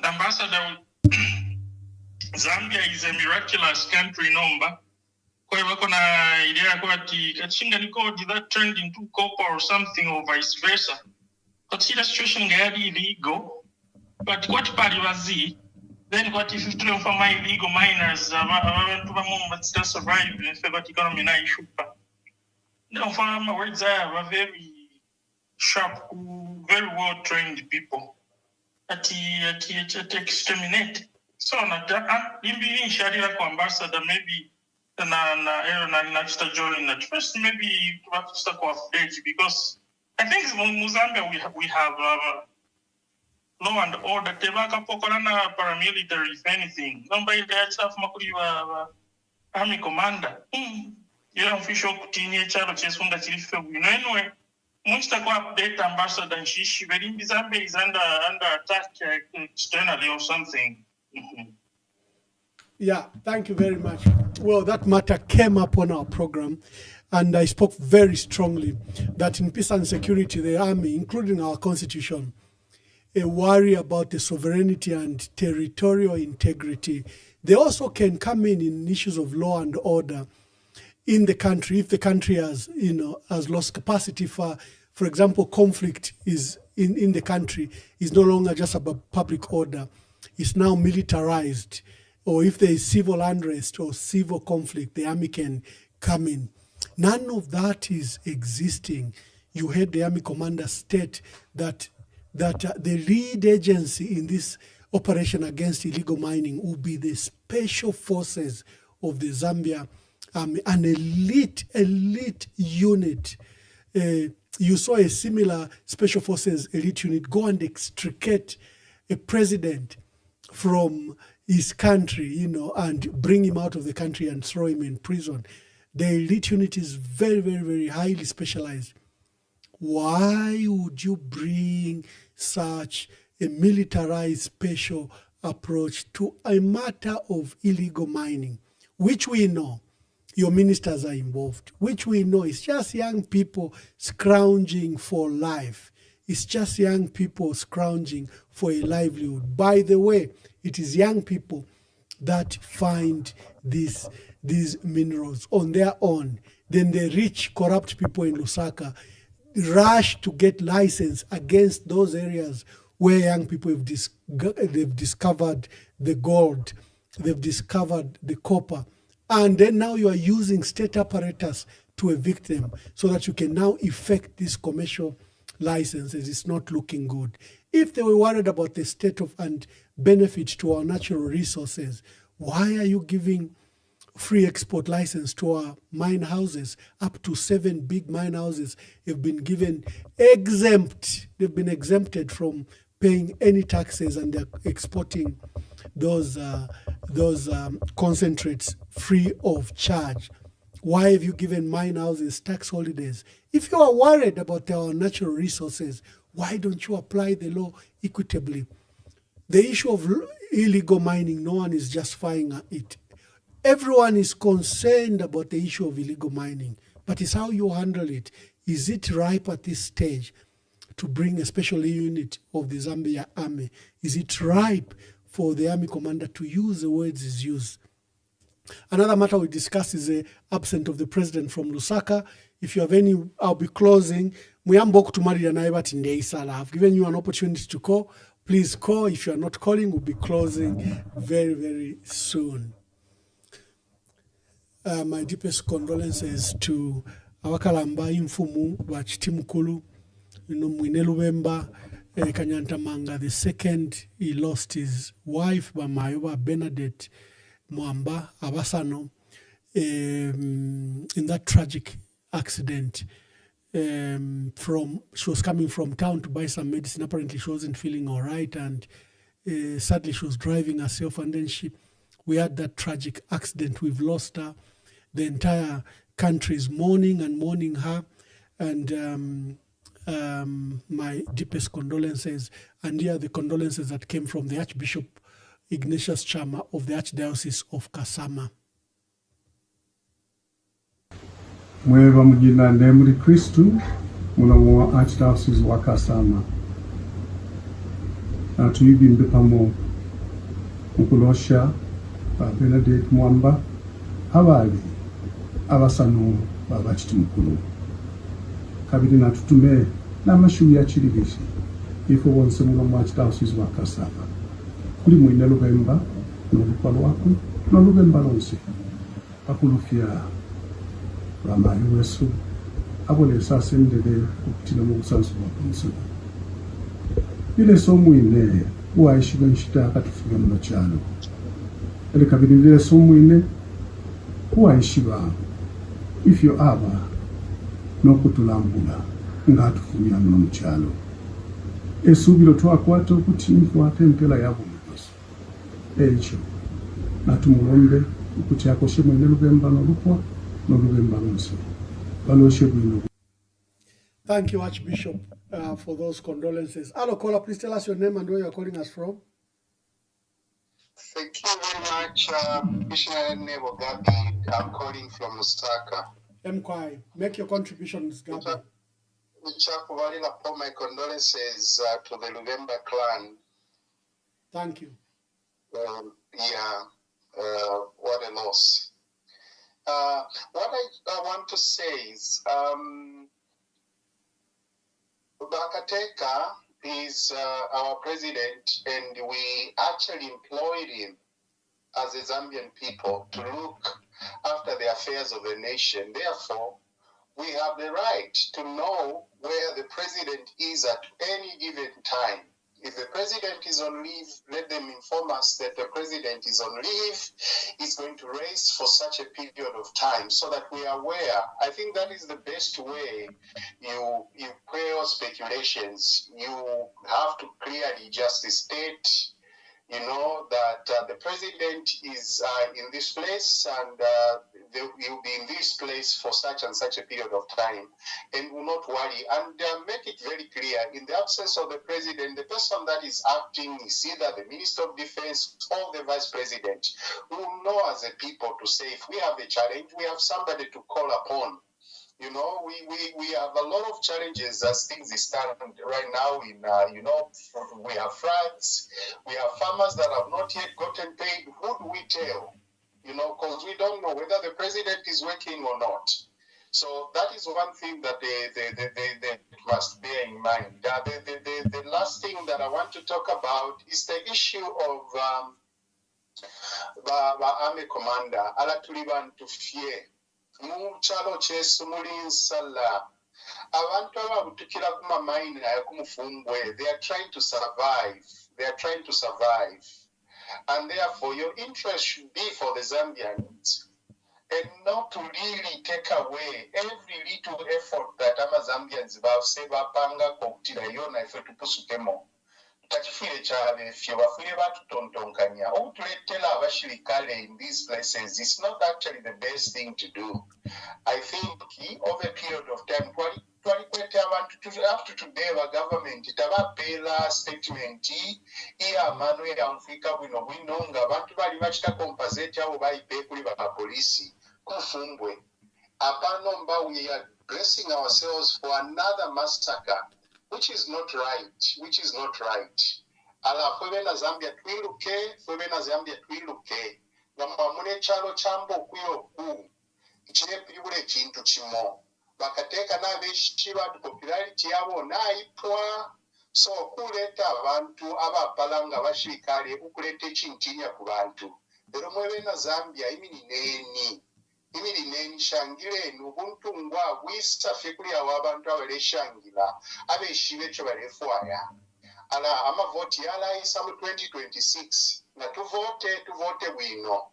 Ambassador, Zambia is a miraculous country, number. Kwa hivyo kuna idea kwa ati katishinga niko did that turned into copper or something or vice versa. But see the situation ngayadi illegal. But what party was he? Then what if you from my illegal miners but still survive in the economy na issue. Now for my words are very sharp, very well trained people. At exterminate. So in Sharia ambassador maybe na join at first maybe to have to start update because I think in Mozambique we have law and order. Tebaka pokolana paramilitary if anything. Number ile staff makuli wa army commander. You official kutini chalo chesunda chilife anyway. Much update ambassador and she very Zambia is under attack externally or something. Yeah, thank you very much. Well, that matter came up on our program, and I spoke very strongly that in peace and security, the army, including our constitution, a worry about the sovereignty and territorial integrity. They also can come in issues of law and order in the country if the country has lost capacity for example, conflict is in the country is no longer just about public order. It's now militarized. Or if there is civil unrest or civil conflict, the army can come in. None of that is existing. You heard the army commander state that the lead agency in this operation against illegal mining will be the special forces of the Zambia Army, an elite unit. You saw a similar special forces elite unit go and extricate a president from his country, and bring him out of the country and throw him in prison. The elite unit is very, very, very highly specialized. Why would you bring such a militarized special approach to a matter of illegal mining, which we know your ministers are involved, which we know is just young people scrounging for life. It's just young people scrounging for a livelihood. By the way, it is young people that find this these minerals on their own. Then the rich, corrupt people in Lusaka rush to get license against those areas where young people they've discovered the gold, they've discovered the copper. And then now you are using state apparatus to evict them so that you can now effect these commercial licenses. It's not looking good. If they were worried about the state of and benefit to our natural resources, why are you giving free export license to our mine houses? Up to 7 big mine houses have been given exempt. They've been exempted from paying any taxes, and they're exporting those concentrates free of charge. Why have you given mine houses tax holidays? If you are worried about our natural resources, why don't you apply the law equitably? The issue of illegal mining, no one is justifying it. Everyone is concerned about the issue of illegal mining, but it's how you handle it. Is it ripe at this stage to bring a special unit of the Zambia army? Is it ripe for the army commander to use the words he's used? Another matter we discussed is the absence of the president from Lusaka. If you have any, I'll be closing. I've given you an opportunity to call. Please call. If you are not calling, we'll be closing very, very soon. My deepest condolences to abakalamba imfumu bachitimukulu mwine Lubemba Kanyantamanga the second. He lost his wife Bamayoba Bernadette Mwamba Abasano in that tragic accident. She was coming from town to buy some medicine. Apparently she wasn't feeling all right, and sadly she was driving herself, and then we had that tragic accident. We've lost her. The entire country is mourning her, and my deepest condolences. And here are the condolences that came from the Archbishop Ignatius Chama of the Archdiocese of Kasama. Mweba mujina nemuri Kristu muno Archdiocese wa Kasama. Tuyibimbe pamo mukulosha Bernadette Mwamba abali abasano babachiti mukulu kabiri natutume n'amashubi ya Chirigishi ifo bonse muno Archdiocese wa Kasama kuli mwine Lubemba n'olukwa lwaku n'Olubemba lonse akulufya Ramayi wesu abone sasendele okutina mu busanzu bw'omusoro ile somwine uwaishiga nshita akatufuga mu cyalo ele kabiri ile somwine uwaishiba ifyo aba n'okutulambula ngatufunya mu cyalo esubiro twakwata okuti nkwate mpela yabo mukoso ekyo natumulombe okuti akoshe mwine Lubemba n'olukwa Thank you, Archbishop, for those condolences. Hello, caller, please tell us your name and where you're calling us from. Thank you very much, Missionary Nebo Gabi. I'm calling from Lusaka. Mkwai, make your contributions, Gabi. My condolences to the Lubemba clan. Thank you. What a loss. What I want to say is, Bakateka is our president, and we actually employed him as a Zambian people to look after the affairs of the nation. Therefore, we have the right to know where the president is at any given time. If the president is on leave, let them inform us that the president is on leave, is going to rest for such a period of time so that we are aware. I think that is the best way you quell speculations. You have to clearly just state, that the president is in this place and he'll be in this place for such and such a period of time, and will not worry, and make it very clear, in the absence of the president, the person that is acting is either the Minister of Defense or the Vice President. We will know as a people to say, if we have a challenge, we have somebody to call upon. We have a lot of challenges as things stand right now. We have floods, we have farmers that have not yet gotten paid. Who do we tell? because we don't know whether the president is working or not. So that is one thing that they must bear in mind. The last thing that I want to talk about is the issue of the army commander. Alatuli bantu fye. Mu kyalo kyesu muli nsala. Abantu ababutukira ku mamayini ay'okumufumbwe, they are trying to survive. They are trying to survive. And therefore, your interest should be for the Zambians and not to really take away every little effort that Zambians have said, Bapanga, Koktira, Yona, if to Pusutemo. Takifile chabe fye bafile batutontonkanya okutuletera abashirikale in these places is not actually the best thing to do. I think over a period of time twalikweta abantu up to today the government tabapeera statement iya Emmanuel Afrika bwino bwino nga abantu bali bakita compensate abo bayipe kuli bapolisi kufumbwe. Apano mba we are dressing ourselves for another massacre. Which is not right. Ala fwebe na Zambia twiluke. Gamba mune chalo chambo kuyo ku. Ichine pilibule chintu chimo. Bakateka na beshiba popularity yabo na ipwa. So kuleta abantu abapalanga bashirikale ukulete chintinya ku bantu. Pero mwebe na Zambia imini neni shangile nubuntu ngwa wista fikuli ya wabantu wale shangila abe shive chobale fuaya ala ama vote yala isamu 2026 na tuvote wino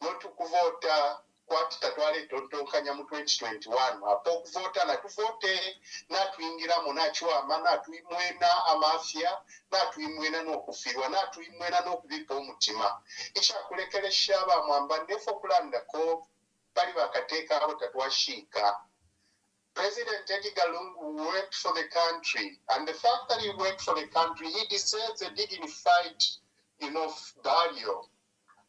notu kuvota kwa tatwale tontonkanya mu 2021 apo kuvota na tuvote na tuingira monachwa mana tuimwena amafia na tuimwena no kufirwa na tuimwena no kubipa umutima isha kulekele shaba Mwamba nefo kulanda ko President Edgar Lungu worked for the country, and the fact that he worked for the country, he deserves a dignified, burial,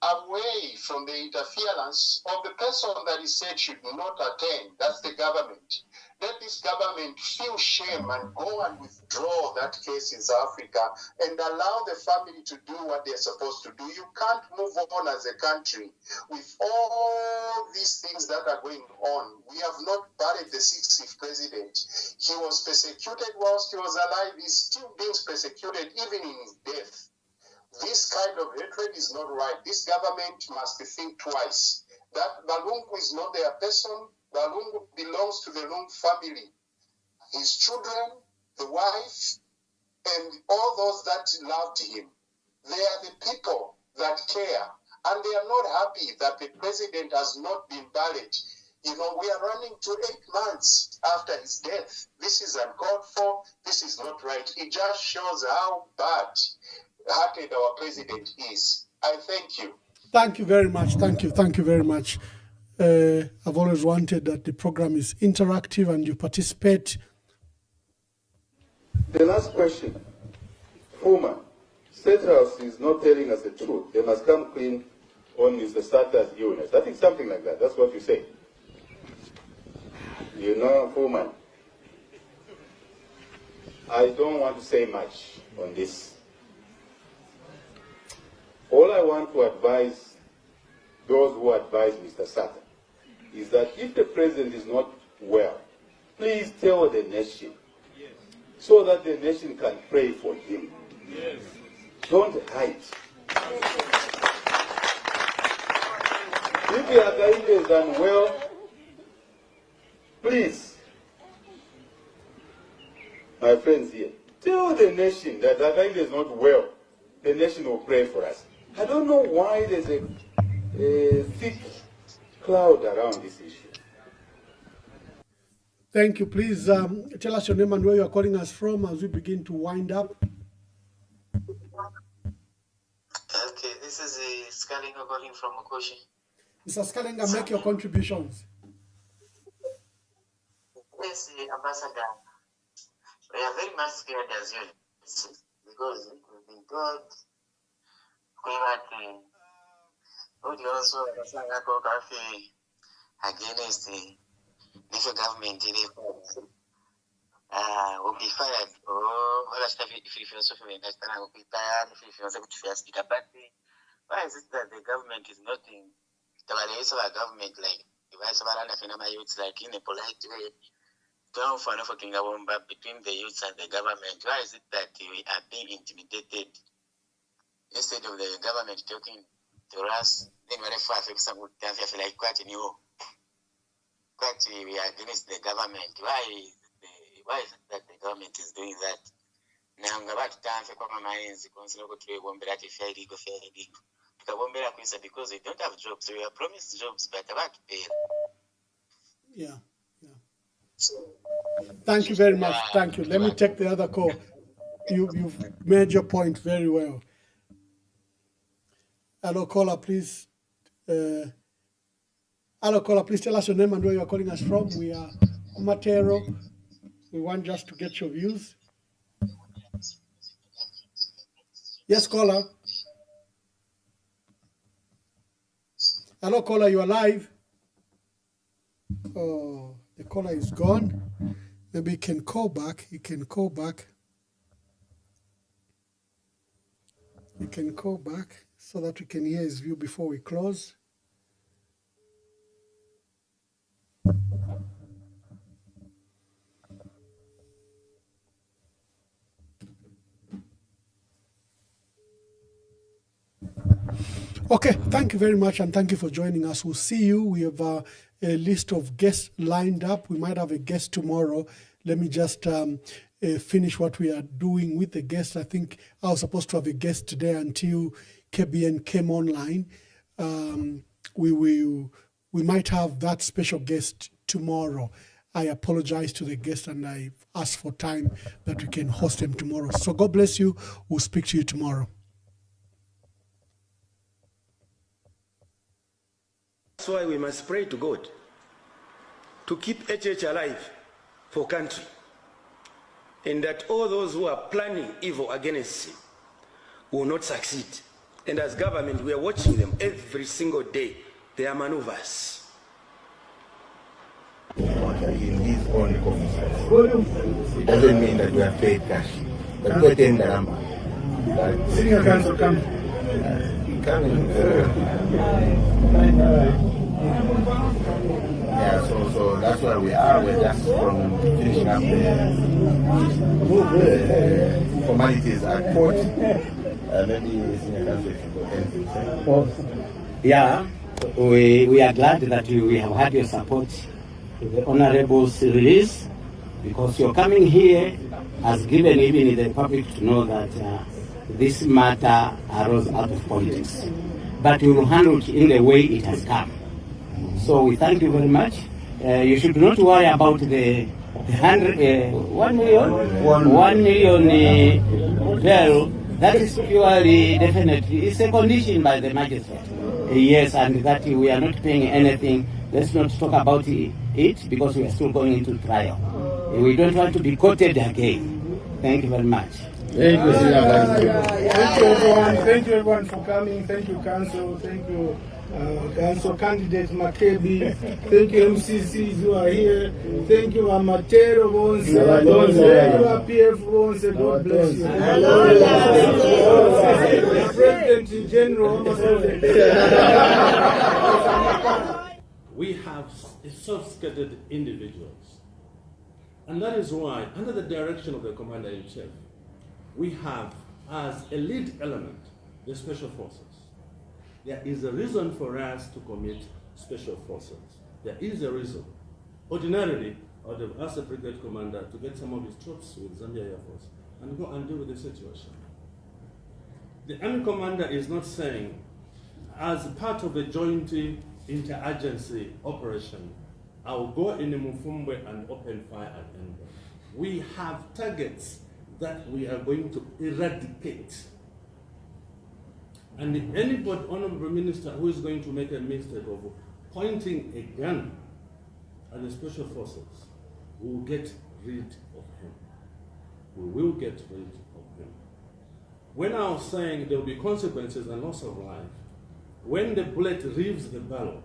away from the interference of the person that he said should not attend. That's the government. Let this government feel shame and go and withdraw that case in South Africa and allow the family to do what they're supposed to do. You can't move on as a country with all these things that are going on. We have not buried the 60th president. He was persecuted whilst he was alive. He's still being persecuted even in his death. This kind of hatred is not right. This government must think twice. That Balungu is not their person. Balungu belongs to the Lung family. His children, the wife, and all those that loved him. They are the people that care. And they are not happy that the president has not been buried. We are running to 8 months after his death. This is uncalled for. This is not right. It just shows how bad-hearted our president is. I thank you. Thank you very much. Thank you very much. I've always wanted that the program is interactive and you participate. The last question. Fuma, State House is not telling us the truth. They must come clean on Mr. Starter's illness. I think something like that. That's what you say. Fuma, I don't want to say much on this. All I want to advise those who advise Mr. Sata is that if the president is not well, please tell the nation so that the nation can pray for him. Yes. Don't hide. If the Againde is unwell, please, my friends here, tell the nation that Againde is not well. The nation will pray for us. I don't know why there's a thick cloud around this issue. Thank you. Please tell us your name and where you are calling us from as we begin to wind up. Okay, this is Skalenga calling from Okoshi. Mr. Skalenga, make your contributions. Yes, Ambassador. We are very much scared as usual because we've been told also against the government will be fired or why is it that the government is not Tabaleso our government like device barana finama youths like in a polite way. Don't for Mwamba between the youths and the government. Why is it that we are being intimidated instead of the government talking to us? Then we are like quite new. Quite we are against the government. Why is it that the government is doing that? Now about time for mines consider go to Wombera fair legal. Because we don't have jobs. We are promised jobs, but about to pay. Yeah. Thank you very much. Thank you. Let me take the other call. You've made your point very well. Hello, caller, please. Hello, caller, please tell us your name and where you're calling us from. We are Matero. We want just to get your views. Yes, caller. Hello, caller, you are live. Oh, the caller is gone. Maybe he can call back. He can call back so that we can hear his view before we close. Okay, thank you very much, and thank you for joining us. We'll see you. We have a list of guests lined up. We might have a guest tomorrow. Let me just finish what we are doing with the guests. I think I was supposed to have a guest today until KBN came online. We might have that special guest tomorrow. I apologize to the guest, and I ask for time that we can host him tomorrow. So God bless you. We'll speak to you tomorrow. That's why we must pray to God to keep HH alive for country, and that all those who are planning evil against him will not succeed. And as government, we are watching them every single day, their maneuvers. In his own office. It doesn't mean that we are paid cash. But we attend the number. Senior counsel, come. Yeah, so that's where we are. We're just from finishing up the formalities at court. Maybe senior counsel should go anything. Yeah, we are glad that we have had your support to the Honorable's release, because your coming here has given even the public to know that this matter arose out of politics. But we will handle it in the way it has come. So we thank you very much. You should not worry about the 1 million bail. That is purely, definitely, it's a condition by the magistrate. Yes, and that we are not paying anything. Let's not talk about it because we are still going into trial. We don't want to be quoted again. Thank you very much. Thank you, everyone. Thank you, everyone, for coming. Thank you, Council. Thank you, Council Candidate Makebi. Thank you, MCCs who are here. Thank you, Amatero Bonse. Thank you, PF Bonse. God bless you. The President in General. We have sophisticated individuals. And that is why, under the direction of the Commander-in-Chief, we have as a lead element the Special Forces. There is a reason for us to commit Special Forces. There is a reason. Ordinarily, I would have asked the brigade commander to get some of his troops with Zambia Air Force and go and deal with the situation. The Army commander is not saying, as part of a joint interagency operation, I will go in Mufumbe and open fire at Emmanuel. We have targets that we are going to eradicate. And anybody, Honorable Minister, who is going to make a mistake of pointing a gun at the Special Forces, we will get rid of him. We will get rid of him. When I was saying there will be consequences and loss of life, when the bullet leaves the barrel,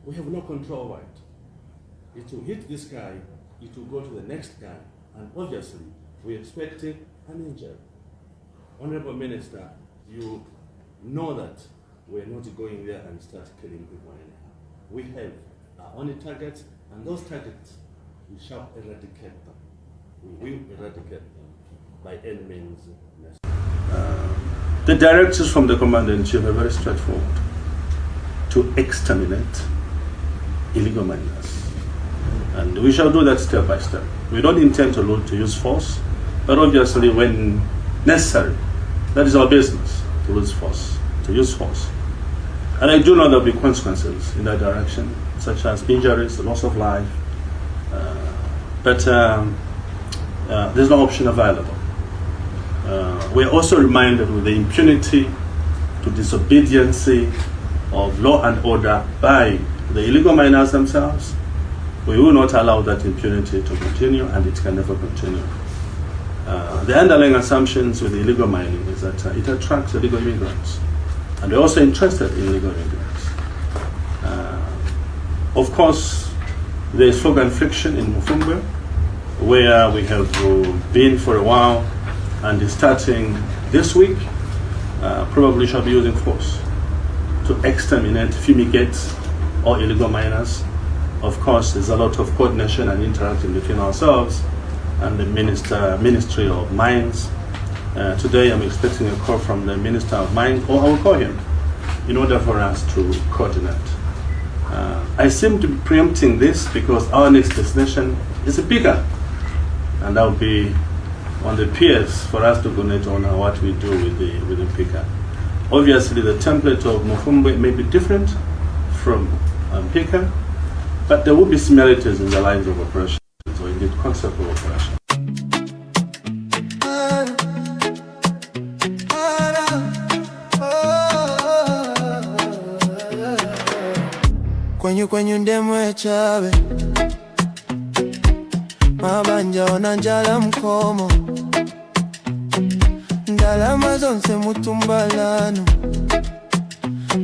we have no control over it. It will hit this guy, it will go to the next guy, and obviously, we're expecting an injury. Honorable Minister, you know that we're not going there and start killing people anyhow. We have our own targets, and those targets, we shall eradicate them. We will eradicate them by any means necessary. The directives from the Commander-in-Chief are very straightforward: to exterminate illegal miners. And we shall do that step by step. We don't intend to use force, but obviously when necessary, that is our business, to use force. And I do know there will be consequences in that direction, such as injuries, loss of life, but there's no option available. We're also reminded of the impunity to disobedience of law and order by the illegal miners themselves. We will not allow that impunity to continue, and it can never continue. The underlying assumptions with illegal mining is that it attracts illegal immigrants, and we're also interested in illegal immigrants. Of course, there's fog and friction in Mwamba, where we have been for a while, and starting this week, probably shall be using force to exterminate, fumigate all illegal miners. Of course, there's a lot of coordination and interaction between ourselves and the Ministry of Mines. Today I'm expecting a call from the Minister of Mines, or I will call him, in order for us to coordinate. I seem to be preempting this because our next destination is a Pika, and that will be on the peers for us to coordinate on what we do with the Pika. Obviously, the template of Mwamba may be different from Pika, but there will be similarities in the lines of operations, or in the concept of operation. Kwenye ndemwe chabe mabanja onanjala mkomo ndalama zonse mutumbalano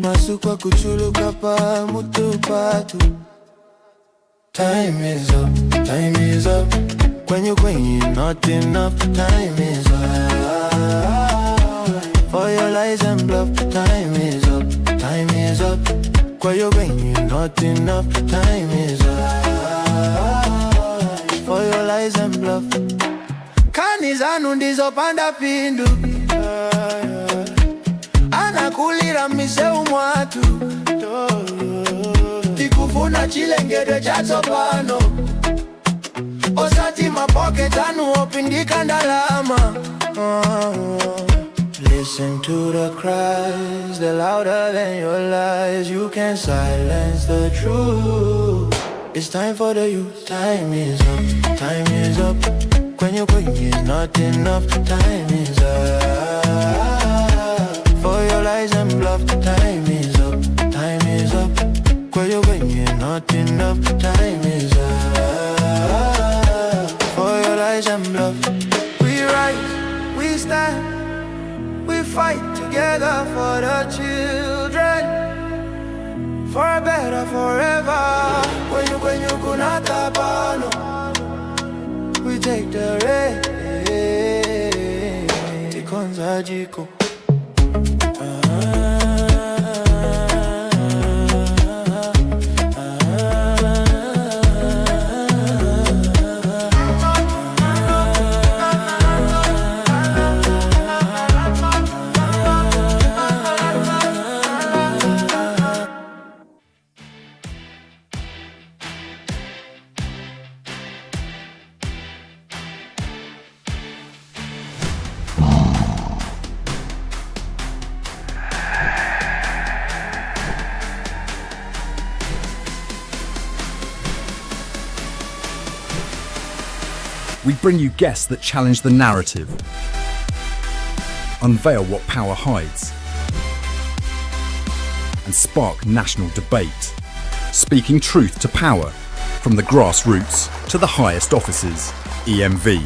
masukwa kuchuluka pa mutupatu. Time is up. Kwenye not enough. Time is up. For your lies and bluff. Time is up. Kwenye not enough. Time is up. For your lies and bluff. Kani zanu ndizo panda pindu. Anakulira miseu mwatu. Tikufuna chilengede chazo pano. Osati mapoke tanu opindika ndalama. Listen to the cries, they're louder than your lies. You can't silence the truth. It's time for the youth. Time is up. Kwenye not enough. Time is up. For your lies and bluff. Time is up. Kwenye not enough. Time is up. For your lies and bluff. We rise, we stand, we fight together for the children, for a better forever. Kwenye kuna tabano, we take the race. Tikonza jiko. We bring you guests that challenge the narrative, unveil what power hides, and spark national debate, speaking truth to power, from the grassroots to the highest offices. EMV.